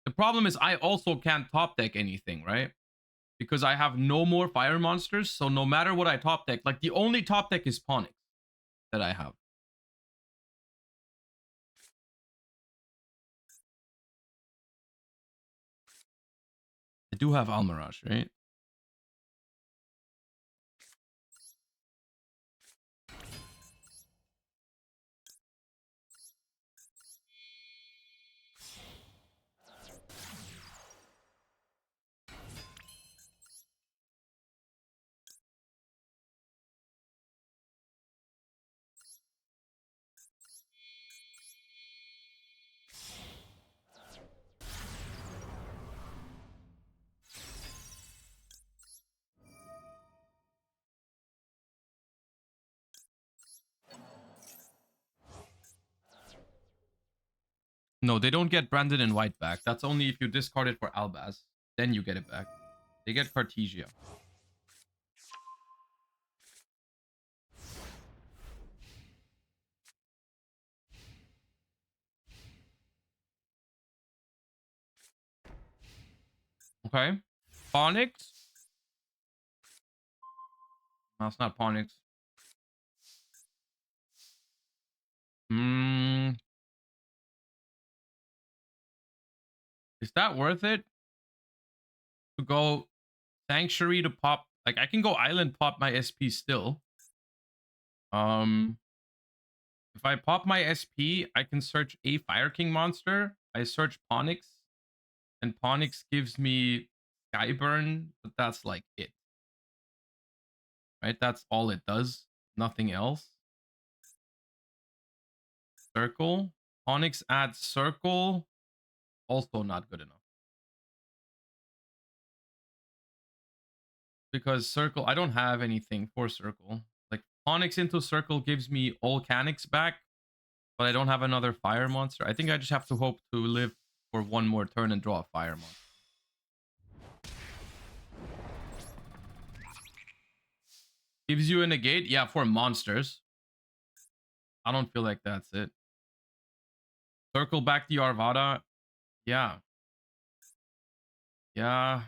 The problem is I also can't top deck anything, right? Because I have no more fire monsters. So no matter what I top deck, like the only top deck is Ponix that I have. I do have Almirage, right? No, they don't get Branded in White back. That's only if you discard it for Albaz. Then you get it back. They get Cartesia. Okay. Ponix. No, it's not Ponix. Is that worth it? To go Sanctuary to pop... Like, I can go Island pop my SP still. If I pop my SP, I can search a Fire King monster. I search Ponix. And Ponix gives me Skyburn. But that's like it. Right? That's all it does. Nothing else. Circle. Onyx adds Circle. Also not good enough. Because Circle, I don't have anything for Circle. Like, Onyx into Circle gives me all Canix back. But I don't have another fire monster. I think I just have to hope to live for one more turn and draw a fire monster. Gives you a negate? Yeah, for monsters. I don't feel like that's it. Circle back the Arvada. Yeah. Yeah.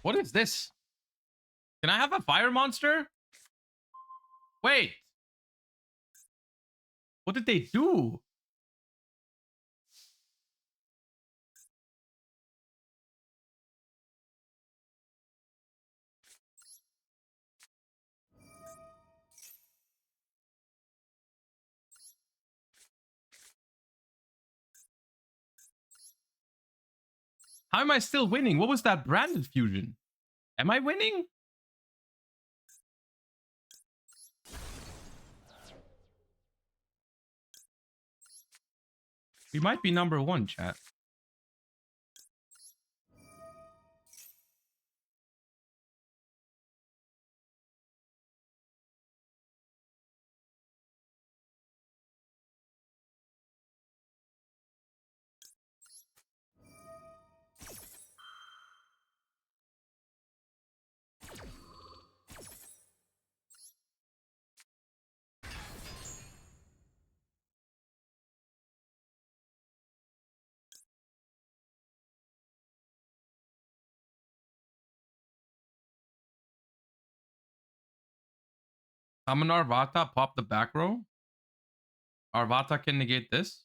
What is this? Can I have a fire monster? Wait. What did they do? How am I still winning? What was that branded fusion? Am I winning? We might be number one, chat. Summon Arvata, pop the back row. Arvata can negate this.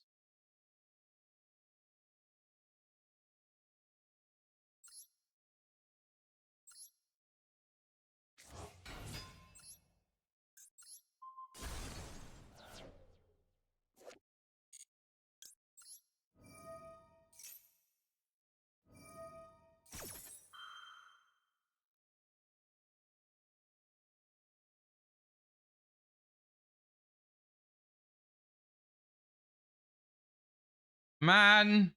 Man.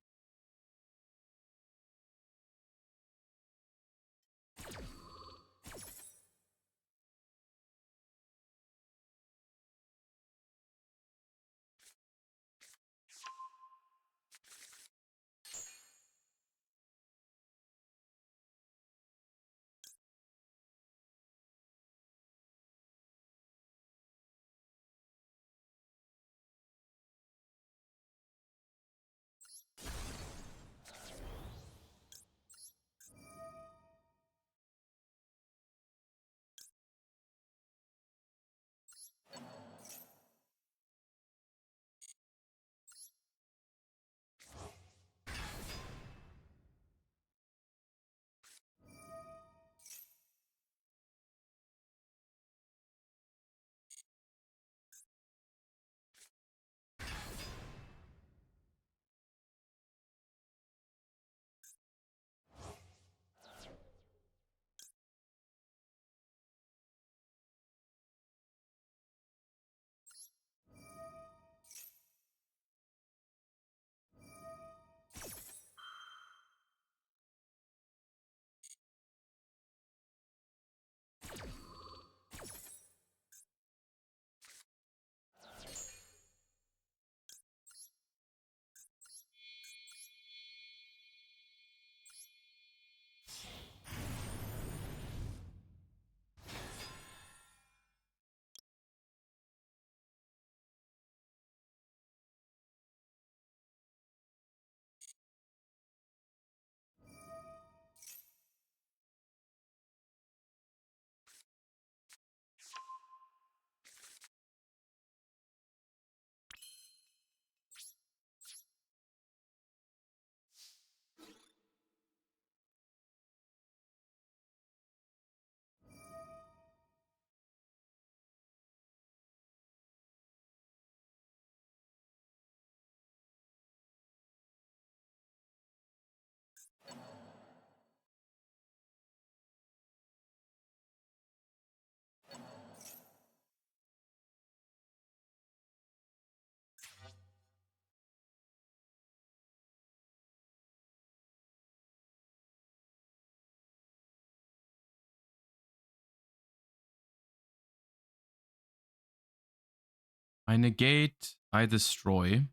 I negate, I destroy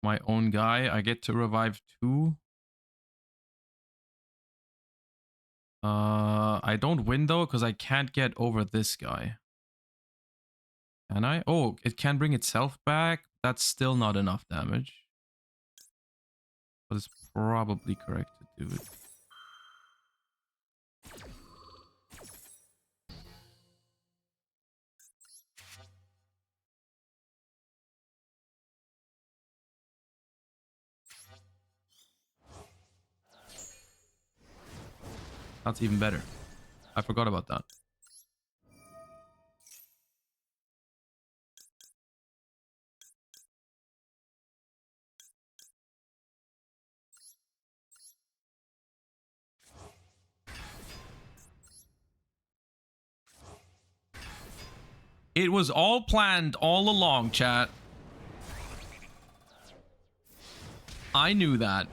my own guy. I get to revive 2. I don't win though, because I can't get over this guy. Can I? Oh, it can bring itself back. That's still not enough damage. But it's probably correct to do it. That's even better. I forgot about that. It was all planned all along, chat. I knew that.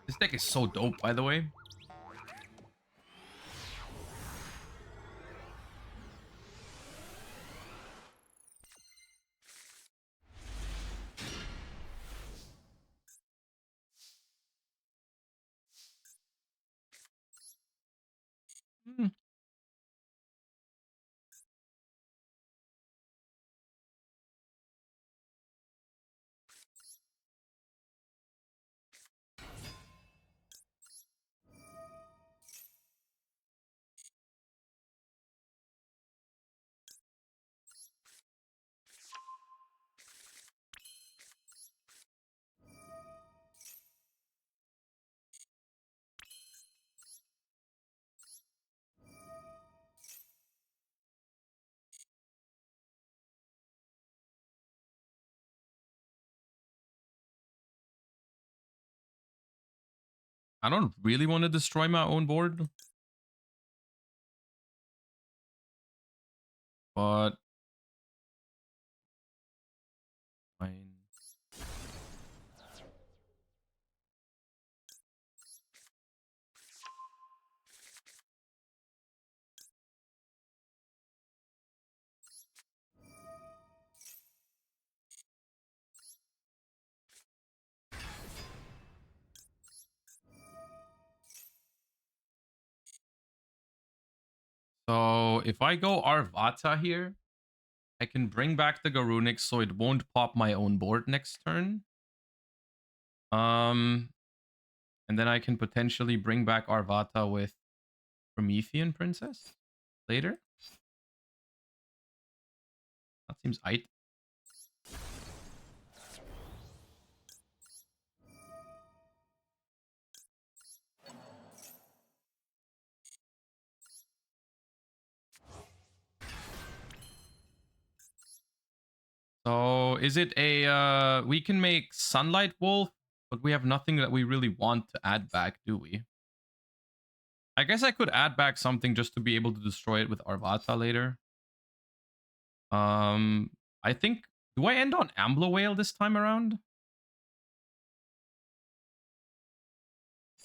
This deck is so dope, by the way. Hmm. I don't really want to destroy my own board. But fine. So if I go Arvata here, I can bring back the Garunix so it won't pop my own board next turn. And then I can potentially bring back Arvata with Promethean Princess later. That seems aight. So is it a we can make Sunlight Wolf, but we have nothing that we really want to add back, do we? I guess I could add back something just to be able to destroy it with Arvata later. I think, do I end on Ambler Whale this time around?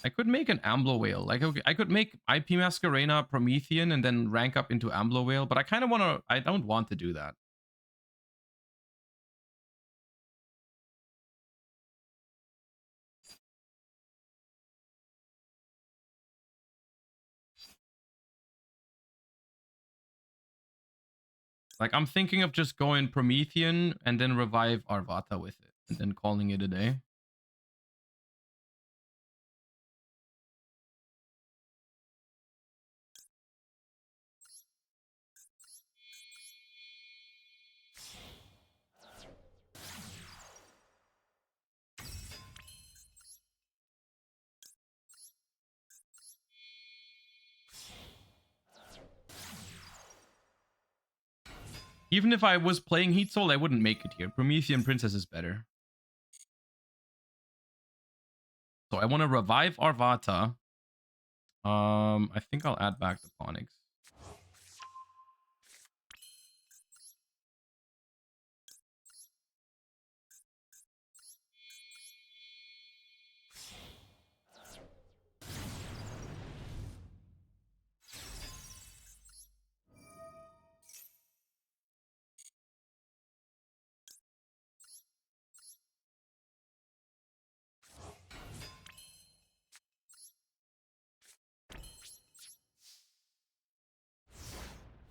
I could make an Ambler Whale. Like, okay, I could make IP Masquerena Promethean and then rank up into Ambler Whale, but I kind of want to, I don't want to do that. Like, I'm thinking of just going Promethean and then revive Arvata with it and then calling it a day. Even if I was playing Heat Soul, I wouldn't make it here. Promethean Princess is better. So I want to revive Arvata. I think I'll add back the Ponyx.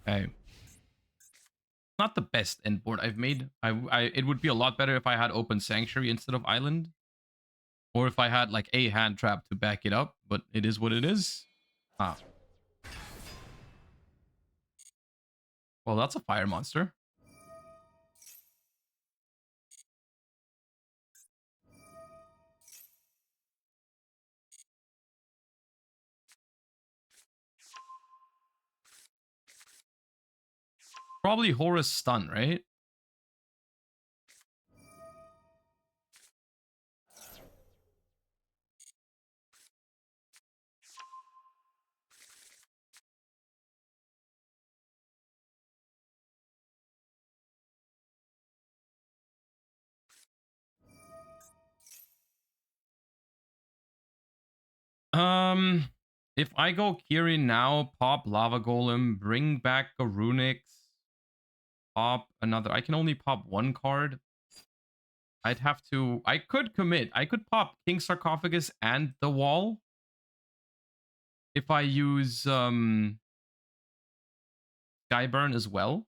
Okay. Not the best end board I've made. It would be a lot better if I had Open Sanctuary instead of Island. Or if I had like a hand trap to back it up, but it is what it is. Ah. Well, that's a fire monster. Probably Horus stun, right? If I go Kiri now, pop Lava Golem, bring back a Runix, pop another. I can only pop one card. I'd have to. I could commit. I could pop King Sarcophagus and the Wall if I use Skyburn as well.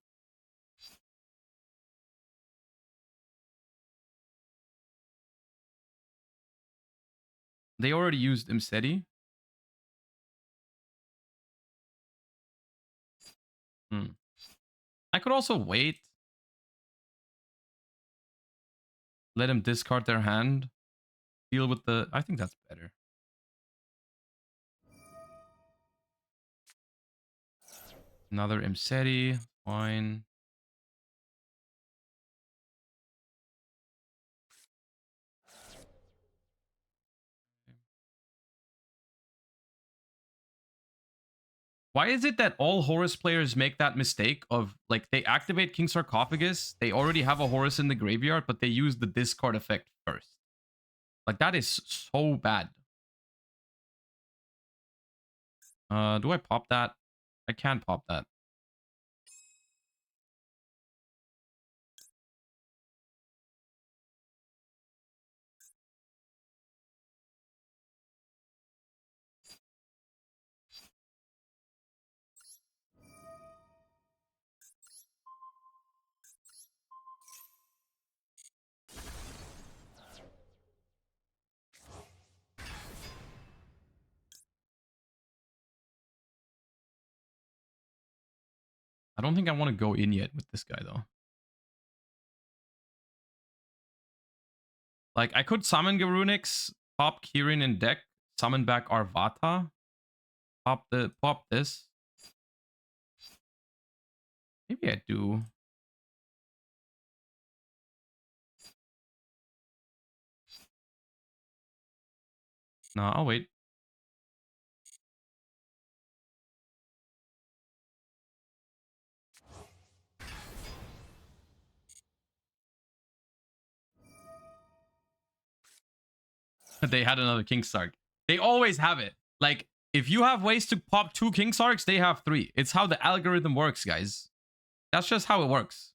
They already used Imseti. I could also wait. Let him discard their hand. Deal with the... I think that's better. Another Imseti. Fine. Why is it that all Horus players make that mistake of, like, they activate King Sarcophagus, they already have a Horus in the graveyard, but they use the discard effect first? Like, that is so bad. Do I pop that? I can pop that. I don't think I want to go in yet with this guy, though. Like, I could summon Garunix, pop Kirin in deck, summon back Arvata, pop this. Maybe I do. No, I'll wait. They had another King Sark. They always have it. Like, if you have ways to pop 2 King Sarks, they have 3. It's how the algorithm works, guys. That's just how it works.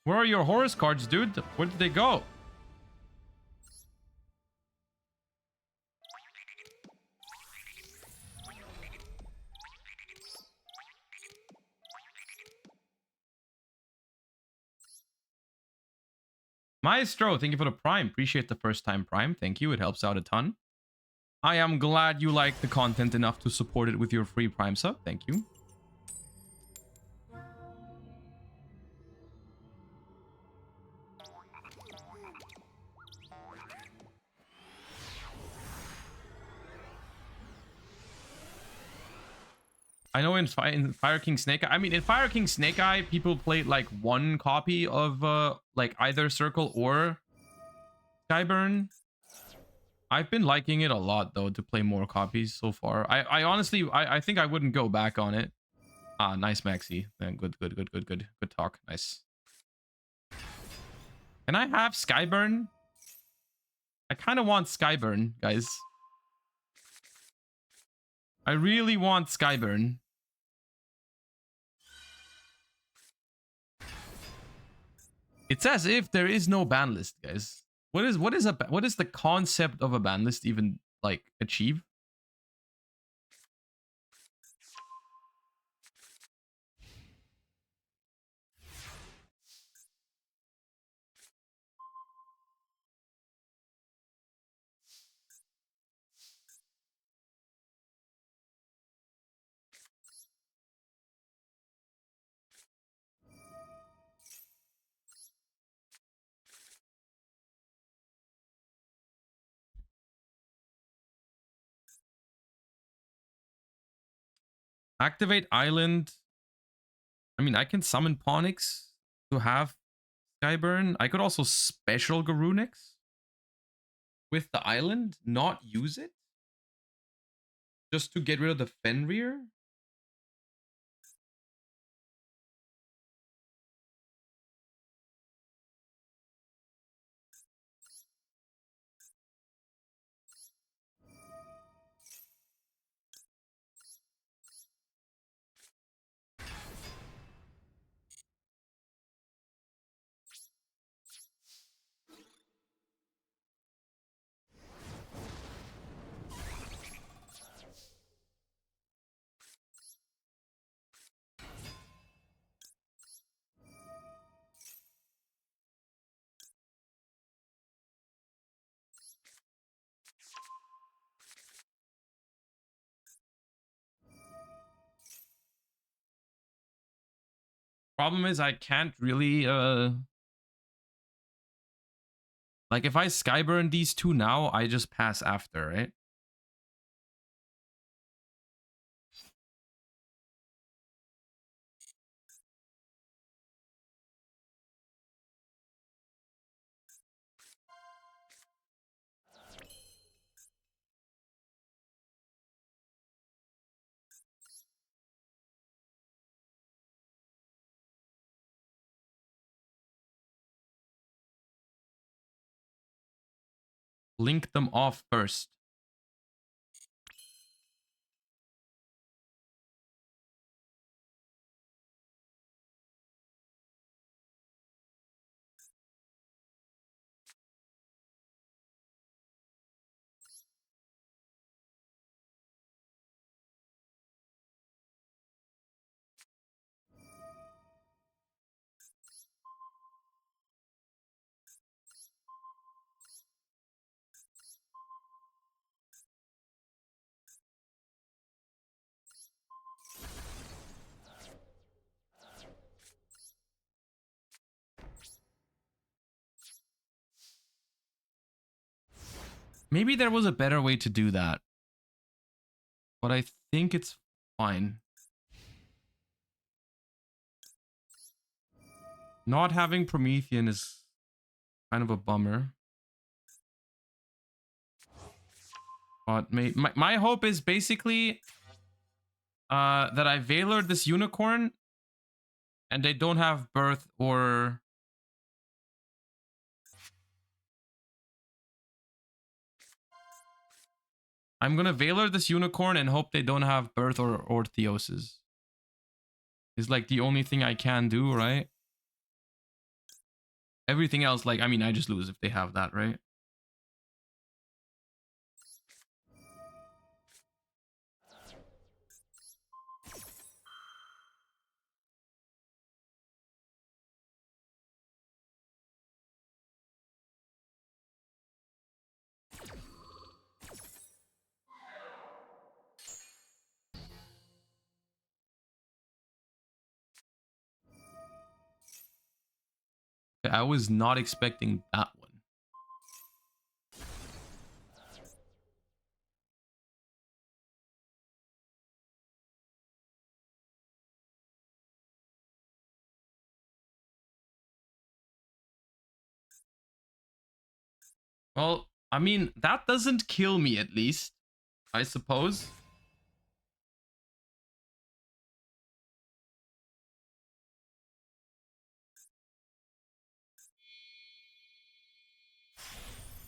Where are your Horus cards, dude? Where did they go? Maestro, thank you for the Prime. Appreciate the first time Prime. Thank you. It helps out a ton. I am glad you like the content enough to support it with your free Prime sub. Thank you. I know in Fire King Snake Eye, I mean, in Fire King Snake Eye, people played like one copy of like either Circle or Skyburn. I've been liking it a lot though to play more copies so far. I honestly, I think I wouldn't go back on it. Ah, nice, Maxi. Yeah, good talk. Nice. Can I have Skyburn? I kind of want Skyburn, guys. I really want Skyburn. It's as if there is no ban list, guys. What is the concept of a ban list even like achieve? Activate Island. I mean, I can summon Ponix to have Skyburn. I could also special Garunix with the island, not use it. Just to get rid of the Fenrir. Problem is I can't really like if I Skyburn these two now, I just pass after, right? Link them off first. Maybe there was a better way to do that. But I think it's fine. Not having Promethean is kind of a bummer. But my hope is basically that I Veilered this unicorn and they don't have birth or... I'm gonna Veiler this unicorn and hope they don't have birth or theosis. Is like the only thing I can do, right? Everything else, like, I mean, I just lose if they have that, right? I was not expecting that one. Well, I mean, that doesn't kill me at least, I suppose.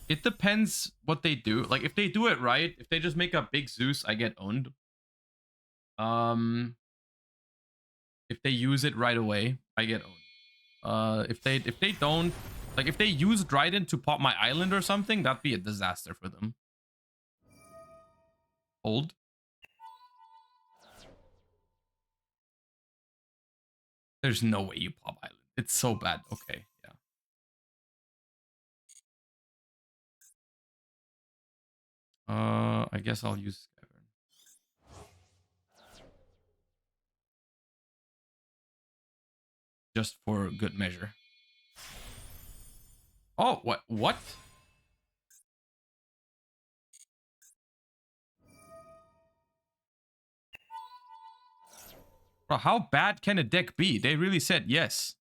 It depends what they do. Like, if they do it right, if they just make a big Zeus, I get owned. If they use it right away, I get owned. If they don't, like, if they use Dryden to pop my island or something, that'd be a disaster for them. Hold. There's no way you pop island. It's so bad. Okay, yeah. I guess I'll use Skyburn. Just for good measure. Oh, what? What? Bro, how bad can a deck be? They really said yes.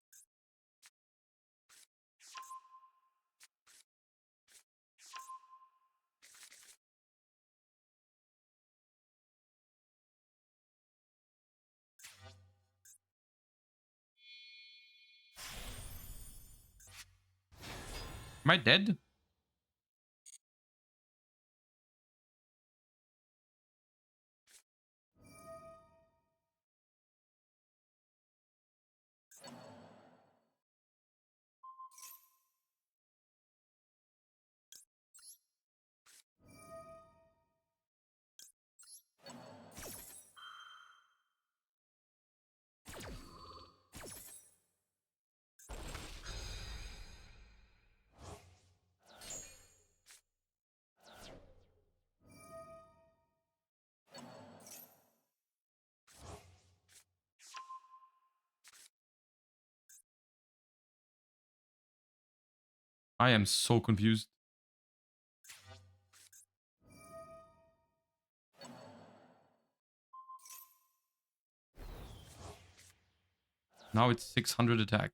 Am I dead? I am so confused. Now it's 600 attack.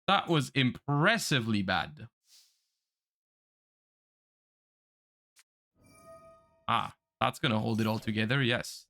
That was impressively bad. Ah, that's gonna hold it all together, yes.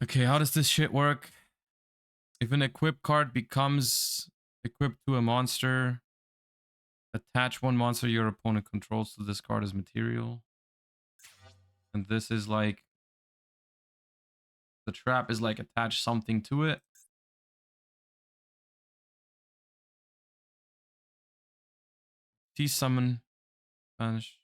Okay, how does this shit work? If an equip card becomes equipped to a monster, attach one monster your opponent controls to this card as material. And this is like... the trap is like attach something to it. T-summon. Banish.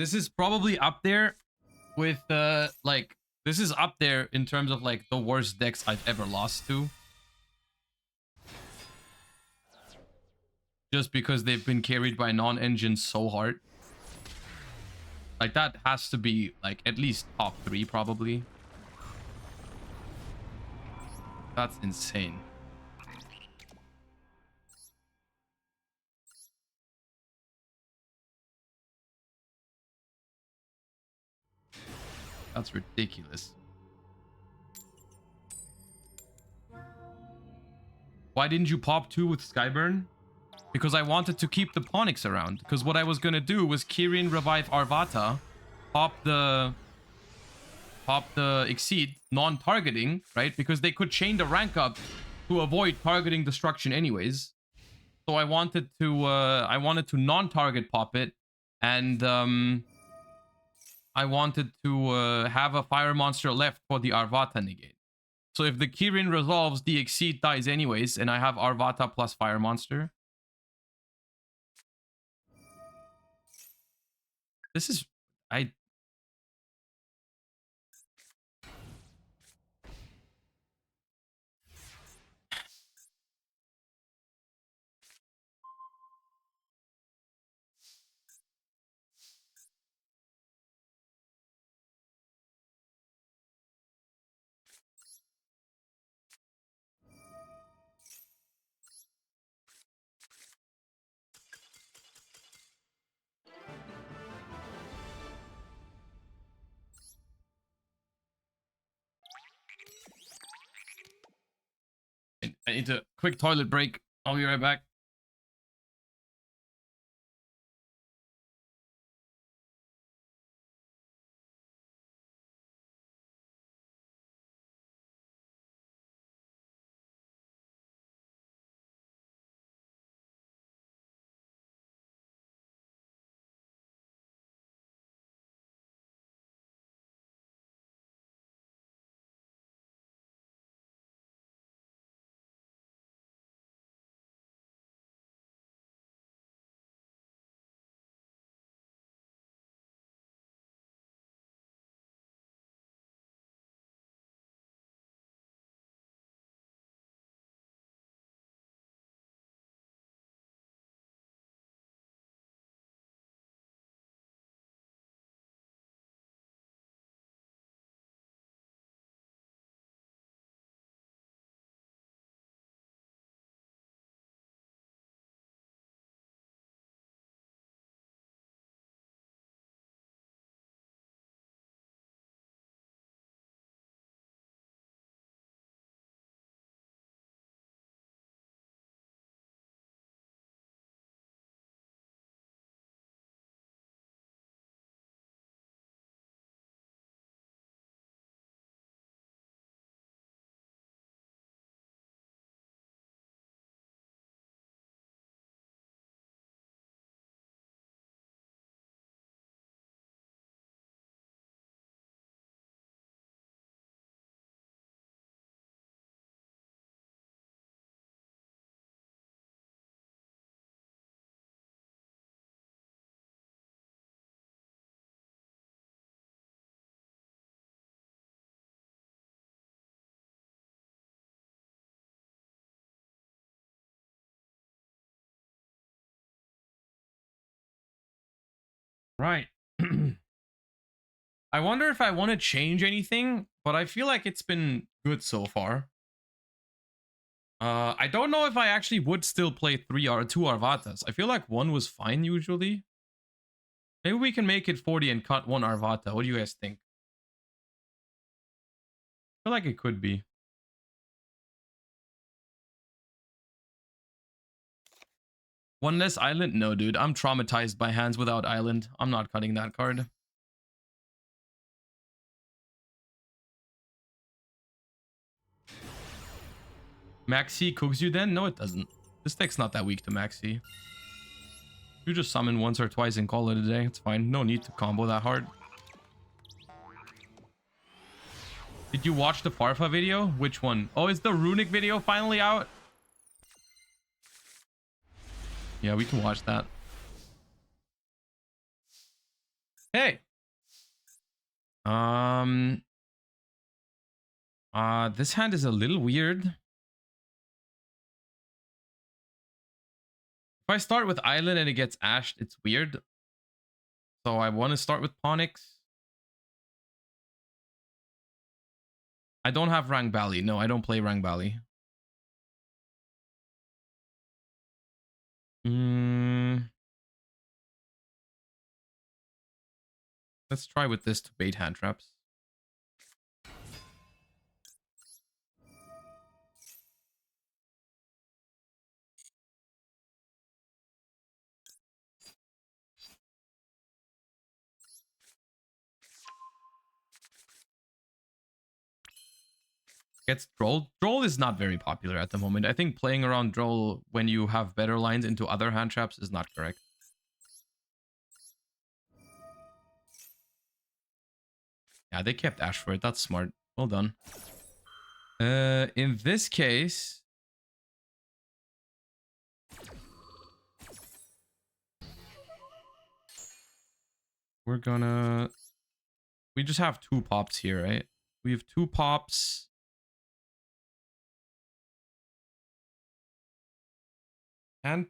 This is probably up there with like this is up there in terms of like the worst decks I've ever lost to. Just because they've been carried by non-engines so hard. Like that has to be like at least top 3 probably. That's insane. That's ridiculous. Why didn't you pop 2 with Skyburn? Because I wanted to keep the Ponyx around. Because what I was gonna do was Kirin revive Arvata, pop the Exceed, non-targeting, right? Because they could chain the rank up to avoid targeting destruction anyways. So I wanted to non-target pop it, and I wanted to have a fire monster left for the Arvata negate. So if the Kirin resolves, the Exceed dies anyways, and I have Arvata plus fire monster. This is... I need a quick toilet break. I'll be right back. Right. I wonder if I want to change anything, but I feel like it's been good so far. I don't know if I actually would still play 2 Arvatas. I feel like 1 was fine usually. Maybe we can make it 40 and cut 1 Arvata. What do you guys think? I feel like it could be. One less island? No, dude. I'm traumatized by hands without island. I'm not cutting that card. Maxi cooks you then? No, it doesn't. This deck's not that weak to Maxi. You just summon once or twice and call it a day. It's fine. No need to combo that hard. Did you watch the Farfa video? Which one? Oh, is the Runic video finally out? Yeah, we can watch that. Hey. This hand is a little weird. If I start with Island and it gets ashed, it's weird. So I want to start with Ponix. I don't have Rang Bali. No, I don't play Rang Bali. Let's try with this to bait hand traps. Gets Droll. Droll is not very popular at the moment. I think playing around Droll when you have better lines into other hand traps is not correct. Yeah, they kept Ash for it. That's smart. Well done. In this case, we're gonna... We just have 2 pops here, right? We have 2 pops. I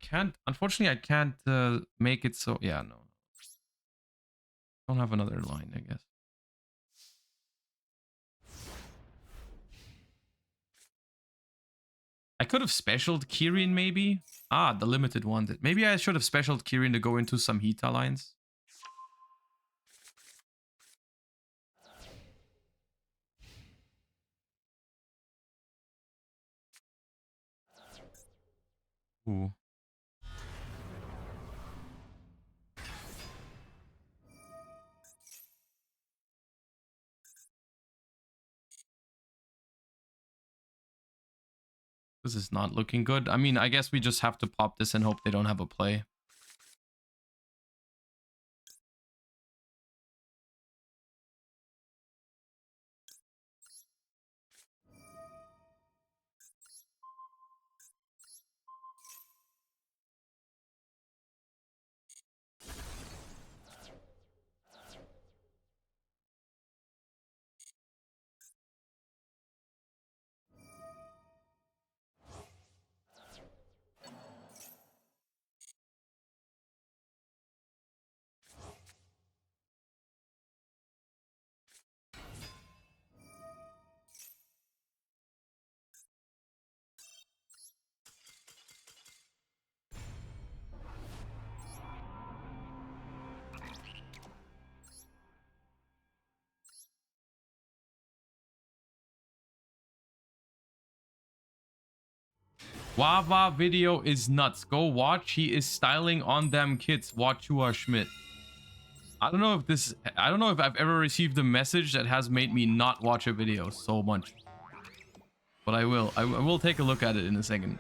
can't, unfortunately, I can't make it so... Yeah, no. Don't have another line, I guess. I could have specialed Kirin, maybe. Ah, the limited one. Maybe I should have specialed Kirin to go into some Hita lines. Ooh. This is not looking good. I mean, I guess we just have to pop this and hope they don't have a play. Wawa video is nuts. Go watch. He is styling on them kids. Watch you are Schmidt. I don't know if I've ever received a message that has made me not watch a video so much. But I will. I will take a look at it in a second.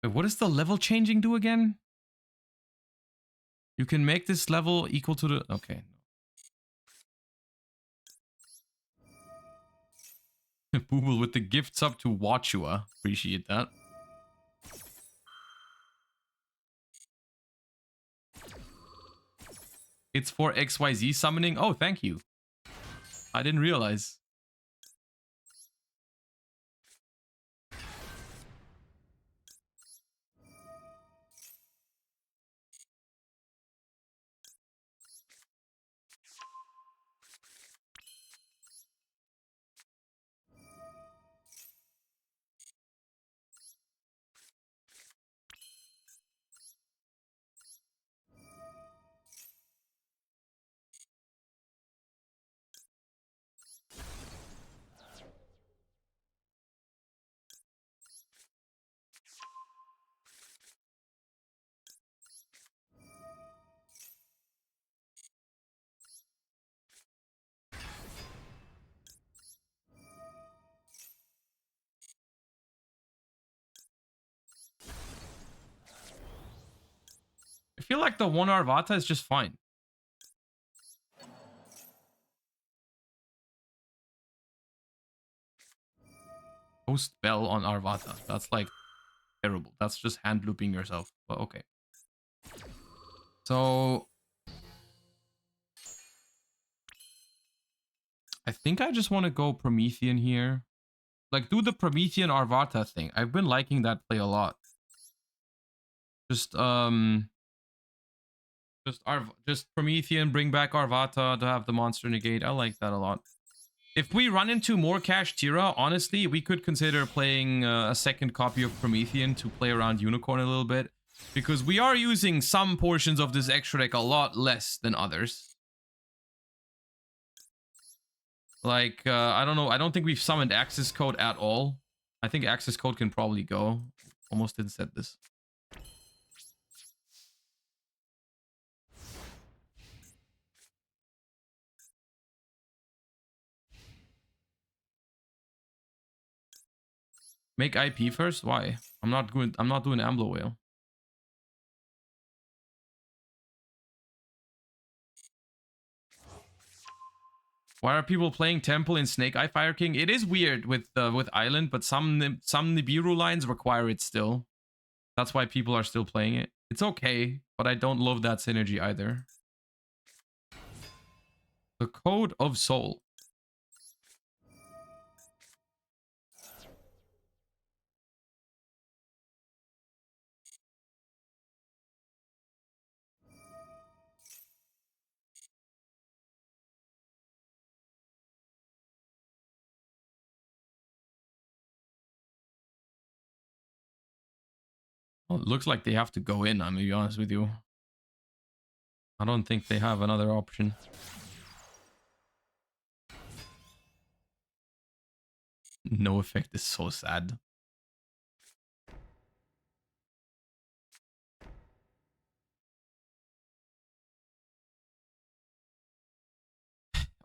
Wait, what does the level changing do again? You can make this level equal to the... Okay. Booble with the gifts up to Wachua. Appreciate that. It's for XYZ summoning. Oh, thank you. I didn't realize. I feel like the 1 Arvata is just fine. Post Bell on Arvata. That's like terrible. That's just hand looping yourself. But okay. So I think I just want to go Promethean here. Like, do the Promethean Arvata thing. I've been liking that play a lot. Just Promethean, bring back Arvata to have the monster negate. I like that a lot. If we run into more Cash Tira, honestly, we could consider playing a second copy of Promethean to play around Unicorn a little bit. Because we are using some portions of this extra deck a lot less than others. Like, I don't know. I don't think we've summoned Access Code at all. I think Access Code can probably go. Almost didn't set this. Make IP first? Why? I'm not doing Ambler Whale. Why are people playing Temple in Snake Eye Fire King? It is weird with Island, but some Nibiru lines require it still. That's why people are still playing it. It's okay, but I don't love that synergy either. The Code of Soul. Well, it looks like they have to go in, I'm gonna be honest with you. I don't think they have another option. No effect is so sad.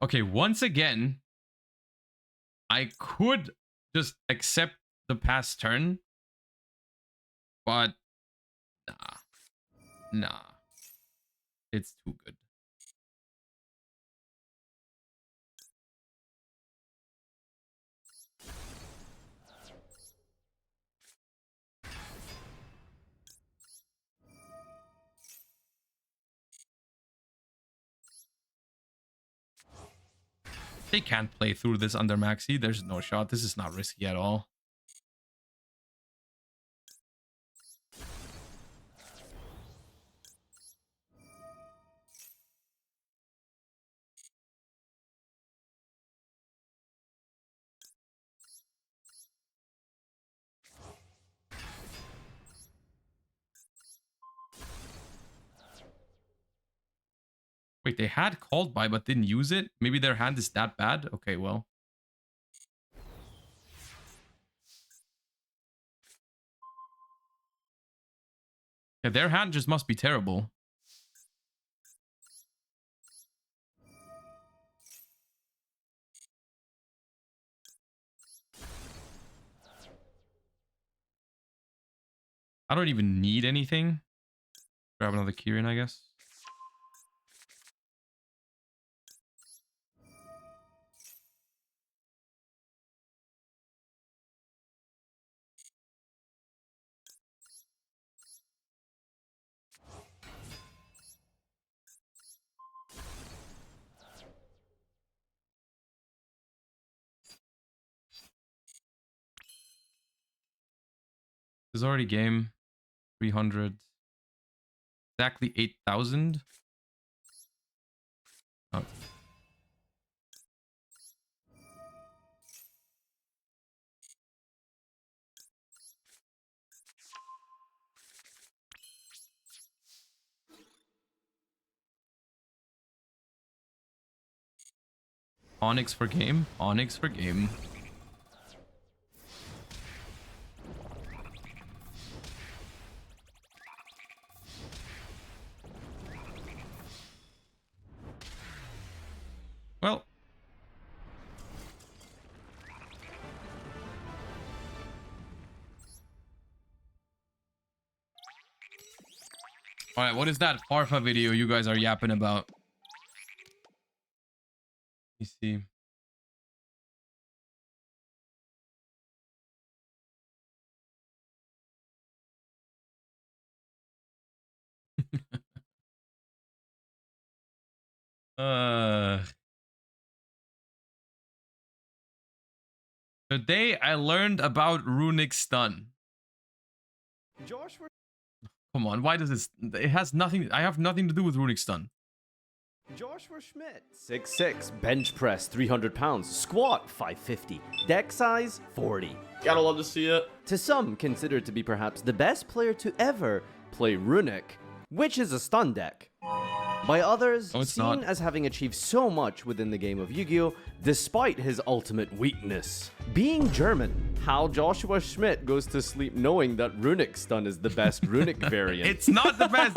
Okay, once again, I could just accept the past turn, but nah. It's too good. They can't play through this under Maxi. There's no shot. This is not risky at all. Wait, they had called by but didn't use it? Maybe their hand is that bad? Okay, well. Yeah, their hand just must be terrible. I don't even need anything. Grab another Kirin, I guess. There's already game. 300. Exactly 8,000. Oh. Onyx for game. Onyx for game. Well. All right, what is that Farfa video you guys are yapping about? Let me see. Today I learned about runic stun. Joshua Come on, why does this? It has nothing. I have nothing to do with runic stun. Schmidt, 6'6", bench press 300 pounds, squat 550, deck size 40. Gotta love to see it. To some, considered to be perhaps the best player to ever play Runic, which is a stun deck. By others, No, it's seen not. as having achieved so much within the game of Yu-Gi-Oh! Despite his ultimate weakness. Being German, how Joshua Schmidt goes to sleep knowing that Runic stun is the best Runic variant. It's not the best.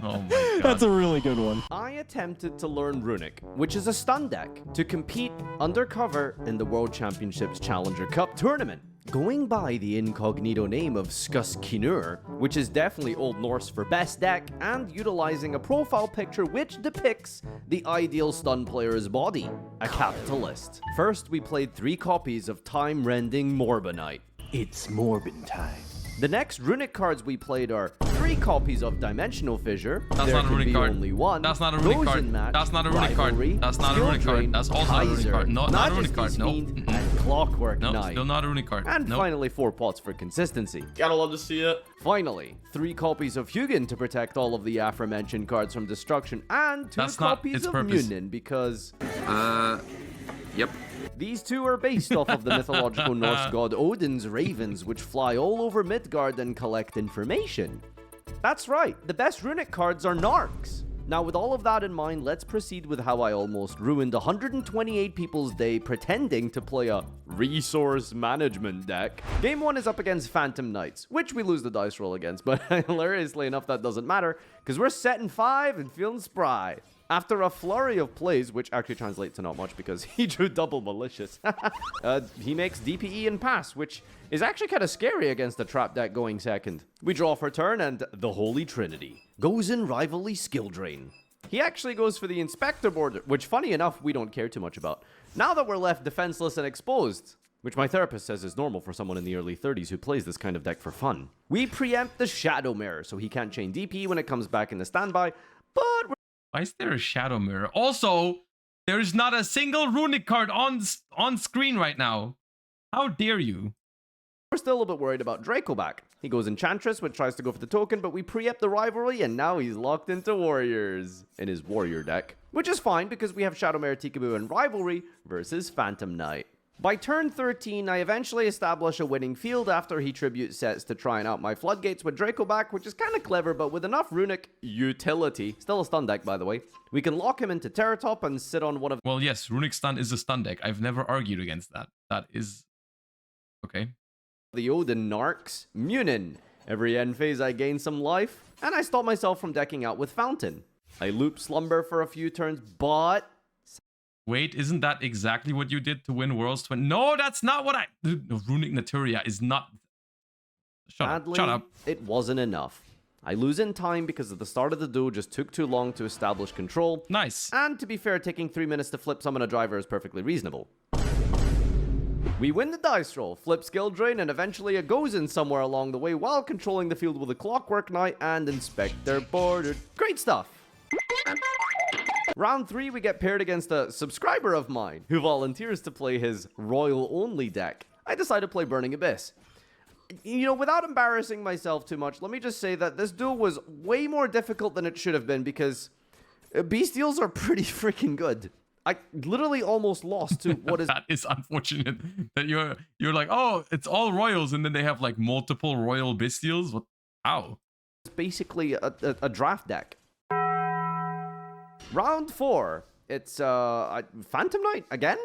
Oh my god. That's a really good one. I attempted to learn Runic, which is a stun deck, to compete undercover in the World Championships Challenger Cup tournament. Going by the incognito name of Skuskinur, which is definitely Old Norse for best deck, and utilizing a profile picture which depicts the ideal stun player's body, a capitalist. First, we played 3 copies of Time-Rending Morbinite. It's Morbin time. The next Runic cards we played are 3 copies of Dimensional Fissure. That's there not a can runic be card. only one. That's not a runic card. Gozen Match, That's not a runic card. Rivalry, That's not a Skill runic card. Drain, That's also not a runic Kaiser, card. No, not a runic card. Majesty's No. Fiend, Mm-mm. and Clockwork No, Knight. still not a runic card. And No. finally 4 pots for consistency. Gotta love to see it. Finally, 3 copies of Hugin to protect all of the aforementioned cards from destruction, and 2 That's not copies its of purpose. Munin because Yep. these 2 are based off of the mythological Norse god Odin's ravens, which fly all over Midgard and collect information. That's right, the best runic cards are Narcs. Now, with all of that in mind, let's proceed with how I almost ruined 128 people's day pretending to play a resource management deck. Game 1 is up against Phantom Knights, which we lose the dice roll against, but hilariously enough, that doesn't matter, because we're setting 5 and feeling spry. After a flurry of plays, which actually translates to not much because he drew double malicious, he makes DPE and pass, which is actually kind of scary against a trap deck going second. We draw for turn, and the Holy Trinity goes in Rivalry Skill Drain. He actually goes for the Inspector board, which funny enough, we don't care too much about. Now that we're left defenseless and exposed, which my therapist says is normal for someone in the early 30s who plays this kind of deck for fun. We preempt the Shadow Mirror, so he can't chain DPE when it comes back in the standby, but we're Why is there a shadow mirror? Also, there's not a single runic card on screen right now. How dare you? still a little bit worried about Draco back. He goes Enchantress, which tries to go for the token, but we pre-empt the rivalry, and now he's locked into Warriors in his Warrior deck. Which is fine, because we have Shadowmare Tikaboo and Rivalry versus Phantom Knight. By turn 13, I eventually establish a winning field after he tribute sets to try and out my Floodgates with Draco back, which is kind of clever, but with enough runic utility, still a stun deck by the way, we can lock him into Terratop and sit on one of Well, yes, runic stun is a stun deck. I've never argued against that. That is okay. the Odin Narcs, Munin. Every end phase I gain some life, and I stop myself from decking out with Fountain. I loop Slumber for a few turns, but Wait, isn't that exactly what you did to win Worlds 20? No, that's not what I... Runic Naturia is not... sadly, Shut up. it wasn't enough. I lose in time because at the start of the duel just took too long to establish control. Nice. And to be fair, taking 3 minutes to flip summon a driver is perfectly reasonable. We win the dice roll, flip skill drain, and eventually it goes in somewhere along the way while controlling the field with a Clockwork Knight and Inspector Bordered. Great stuff! Round 3, we get paired against a subscriber of mine who volunteers to play his Royal-only deck. I decide to play Burning Abyss. You know, without embarrassing myself too much, let me just say that this duel was way more difficult than it should have been because Bestials are pretty freaking good. I literally almost lost to what is... That is unfortunate that you're like, oh, it's all Royals, and then they have like multiple Royal Bestials. What? How? basically a draft deck. Round 4. It's Phantom Knight again.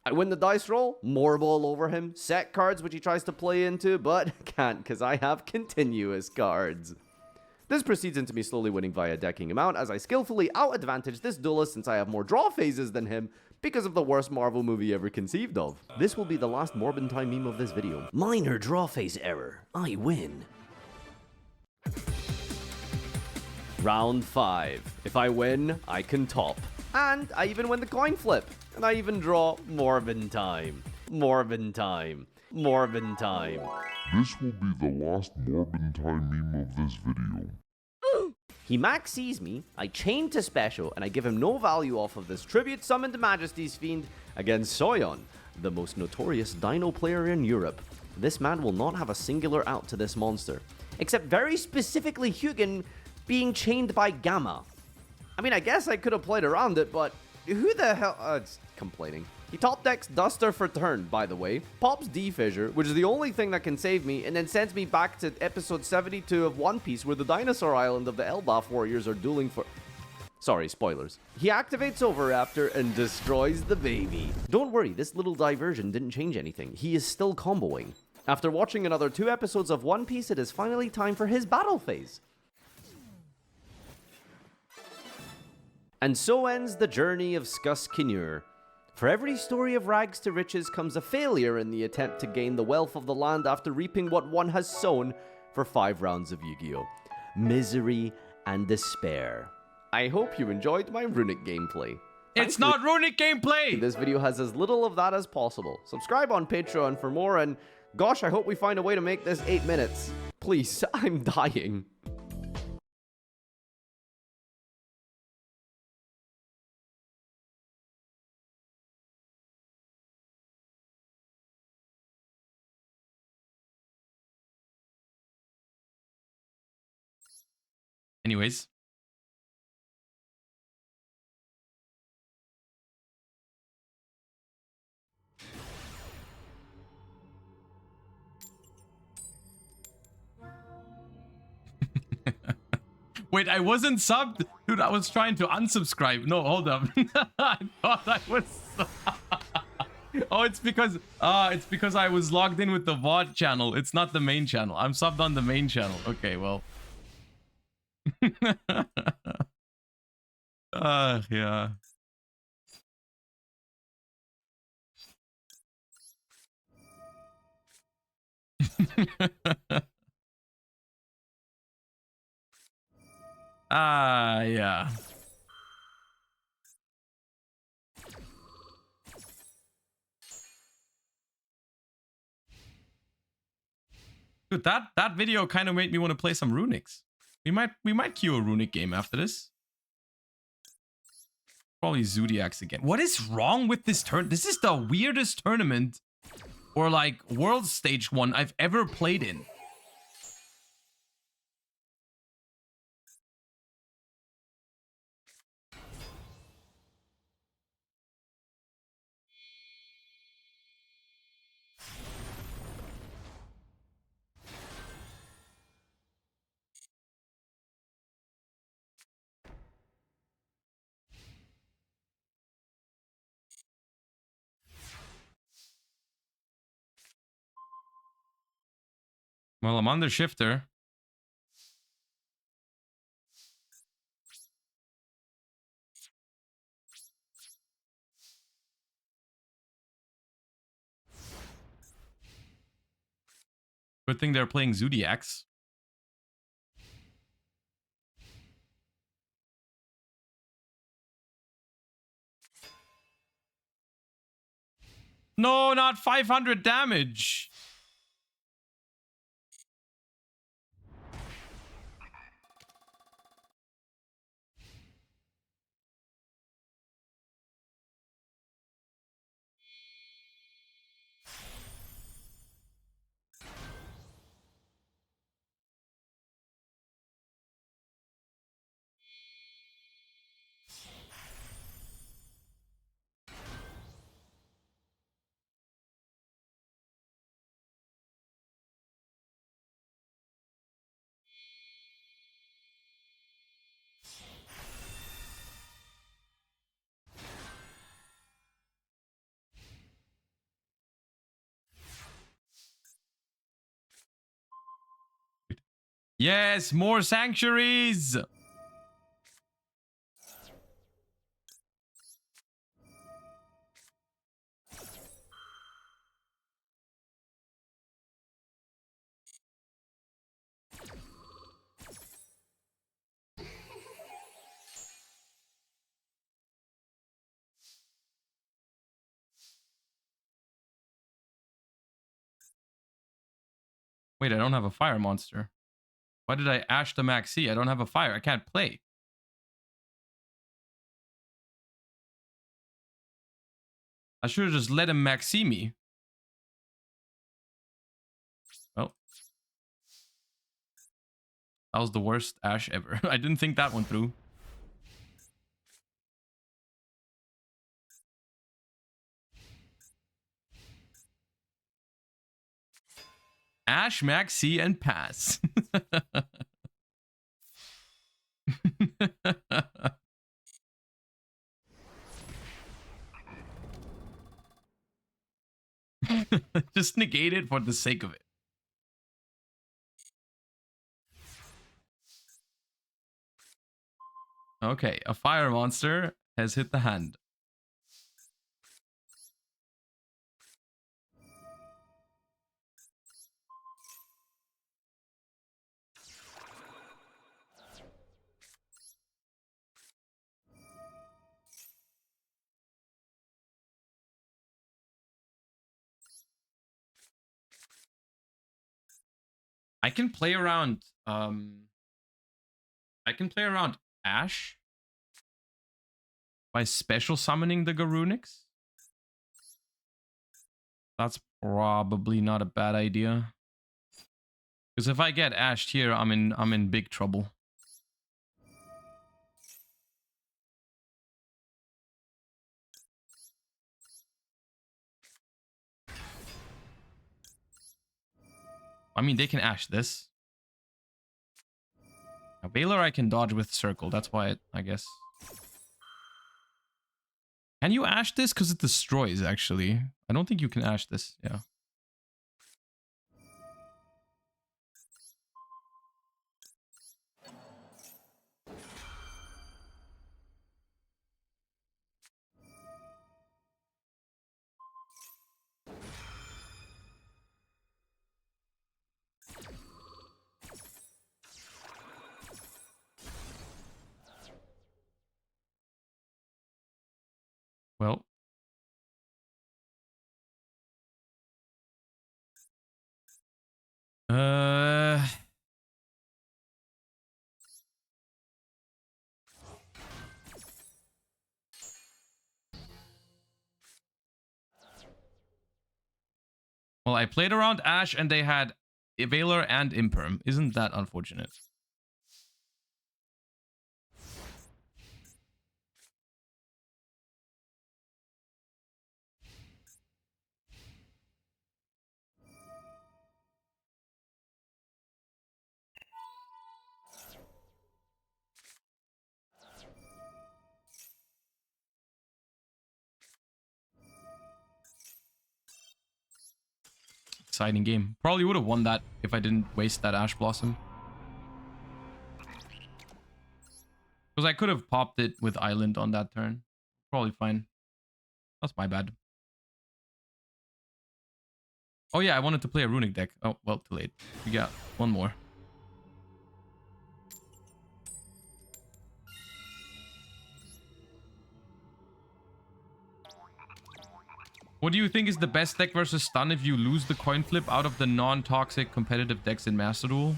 I win the dice roll, more ball over him, set cards which he tries to play into, but can't because I have continuous cards. This proceeds into me slowly winning via decking him out as I skillfully out-advantage this duelist since I have more draw phases than him because of the worst Marvel movie ever conceived of. This will be the last Morbin time meme of this video. Minor draw phase error. I win. Round 5. If I win, I can top. And I even win the coin flip. And I even draw Morbin time. Morbin time. Morbin time. This will be the last Morbin time meme of this video. He maxes me, I chain to special, and I give him no value off of this tribute summon to Majesty's Fiend against Soyon, the most notorious Dino player in Europe. This man will not have a singular out to this monster, except very specifically Hugin being chained by Gamma. I mean, I guess I could have played around it, but who the hell... it's complaining. He top decks Duster for turn, by the way, pops D-Fissure, which is the only thing that can save me, and then sends me back to episode 72 of One Piece, where the dinosaur island of the Elbaf warriors are dueling for... Sorry, spoilers. He activates Overraptor and destroys the baby. Don't worry, this little diversion didn't change anything. He is still comboing. After watching another 2 episodes of One Piece, it is finally time for his battle phase. And so ends the journey of Scus Kinur. For every story of rags to riches comes a failure in the attempt to gain the wealth of the land after reaping what one has sown for 5 rounds of Yu-Gi-Oh! Misery and despair. I hope you enjoyed my runic gameplay. It's not runic gameplay! This video has as little of that as possible. Subscribe on Patreon for more, and gosh, I hope we find a way to make this 8 minutes. Please, I'm dying. Anyways. Wait, I wasn't subbed? Dude, I was trying to unsubscribe. No, hold up. I thought I was... Oh, it's because I was logged in with the VOD channel. It's not the main channel. I'm subbed on the main channel. Okay, well. Yeah. Yeah. Dude, that video kind of made me want to play some runics. We might queue a runic game after this. Probably Zodiacs again. What is wrong with this turn? This is the weirdest tournament or like world stage one I've ever played in. Well, I'm on the shifter. Good thing they're playing Zodiacs. No, not 500 damage. Yes, more sanctuaries. Wait, I don't have a fire monster. Why did I Ash the Maxi? I don't have a fire. I can't play. I should have just let him Maxi me. Well, that was the worst Ash ever. I didn't think that one through. Ash, Maxi, and pass. Just negate it for the sake of it. Okay, a fire monster has hit the hand. I can play around Ash by special summoning the Garunix. That's probably not a bad idea. Because if I get Ashed here, I'm in big trouble. I mean, they can Ash this. Now, Baylor I can dodge with Circle. That's why I guess. Can you Ash this? Because it destroys, actually. I don't think you can Ash this. Yeah. Well. Well, I played around Ash and they had Valor and Imperm. Isn't that unfortunate? Exciting game. Probably would have won that if I didn't waste that Ash Blossom. Because I could have popped it with Island on that turn. Probably fine. That's my bad. Oh yeah, I wanted to play a Runic deck. Oh, well, too late. We got one more. What do you think is the best deck versus stun if you lose the coin flip out of the non-toxic competitive decks in Master Duel?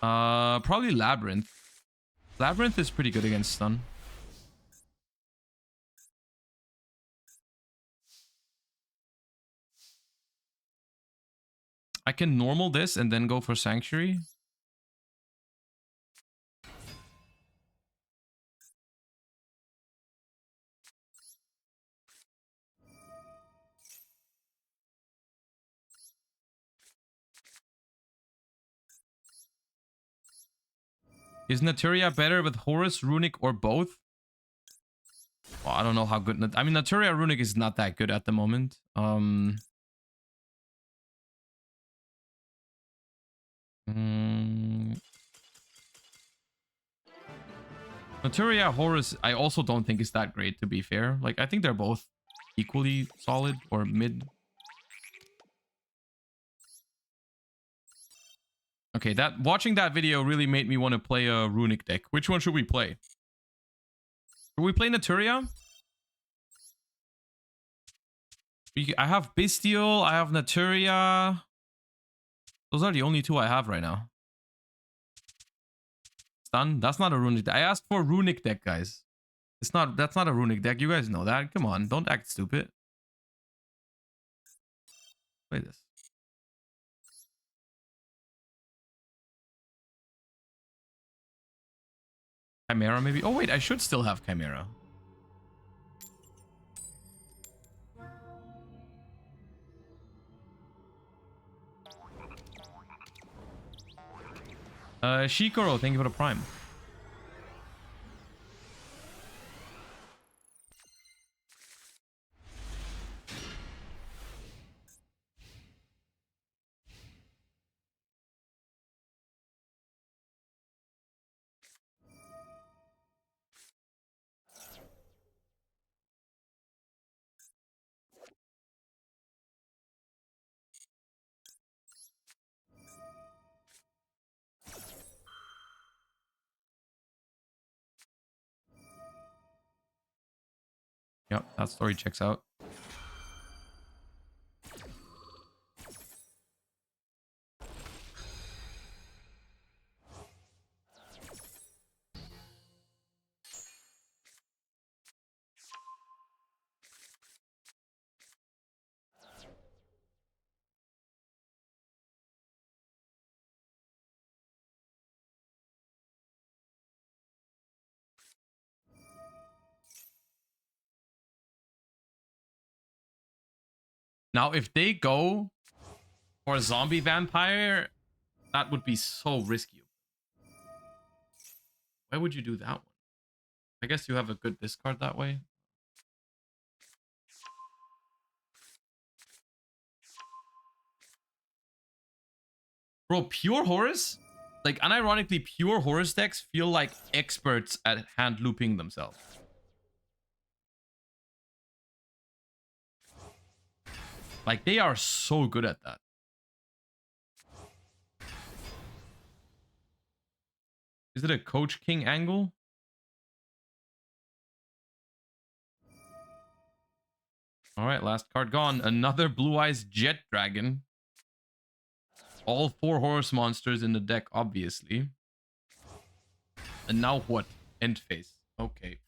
Probably Labyrinth. Labyrinth is pretty good against stun. I can normal this and then go for Sanctuary. Is Naturia better with Horus, Runic, or both? Well, I don't know how good... I mean, Naturia Runic is not that good at the moment. Naturia Horus, I also don't think is that great, to be fair. Like, I think they're both equally solid or mid. Okay, watching that video really made me want to play a Runic deck. Which one should we play? Should we play Naturia? I have Bestial, I have Naturia. Those are the only two I have right now. Stun? That's not a runic deck. I asked for a runic deck, guys. That's not a runic deck. You guys know that. Come on, don't act stupid. Play this. Chimera maybe? Oh wait, I should still have Chimera. Shikoro, thank you for the prime. Yep, that story checks out. Now, if they go for a zombie vampire, that would be so risky. Why would you do that one? I guess you have a good discard that way. Bro, pure Horus? Like, unironically, pure Horus decks feel like experts at hand looping themselves. Like, they are so good at that. Is it a Coach King angle? All right, last card gone. Another Blue Eyes Jet Dragon. All 4 Horus monsters in the deck, obviously. And now what? End phase. Okay.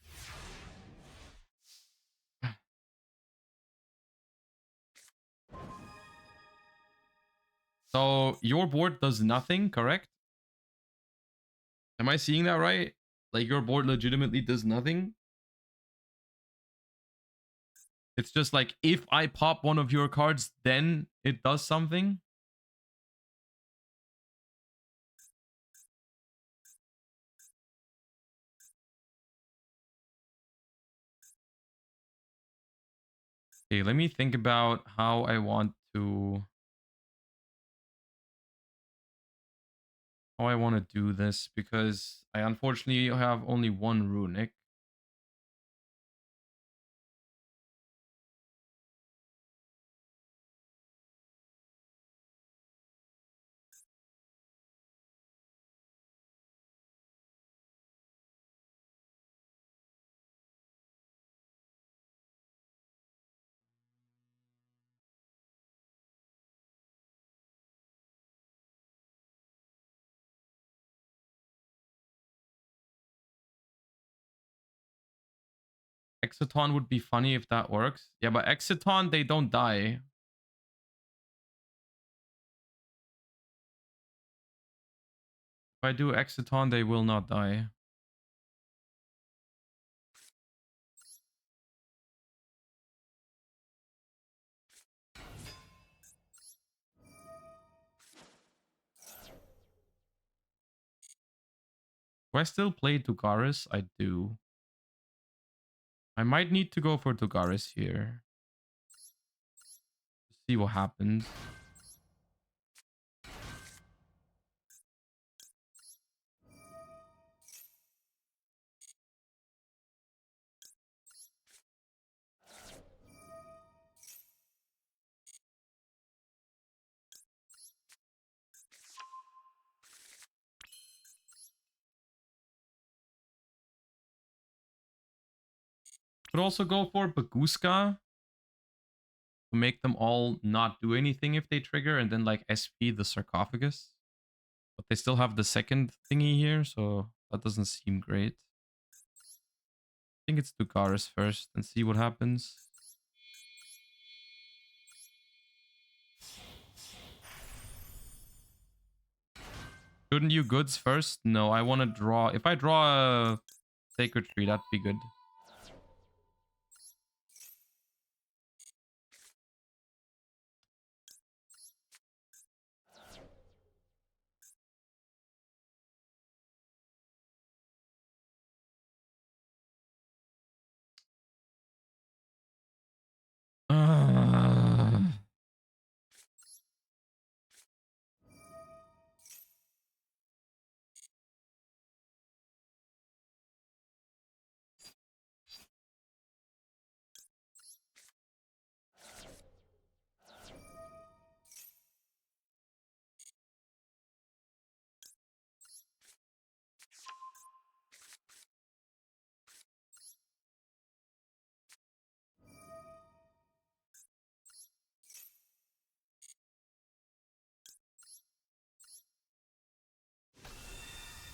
So your board does nothing, correct? Am I seeing that right? Like your board legitimately does nothing? It's just like if I pop one of your cards, then it does something? Okay, let me think about how I want to do this, because I unfortunately have only one runic. Exciton would be funny if that works. Yeah, but Exciton, they don't die. If I do Exciton, they will not die. Do I still play Tugaris? I do. I might need to go for Tugaris here. See what happens. Could also go for Baguska to make them all not do anything if they trigger, and then like SP the sarcophagus. But they still have the second thingy here, so that doesn't seem great. I think it's Ducaris first and see what happens. Shouldn't you goods first? No, I want to draw. If I draw a Sacred Tree, that'd be good.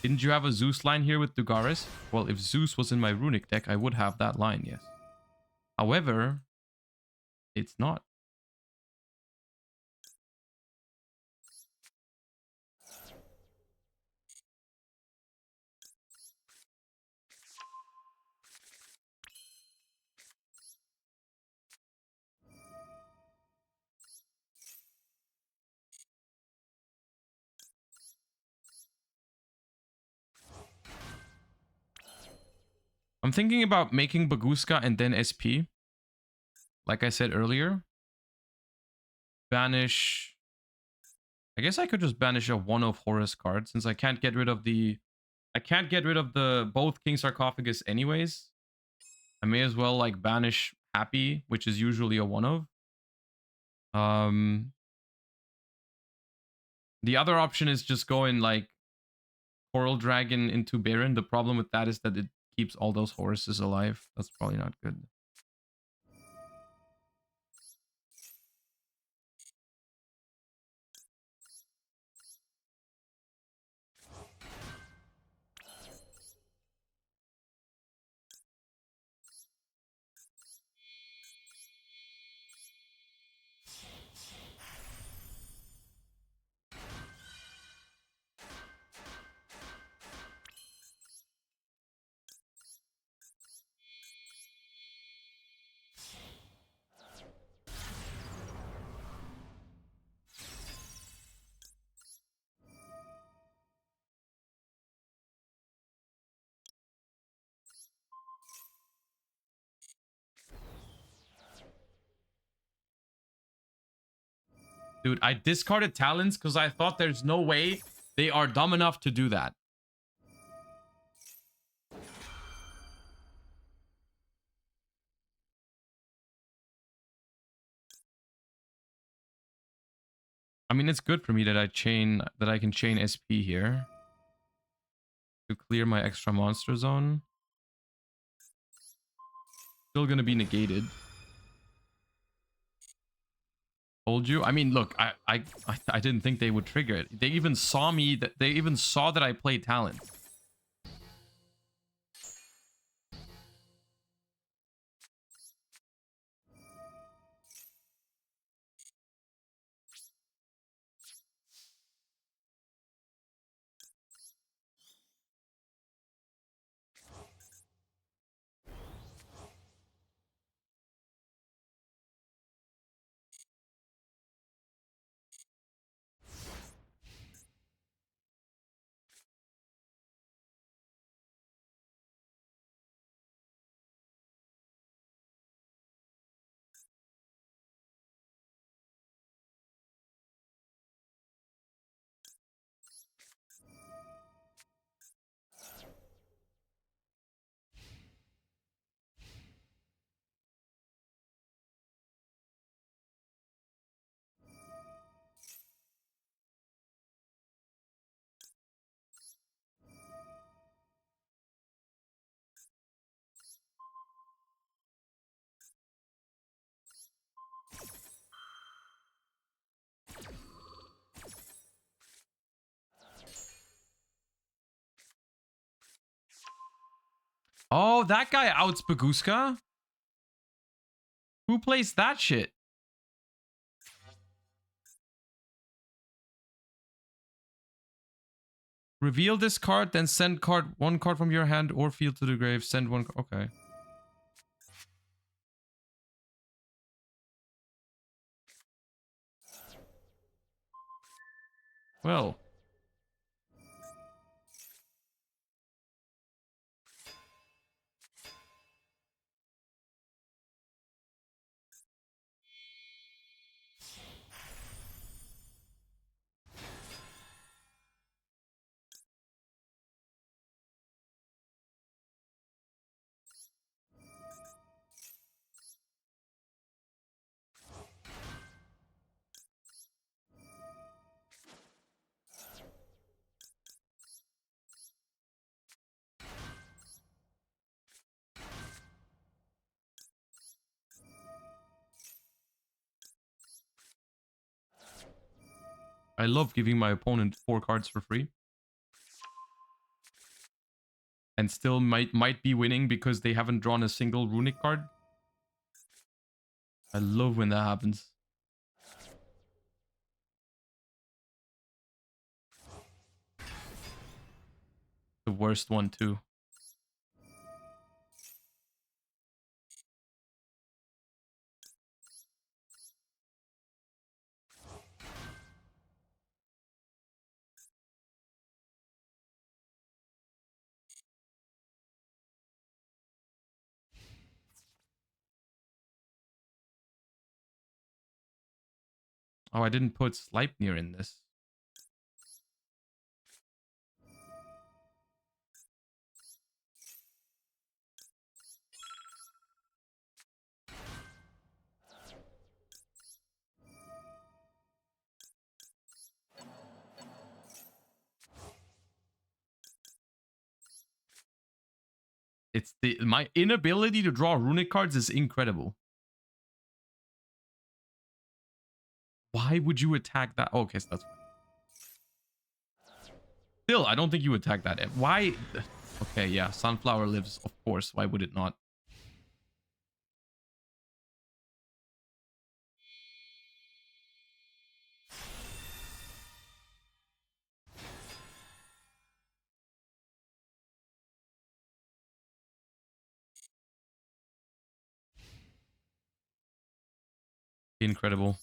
Didn't you have a Zeus line here with Dugaris? Well, if Zeus was in my runic deck, I would have that line, yes. However, it's not. I'm thinking about making Baguska and then SP. Like I said earlier. Banish. I guess I could just banish a one of Horus card since I can't get rid of the... I can't get rid of the both King Sarcophagus anyways. I may as well like banish Happy, which is usually a one of. The other option is just going like Coral Dragon into Baron. The problem with that is that it keeps all those Horuses alive. That's probably not good. Dude, I discarded Talons because I thought there's no way they are dumb enough to do that. I mean, it's good for me that I can chain SP here to clear my extra monster zone. Still gonna be negated. Told you. I mean, look, I didn't think they would trigger it. They even saw me that they even saw that I played Talon. Oh, that guy outs Baguska? Who plays that shit? Reveal this card, then send one card from your hand or field to the grave. Send one. Okay. Well. I love giving my opponent 4 cards for free. And still might be winning because they haven't drawn a single runic card. I love when that happens. The worst one too. Oh, I didn't put Sleipnir in this. It's my inability to draw runic cards is incredible. Why would you attack that? Oh, okay, so that's fine. Still, I don't think you attack that. Why? Okay, yeah, Sunflower lives, of course. Why would it not? Incredible.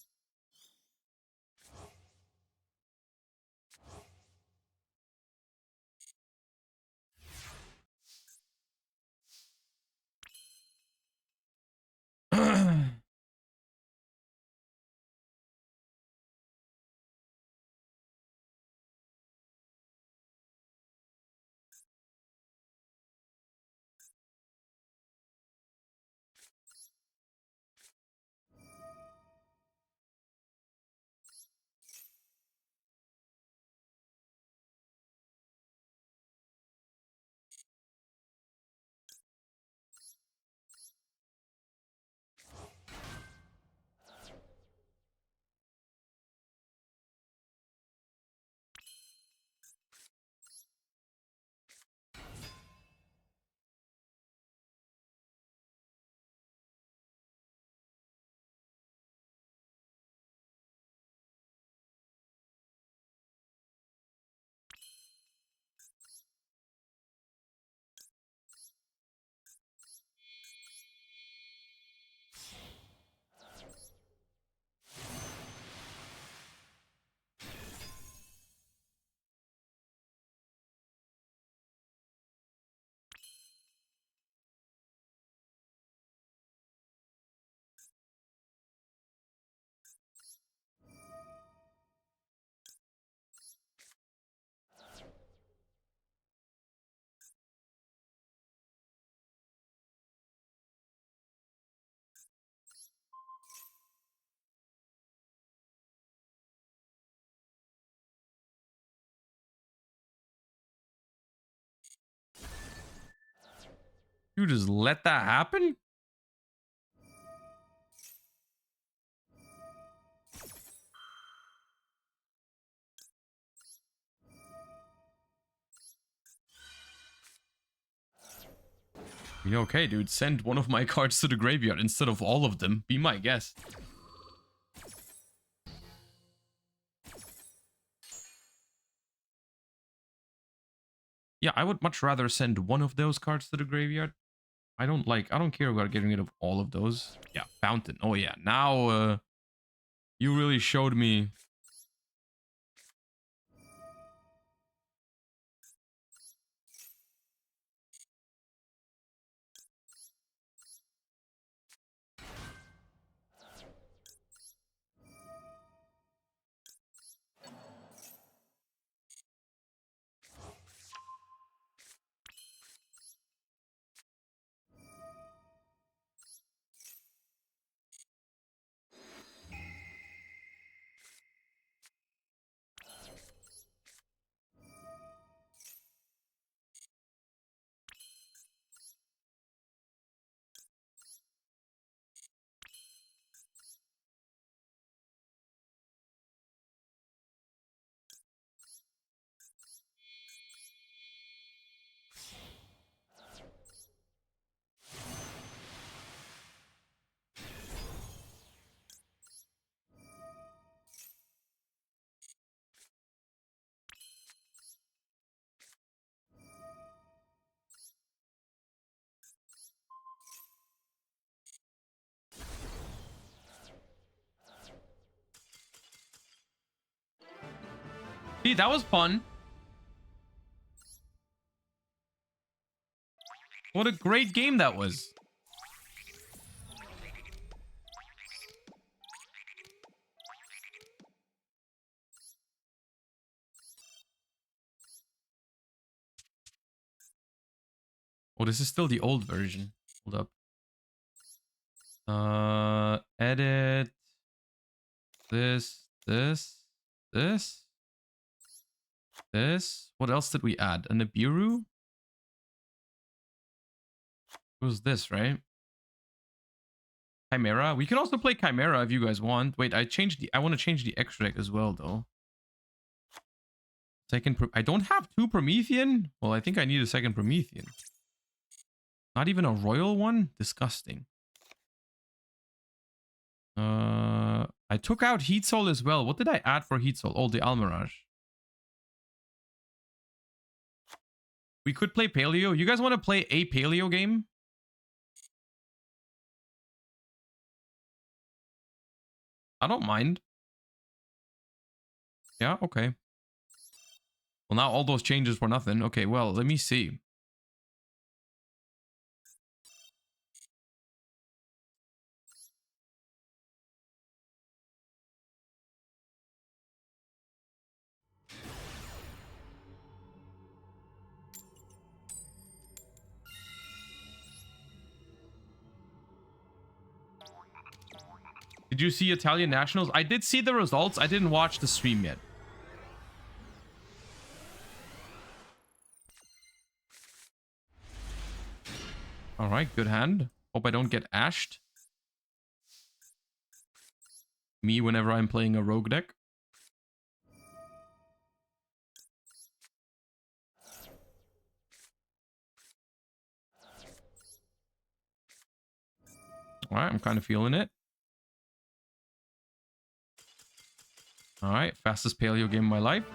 You just let that happen? You know, okay, dude, send one of my cards to the graveyard instead of all of them. Be my guest. Yeah, I would much rather send one of those cards to the graveyard. I don't care about getting rid of all of those. Yeah, Fountain. Oh yeah, now you really showed me. See, that was fun. What a great game that was. Oh, this is still the old version. Hold up. Edit. This. What else did we add? A Nibiru? It was this, right? Chimera. We can also play Chimera if you guys want. Wait, I want to change the extra deck as well, though. I don't have 2 Promethean. Well, I think I need a second Promethean. Not even a royal one? Disgusting. I took out Heat Soul as well. What did I add for Heat Soul? Oh, the Almirage. We could play Paleo. You guys want to play a Paleo game? I don't mind. Yeah, okay. Well, now all those changes for nothing. Okay, well, let me see. Did you see Italian Nationals? I did see the results. I didn't watch the stream yet. All right, good hand. Hope I don't get ashed. Me whenever I'm playing a rogue deck. All right, I'm kind of feeling it. All right, fastest Paleo game of my life.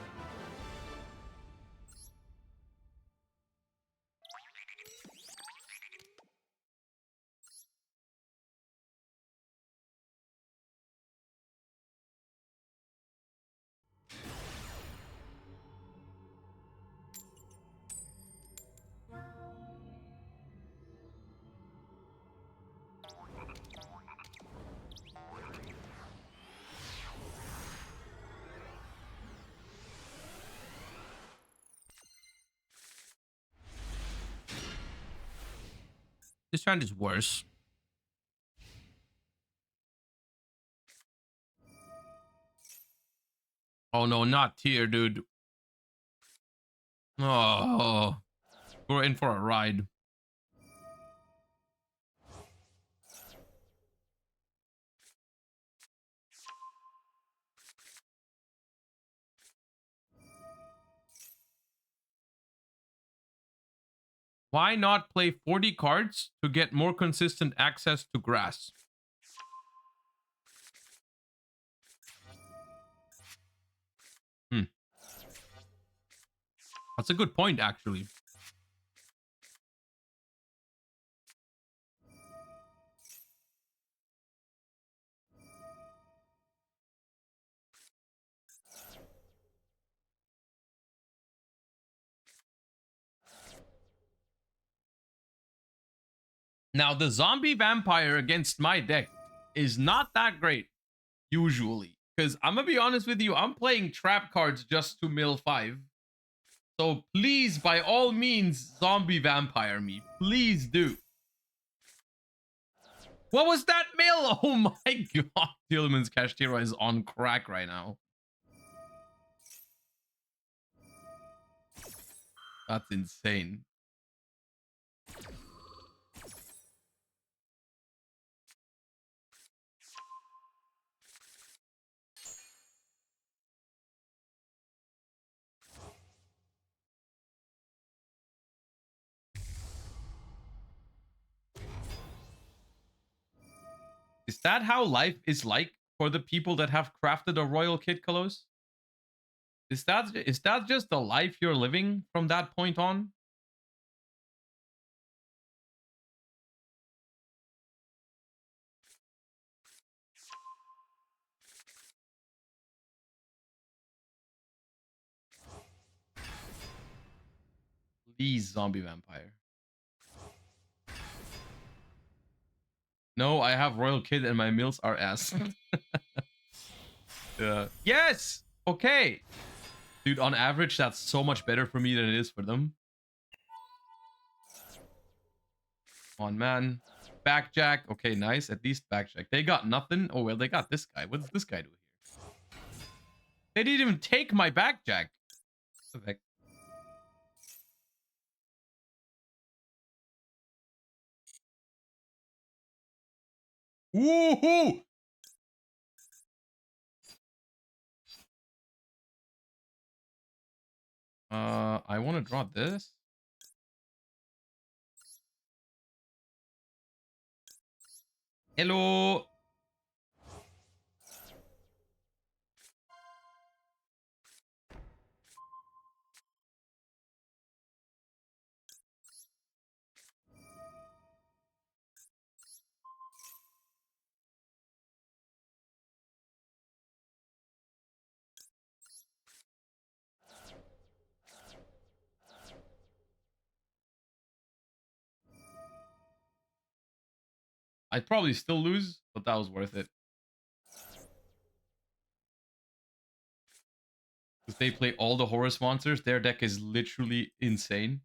This round is worse. Oh no, not tier, dude. Oh, we're in for a ride. Why not play 40 cards to get more consistent access to grass? That's a good point, actually. Now, the zombie vampire against my deck is not that great, usually. Because I'm going to be honest with you, I'm playing trap cards just to mill 5. So please, by all means, zombie vampire me. Please do. What was that mill? Oh my god. Tillman's Kashtira is on crack right now. That's insane. Is that how life is like for the people that have crafted a royal kit, Kalos? Is that just the life you're living from that point on? Please, zombie vampire. No, I have royal kit and my meals are ass. Yes! Okay. Dude, on average, that's so much better for me than it is for them. Come on, man. Backjack. Okay, nice. At least backjack. They got nothing. Oh, well, they got this guy. What does this guy do here? They didn't even take my backjack. What the heck? Woohoo! I want to draw this. Hello. I'd probably still lose, but that was worth it. Because they play all the Horus monsters, their deck is literally insane.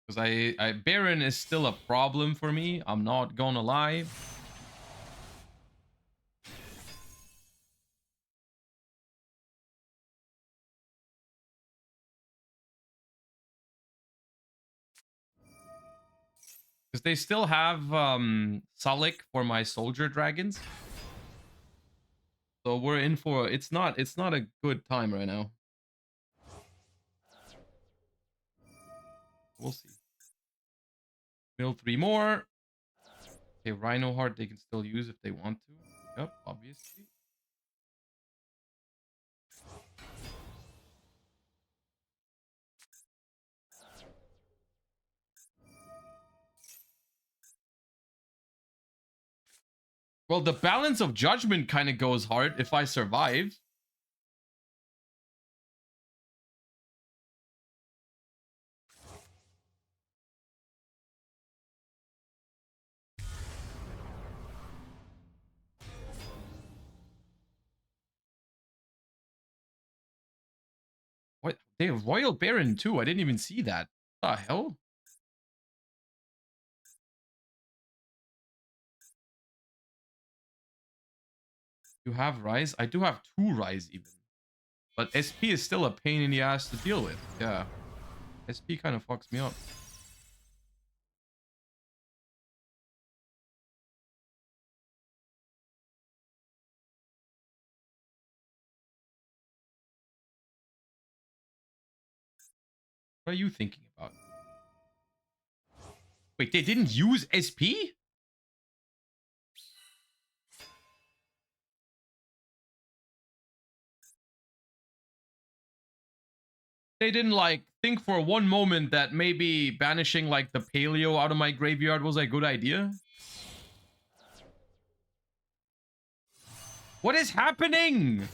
Because I Baron is still a problem for me. I'm not gonna lie. Because they still have Salik for my soldier dragons. So we're in for it's not a good time right now. We'll see. Build 3 more. Okay, Rhino Heart they can still use if they want to. Yep, obviously. Well, the balance of judgment kind of goes hard if I survive. What? They have Royal Baron too. I didn't even see that. What the hell? You have Rise? I do have 2 Rise even. But SP is still a pain in the ass to deal with. Yeah. SP kind of fucks me up. What are you thinking about? Wait, they didn't use SP? They didn't like think for one moment that maybe banishing like the paleo out of my graveyard was a good idea? What is happening?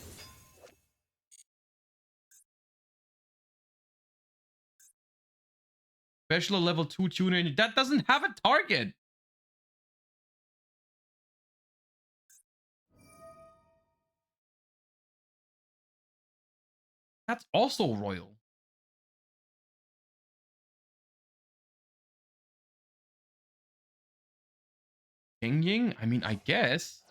Special level 2 tuner. That doesn't have a target. That's also royal. King Ying? I mean, I guess.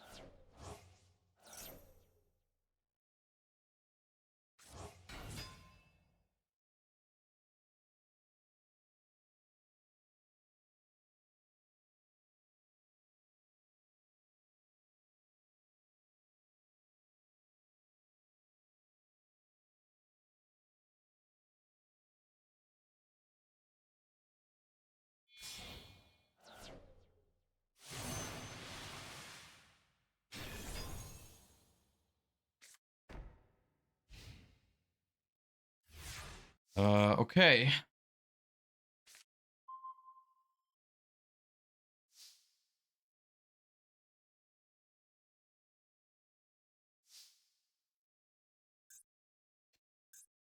Okay.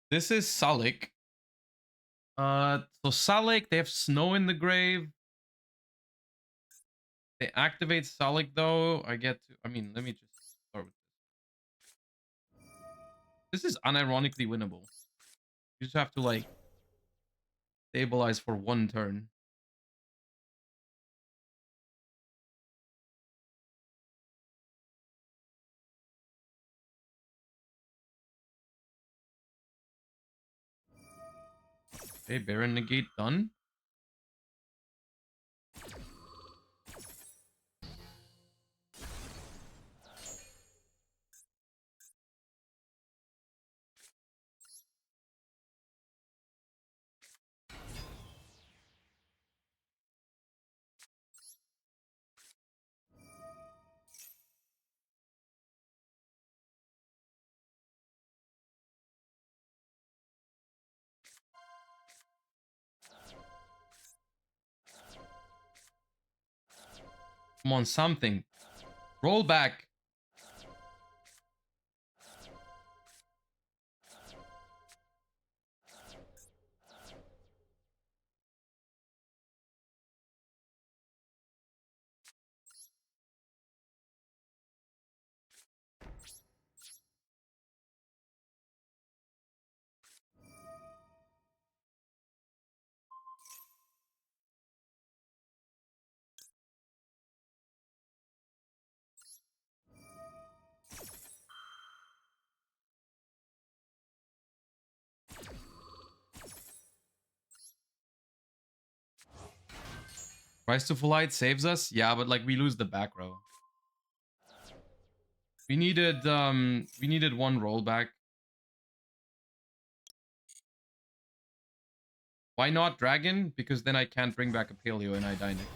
This is Salik. So Salik, they have snow in the grave. They activate Salik though. I mean, let me just start with this. This is unironically winnable. You just have to like stabilize for one turn. Okay, Baron negate done. Come on, something. Roll back. Rise to Full Light saves us. Yeah, but like we lose the back row. We needed one rollback. Why not Dragon? Because then I can't bring back a Paleo and I die next.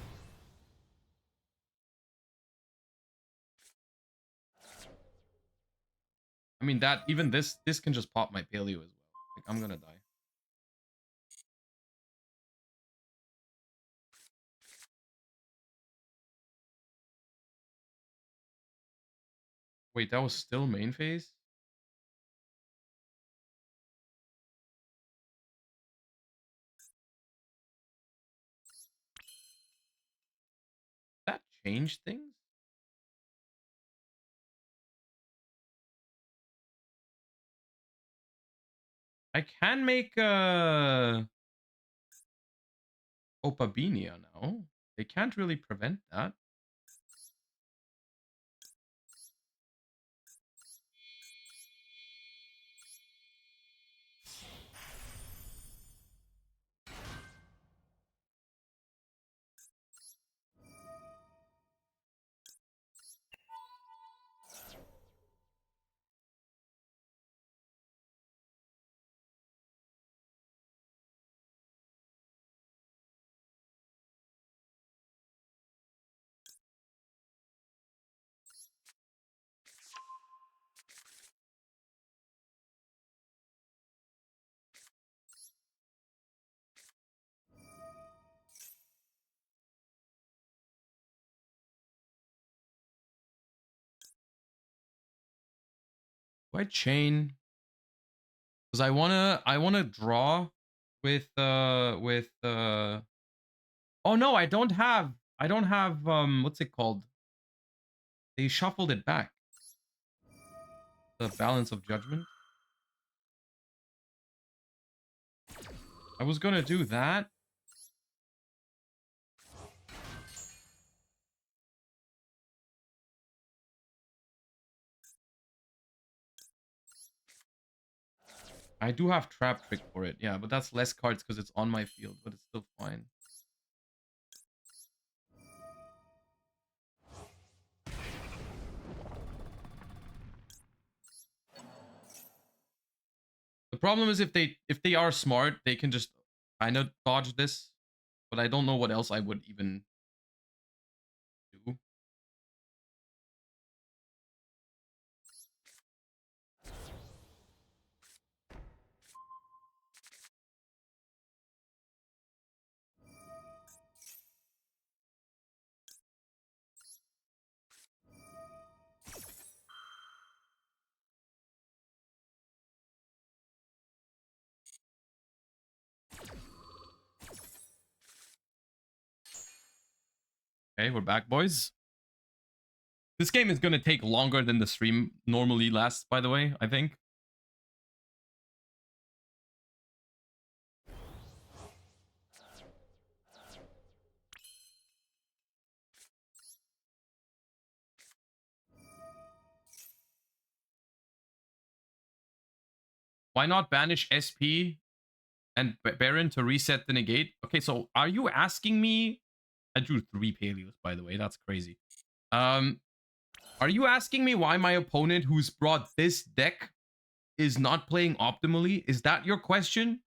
I mean that even this can just pop my Paleo as well. Like I'm gonna die. Wait, that was still main phase? That changed things? I can make Opabinia now. They can't really prevent that. Do I chain? Because I wanna draw with oh no, I don't have what's it called? They shuffled it back. The balance of judgment. I was gonna do that. I do have trap trick for it, yeah, but that's less cards because it's on my field, but it's still fine. The problem is if they are smart, they can just kind of dodge this, but I don't know what else I would even do. Okay, we're back, boys. This game is gonna take longer than the stream normally lasts, by the way, I think. Why not banish SP and Baron to reset the negate? Okay, so are you asking me? I drew 3 Paleos, by the way. That's crazy. Are you asking me why my opponent who's brought this deck is not playing optimally? Is that your question?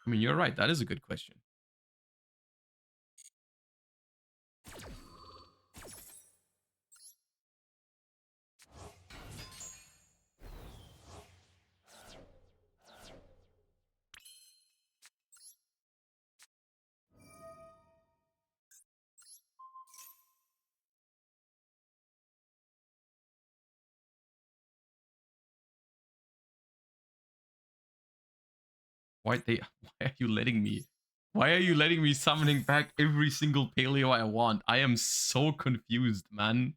I mean, you're right. That is a good question. Why are you letting me? Why are you letting me summoning back every single paleo I want? I am so confused, man.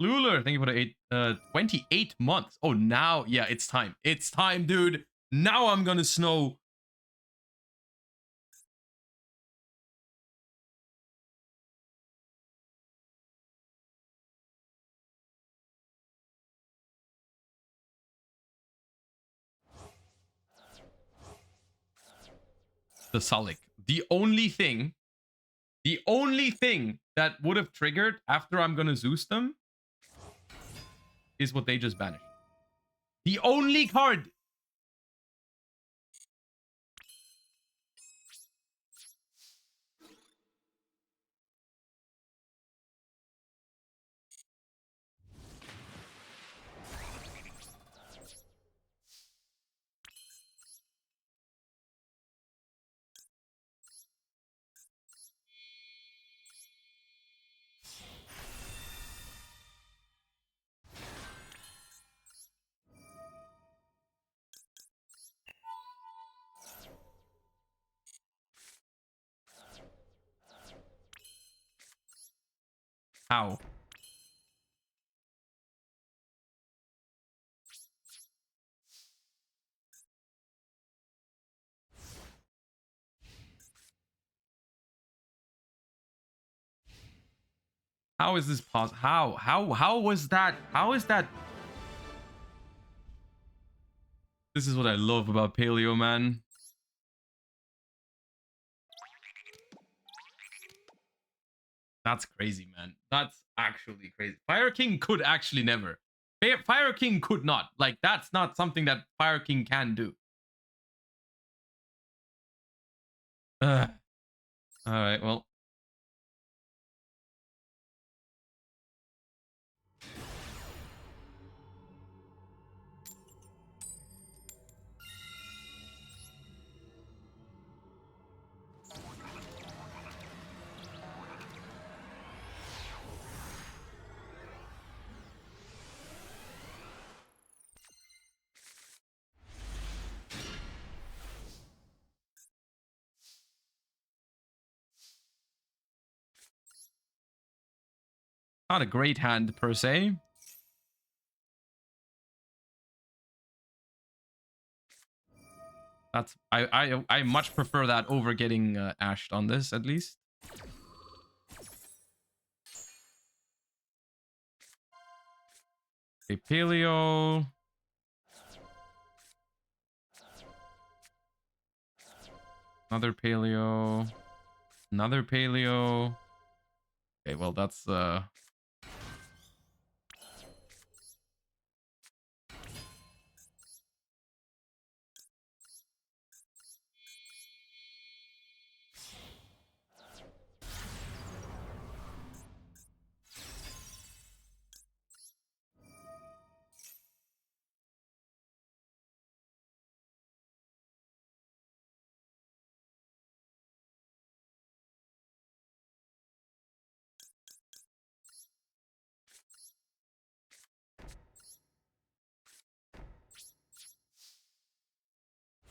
Luler, thank you for the 28 months. Oh, now, yeah, it's time. It's time, dude. Now I'm gonna snow. The Salik. The only thing that would have triggered after I'm gonna Zeus them is what they just banished. The only card. How? How is this possible? How was that? How is that? This is what I love about Paleo, man. That's crazy, man. That's actually crazy. Fire King could actually never. Fire King could not. Like, that's not something that Fire King can do. All right, well. Not a great hand per se. That's I much prefer that over getting ashed on this, at least. Okay, Paleo. Another Paleo. Another Paleo. Okay, well that's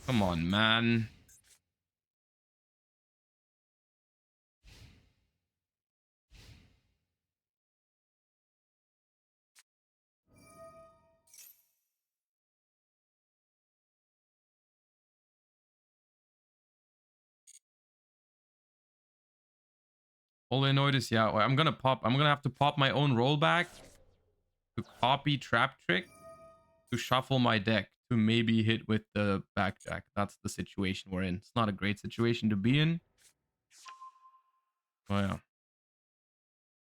come on, man. All I know is, yeah, I'm gonna have to pop my own rollback to copy Trap Trick to shuffle my deck to maybe hit with the backjack. That's the situation we're in. It's not a great situation to be in. Oh yeah.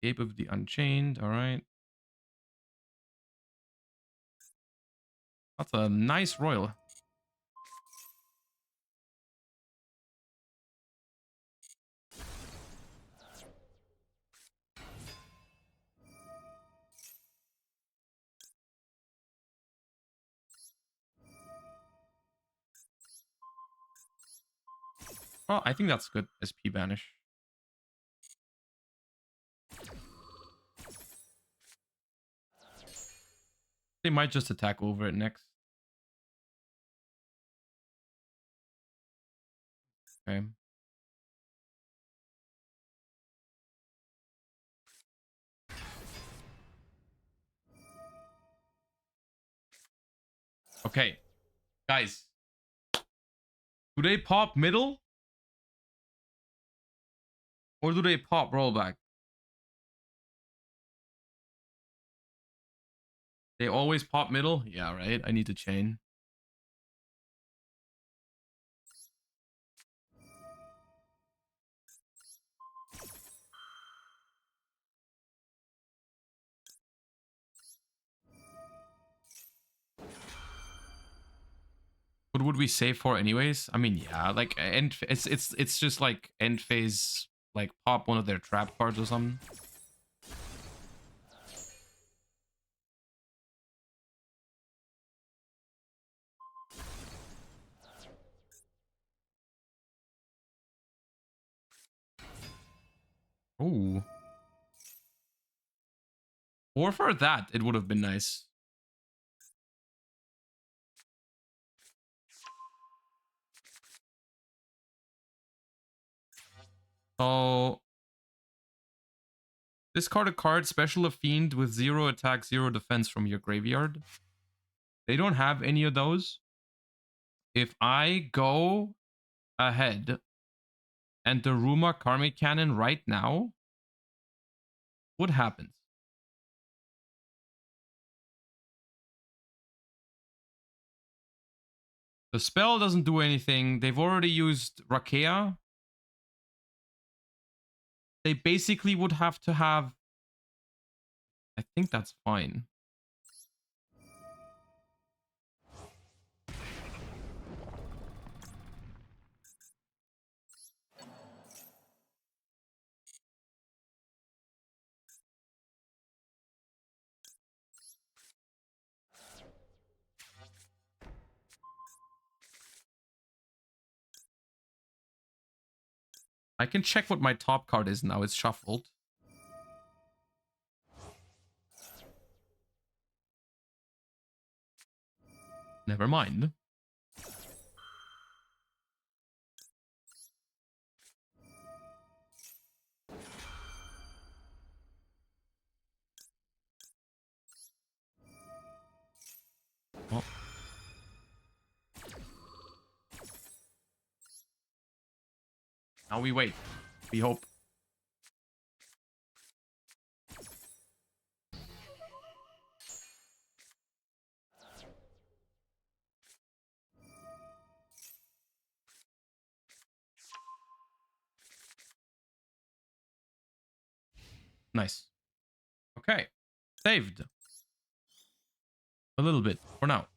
Cape of the Unchained, alright. That's a nice royal. Oh, I think that's good. SP banish. They might just attack over it next. Okay. Okay. Guys. Do they pop middle? Or do they pop rollback? They always pop middle? Yeah, right. I need to chain. What would we save for anyways? I mean, yeah, like end it's just like end phase, like pop one of their trap cards or something. Ooh. Or for that, it would have been nice. So discard a card, special a fiend with 0 attack, 0 defense from your graveyard. They don't have any of those. If I go ahead and Daruma Karmic Cannon right now, What happens? The spell doesn't do anything. They've already used Rakea. They basically would have to have... I think that's fine. I can check what my top card is now. It's shuffled. Never mind. Oh. Now we wait. We hope. Nice. Okay. Saved. A little bit for now.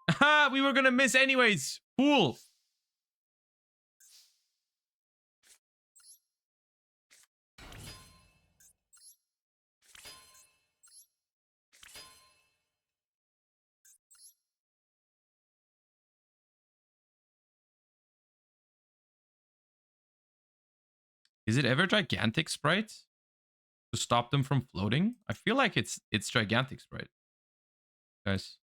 Ha! We were gonna miss anyways. Fool. Is it ever gigantic sprite to stop them from floating? I feel like it's gigantic sprite, guys.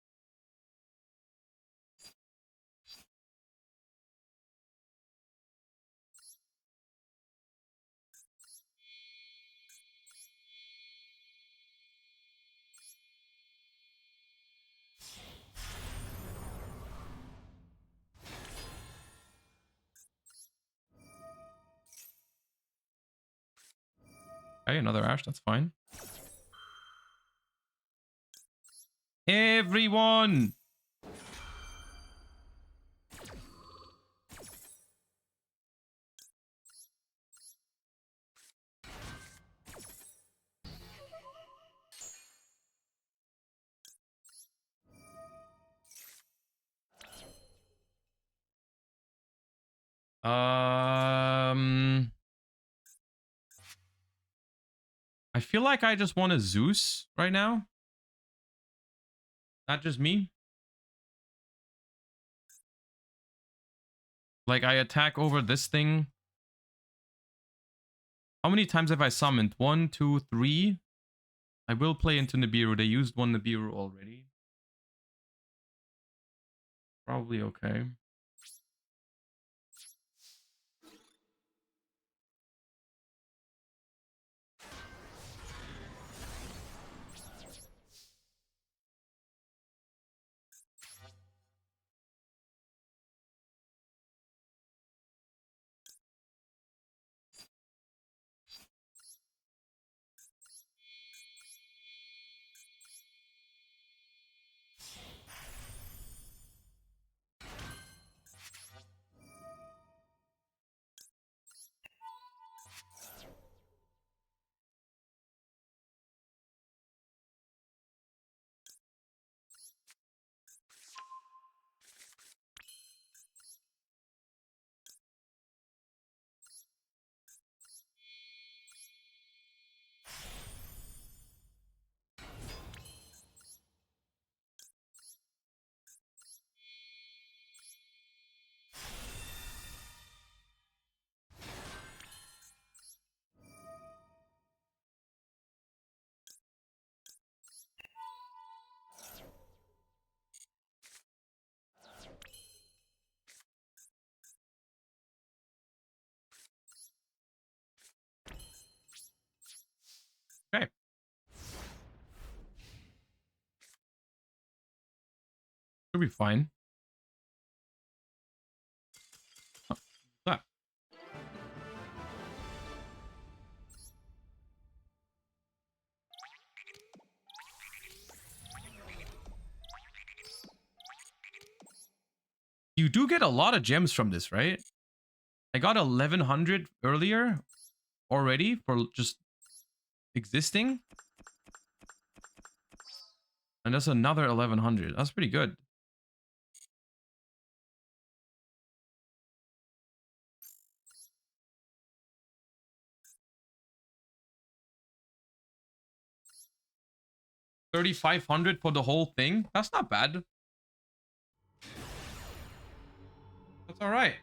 Okay, another Ash, that's fine. Everyone! I feel like I just want a Zeus right now. Not just me. Like, I attack over this thing. How many times have I summoned? 1, 2, 3. I will play into Nibiru. They used one Nibiru already. Probably okay. Okay. Should be fine. Oh, what's that? You do get a lot of gems from this, right? I got 1100 earlier already for just existing. And that's another 1100. That's pretty good. $3,500 for the whole thing. That's not bad. That's all right.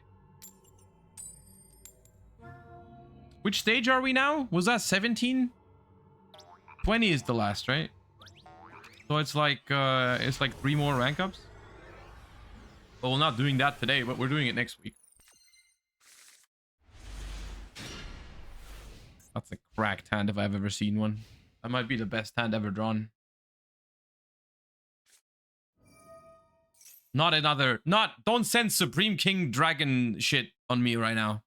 Which stage are we now? Was that 17? 20 is the last, right? So it's like 3 more rank ups. Well, we're not doing that today, but we're doing it next week. That's a cracked hand if I've ever seen one. That might be the best hand ever drawn. Not another... Don't send Supreme King Dragon shit on me right now.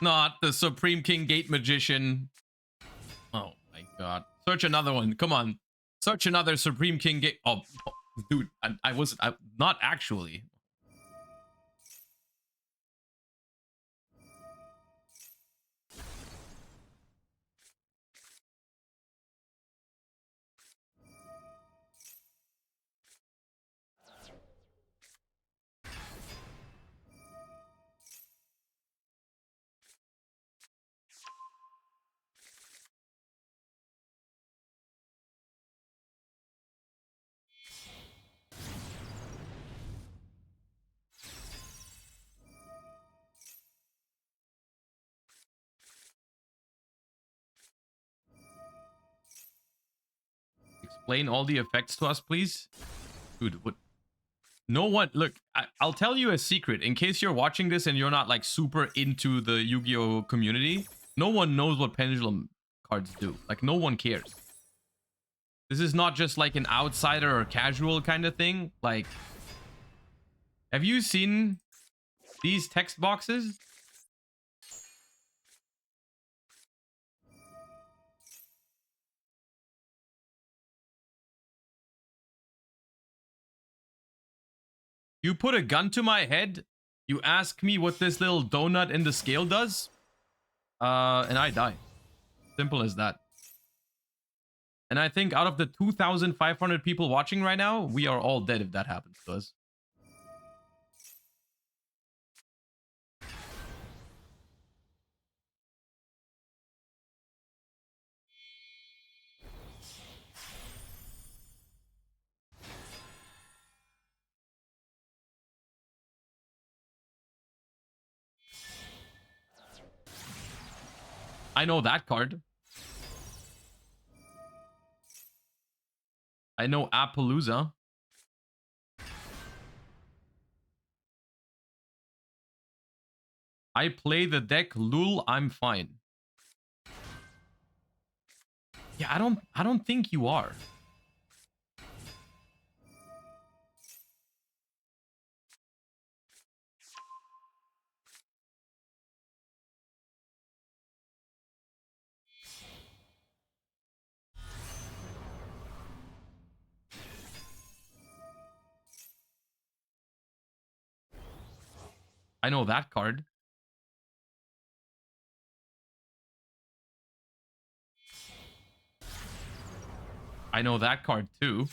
Not the Supreme King Gate Magician. Oh my god. Search another one. Come on. Search another Supreme King Gate. Oh, dude. I not actually. Explain all the effects to us, please. Dude, what? No one... Look, I'll tell you a secret. In case you're watching this and you're not, like, super into the Yu-Gi-Oh community, no one knows what pendulum cards do. Like, no one cares. This is not just, like, an outsider or casual kind of thing. Like, have you seen these text boxes? You put a gun to my head, you ask me what this little donut in the scale does, and I die. Simple as that. And I think out of the 2,500 people watching right now, we are all dead if that happens to us. I know that card. I know Appaloosa. I play the deck Lul, I'm fine. Yeah, I don't think you are. I know that card. I know that card too.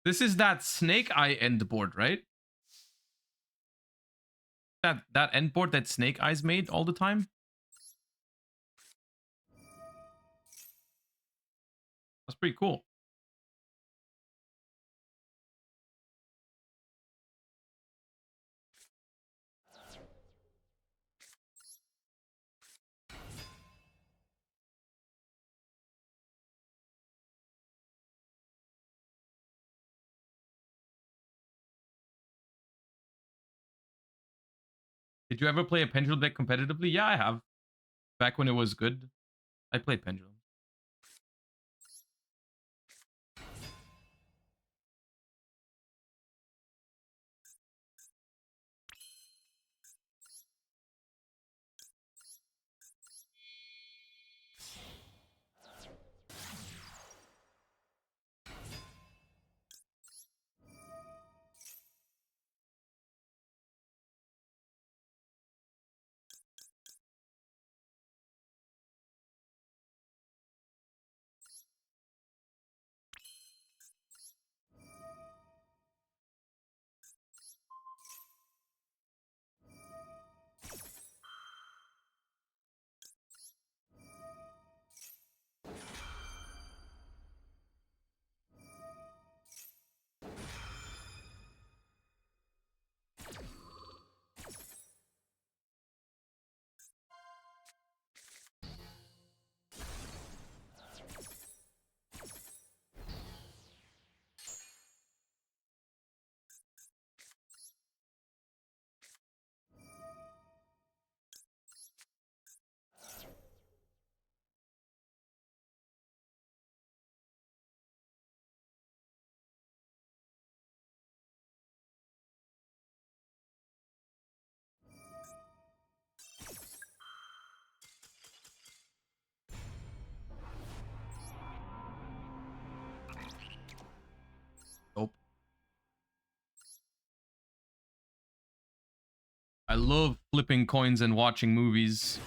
This is that Snake Eye end board, right? That end board that Snake Eyes made all the time? That's pretty cool. Did you ever play a pendulum deck competitively? Yeah, I have. back when it was good. I played Pendulum. Nope. I love flipping coins and watching movies.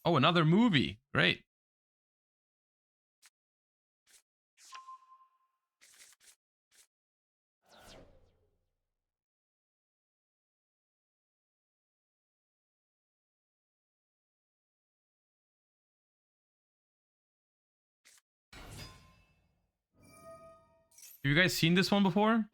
Oh, another movie. Great. Have you guys seen this one before?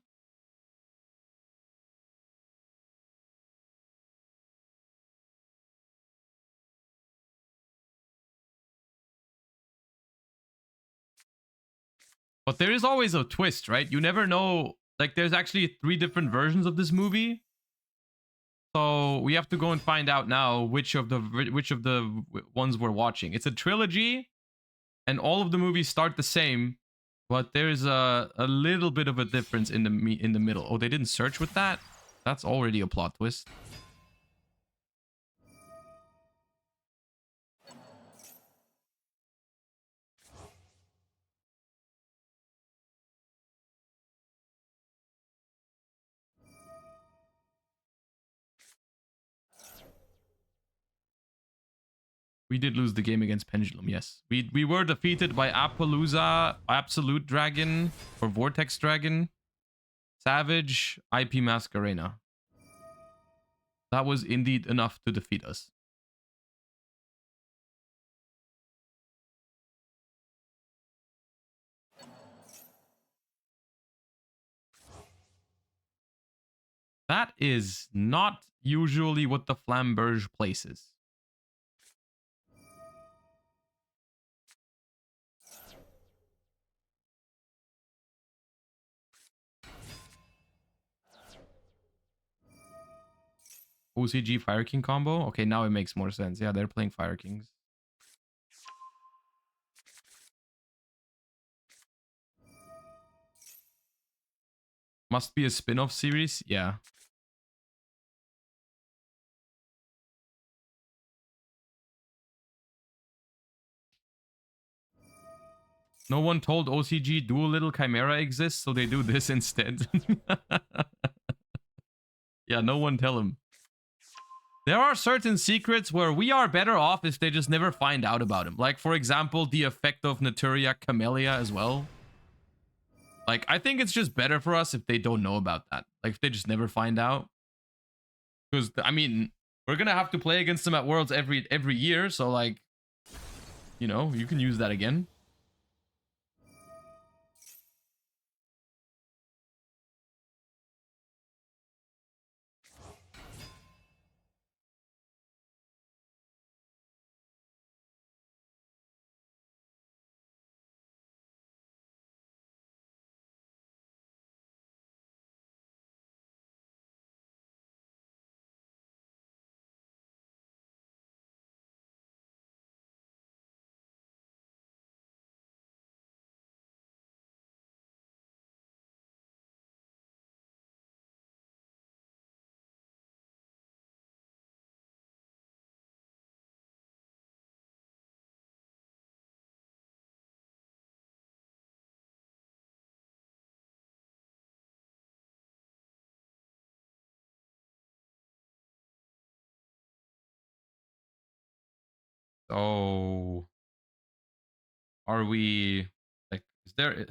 But there is always a twist, right? You never know. Like, there's actually 3 different versions of this movie. So we have to go and find out now which of the ones we're watching. It's a trilogy, and all of the movies start the same, but there's a little bit of a difference in the middle. Oh, they didn't search with that? That's already a plot twist. We did lose the game against Pendulum, yes. We were defeated by Appaloosa, Absolute Dragon, or Vortex Dragon, Savage, IP Masquerena. That was indeed enough to defeat us. That is not usually what the Flamberge places. OCG Fire King combo? Okay, now it makes more sense. Yeah, they're playing Fire Kings. Must be a spin-off series? Yeah. No one told OCG Dual Little Chimera exists, so they do this instead. Yeah, no one tell him. There are certain secrets where we are better off if they just never find out about them. Like, for example, the effect of Naturia Camellia as well. Like, I think it's just better for us if they don't know about that. Like, if they just never find out. Because, I mean, We're gonna have to play against them at Worlds every year, so like, you know, you can use that again. So are we like, is there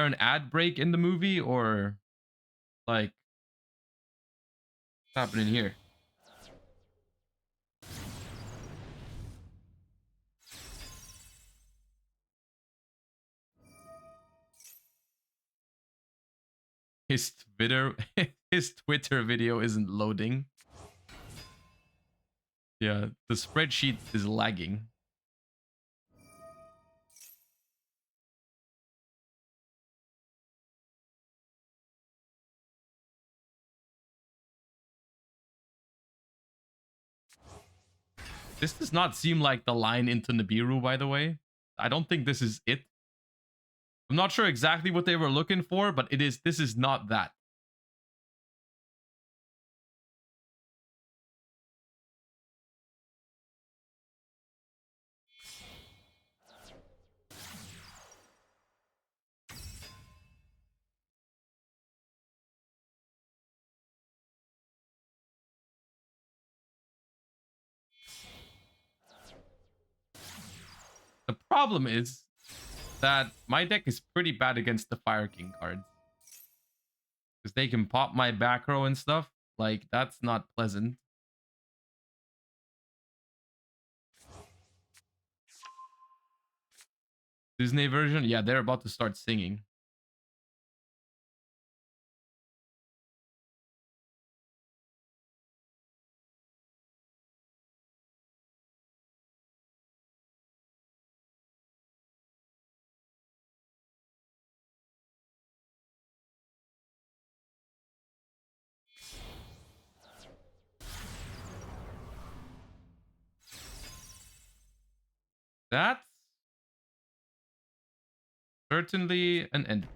an ad break in the movie, or like what's happening here? His Twitter his Twitter video isn't loading. Yeah, the spreadsheet is lagging. This does not seem like the line into Nibiru, by the way. I don't think this is it. I'm not sure exactly what they were looking for, but this is not that. The problem is that my deck is pretty bad against the Fire King cards. Because they can pop my back row and stuff. Like, that's not pleasant. Disney version? Yeah, they're about to start singing. That's certainly an end.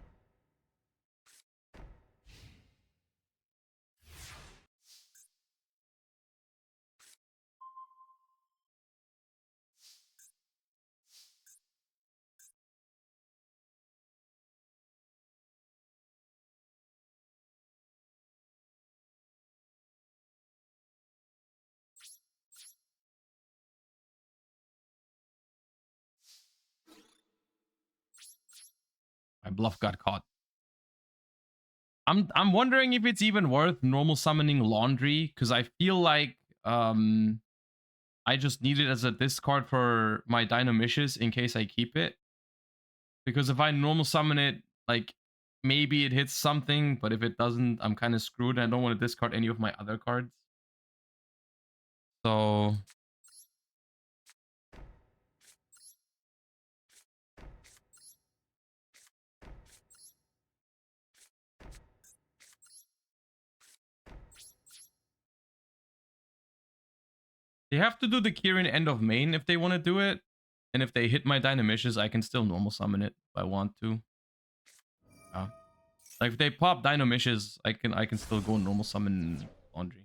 My bluff got caught. I'm wondering if it's even worth normal summoning Laundry, because I feel like I just need it as a discard for my Dynamishes in case I keep it. Because if I normal summon it, like, maybe it hits something, but if it doesn't, I'm kind of screwed, and I don't want to discard any of my other cards. So they have to do the Kirin end of main if they want to do it. And if they hit my Dynamishes, I can still normal summon it if I want to. Like if they pop Dynamishes, I can still go normal summon Laundry.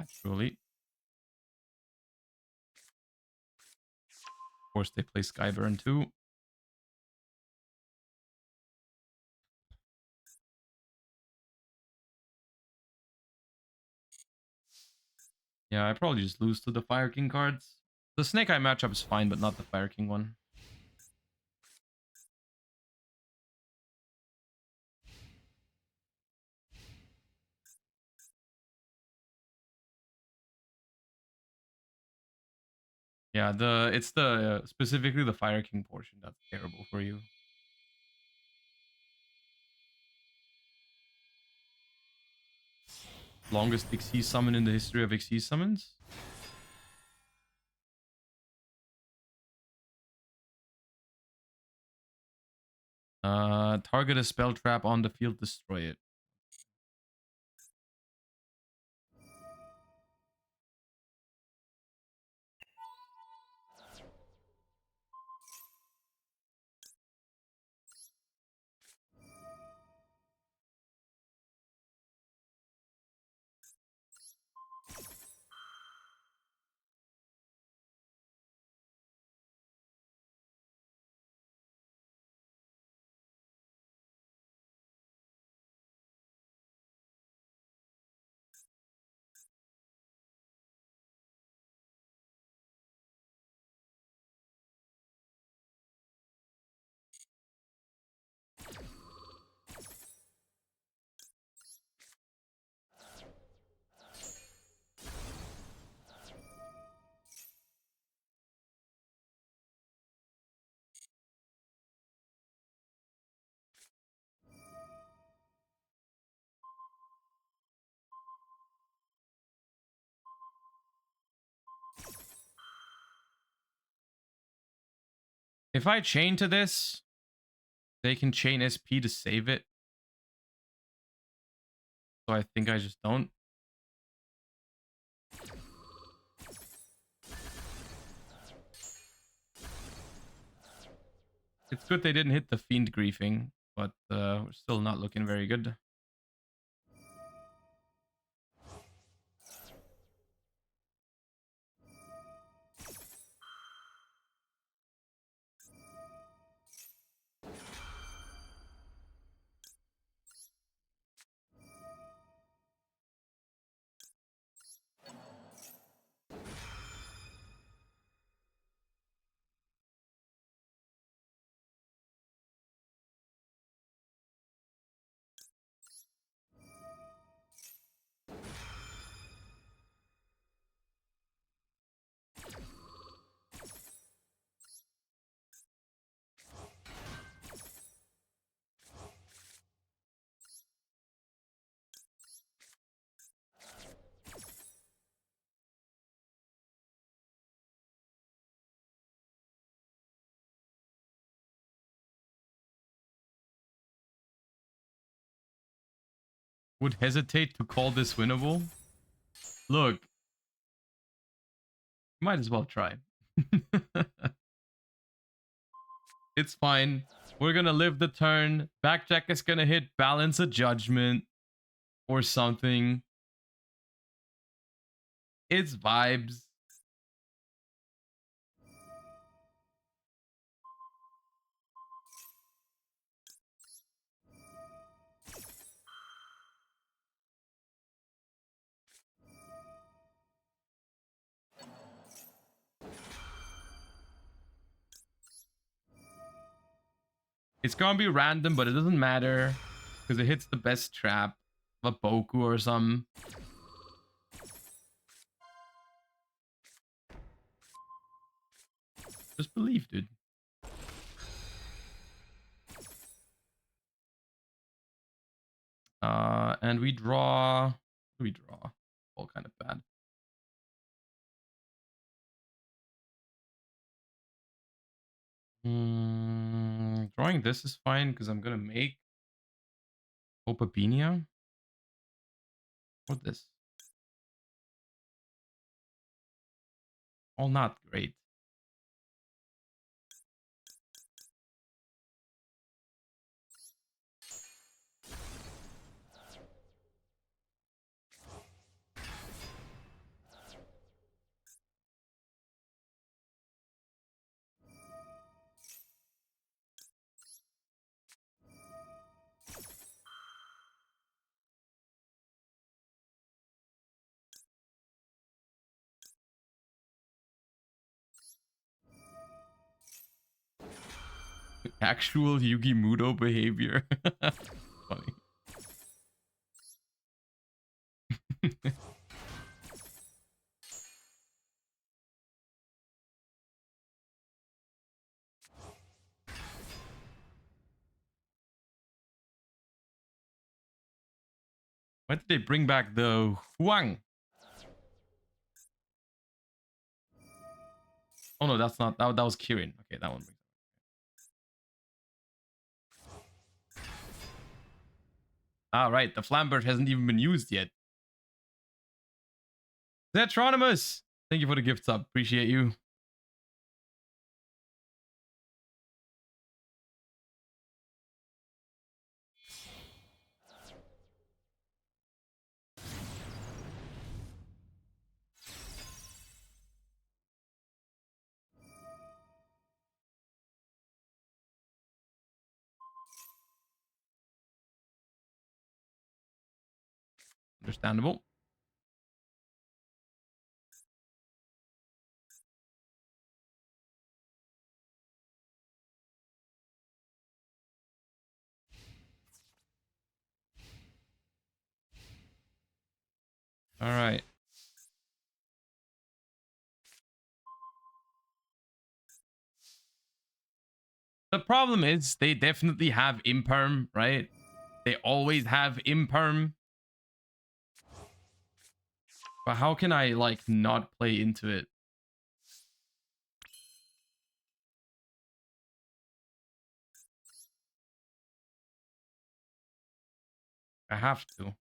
naturally. Of course, they play Skyburn too. Yeah, I probably just lose to the Fire King cards. The Snake Eye matchup is fine, but not the Fire King one. Yeah, it's the specifically the Fire King portion that's terrible for you. Longest Xyz summon in the history of Xyz summons. Target a spell trap on the field, destroy it. If I chain to this, they can chain SP to save it. So I think I just don't. It's good they didn't hit the Fiend Griefing, but we're still not looking very good. Would hesitate to call this winnable. Look, might as well try. It's fine. We're gonna live the turn. Backjack is gonna hit Balance of Judgment or something. It's vibes. It's gonna be random, but it doesn't matter because it hits the best trap, a Boku or something. Just believe, dude. And we draw. We draw. All kind of bad. Drawing this is fine because I'm gonna make Opapinia. What this? All not great. Actual Yugi Mudo behavior. Funny. Why did they bring back the Huang? Oh no, that's not that was Kirin. Okay, that one. All right, the Flambert hasn't even been used yet. Zetronimus, thank you for the gift sub. Appreciate you. Understandable. All right. The problem is they definitely have imperm, right? They always have imperm. But how can I like not play into it? I have to.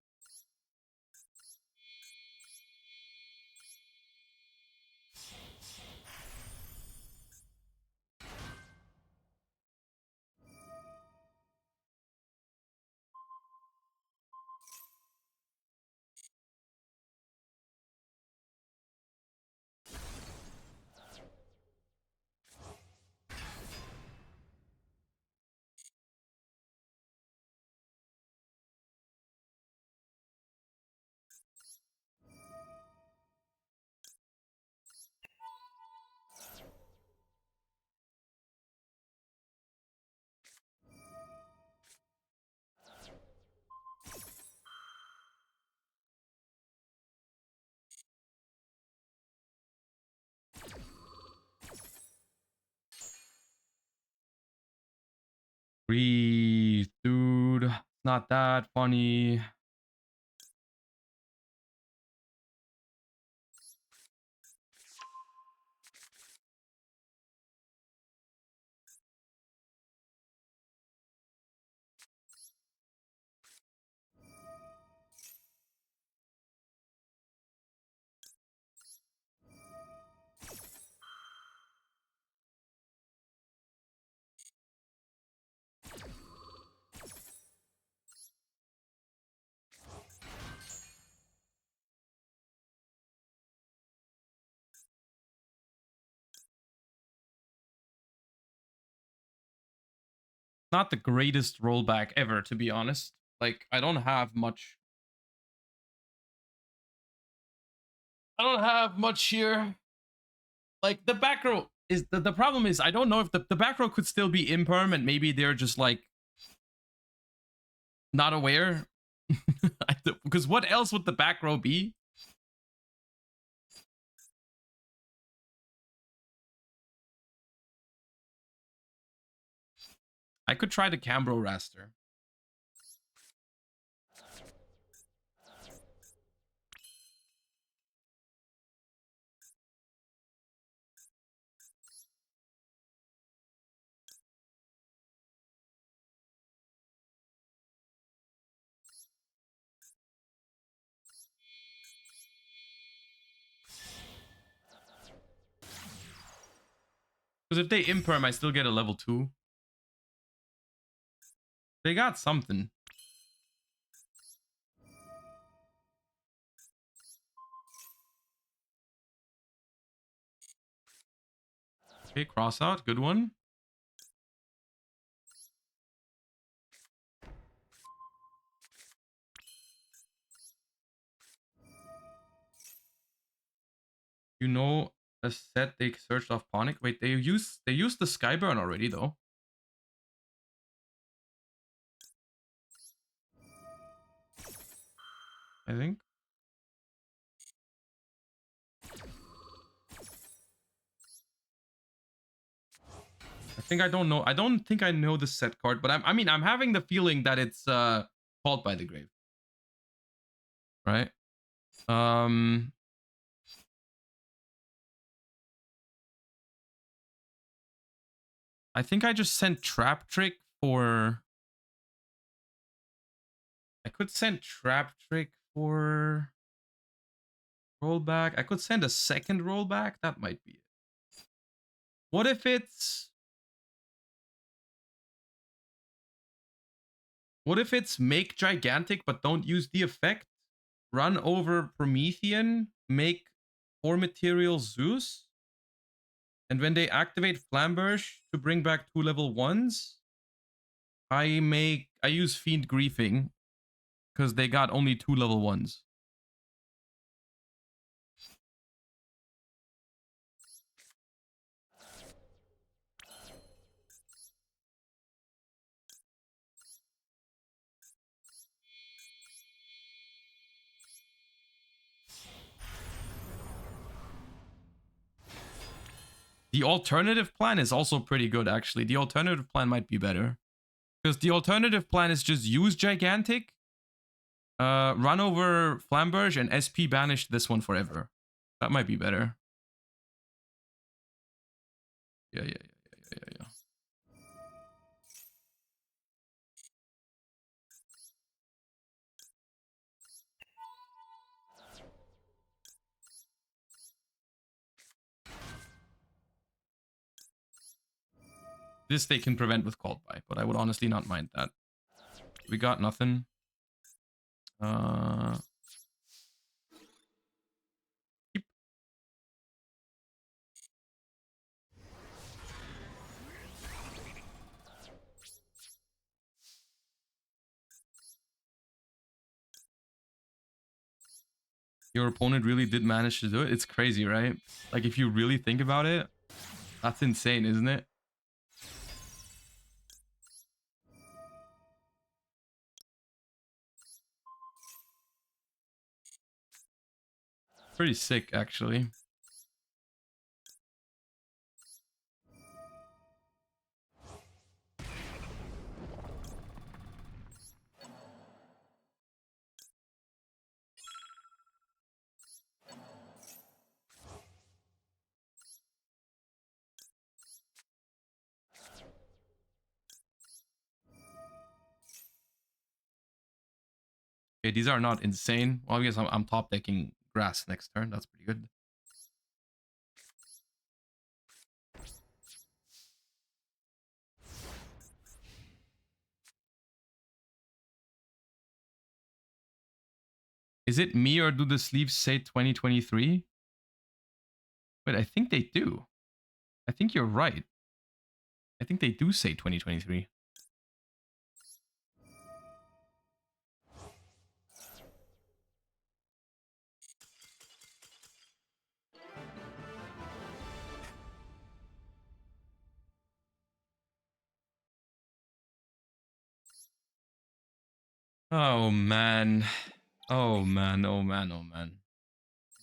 Breathe, dude. It's not that funny. Not the greatest rollback ever, to be honest. Like, I don't have much. I don't have much here. Like, the back row is the problem is I don't know if the back row could still be imperm and maybe they're just like not aware. Because what else would the back row be? I could try the Cambro Raster. Because if they imperm, I still get a level 2. They got something. Okay, cross out. Good one. You know a set they searched off Ponic. Wait, they used the Skyburn already though. I think. I don't know. I don't think I know the set card, but I mean, I'm having the feeling that it's Called by the Grave. Right? I think I just sent Trap Trick for... I could send Trap Trick for rollback. I could send a second rollback. That might be it. What if it's... What if it's make gigantic but don't use the effect? Run over Promethean, make 4 material Zeus, and when they activate Flamberge to bring back 2 level 1s, I use Fiend Griefing because they got only 2 level 1s. The alternative plan is also pretty good, actually. The alternative plan might be better. Because the alternative plan is just use Gigantic, run over Flamberge, and SP banish this one forever. That might be better. Yeah. This they can prevent with Called By, but I would honestly not mind that. We got nothing. Keep. Your opponent really did manage to do it. It's crazy, right? Like, if you really think about it, that's insane, isn't it? Pretty sick, actually. Okay, these are not insane. Well, I guess I'm top decking grass next turn. That's pretty good. Is it me or do the sleeves say 2023? Wait, I think they do. I think you're right. I think they do say 2023. Oh man. Oh man.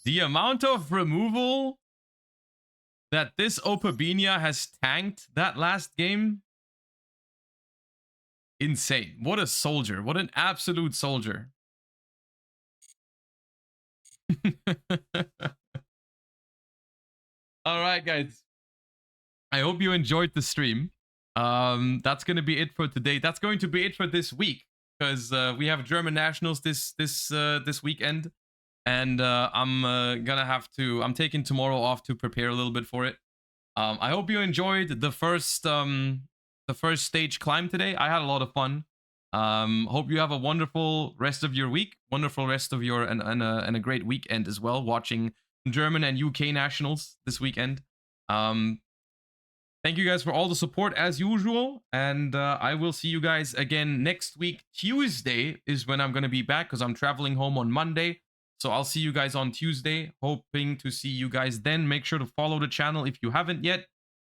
The amount of removal that this Opabinia has tanked that last game. Insane. What a soldier. What an absolute soldier. All right, guys. I hope you enjoyed the stream. That's going to be it for today. That's going to be it for this week, because we have German nationals this weekend, and I'm taking tomorrow off to prepare a little bit for it. I hope you enjoyed the first stage climb today. I had a lot of fun. Hope you have a wonderful rest of your week, wonderful rest of your and a great weekend as well, watching German and UK nationals this weekend. Thank you guys for all the support as usual, and I will see you guys again next week. Tuesday is when I'm going to be back, because I'm traveling home on Monday. So I'll see you guys on Tuesday, hoping to see you guys then. Make sure to follow the channel if you haven't yet.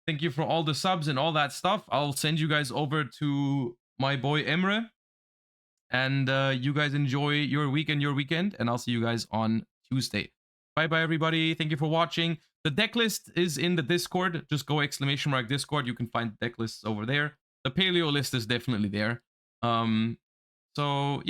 Thank you for all the subs and all that stuff. I'll send you guys over to my boy Emre. And you guys enjoy your week and your weekend. And I'll see you guys on Tuesday. Bye-bye, everybody. Thank you for watching. The deck list is in the Discord. Just go !Discord. You can find deck lists over there. The paleo list is definitely there. So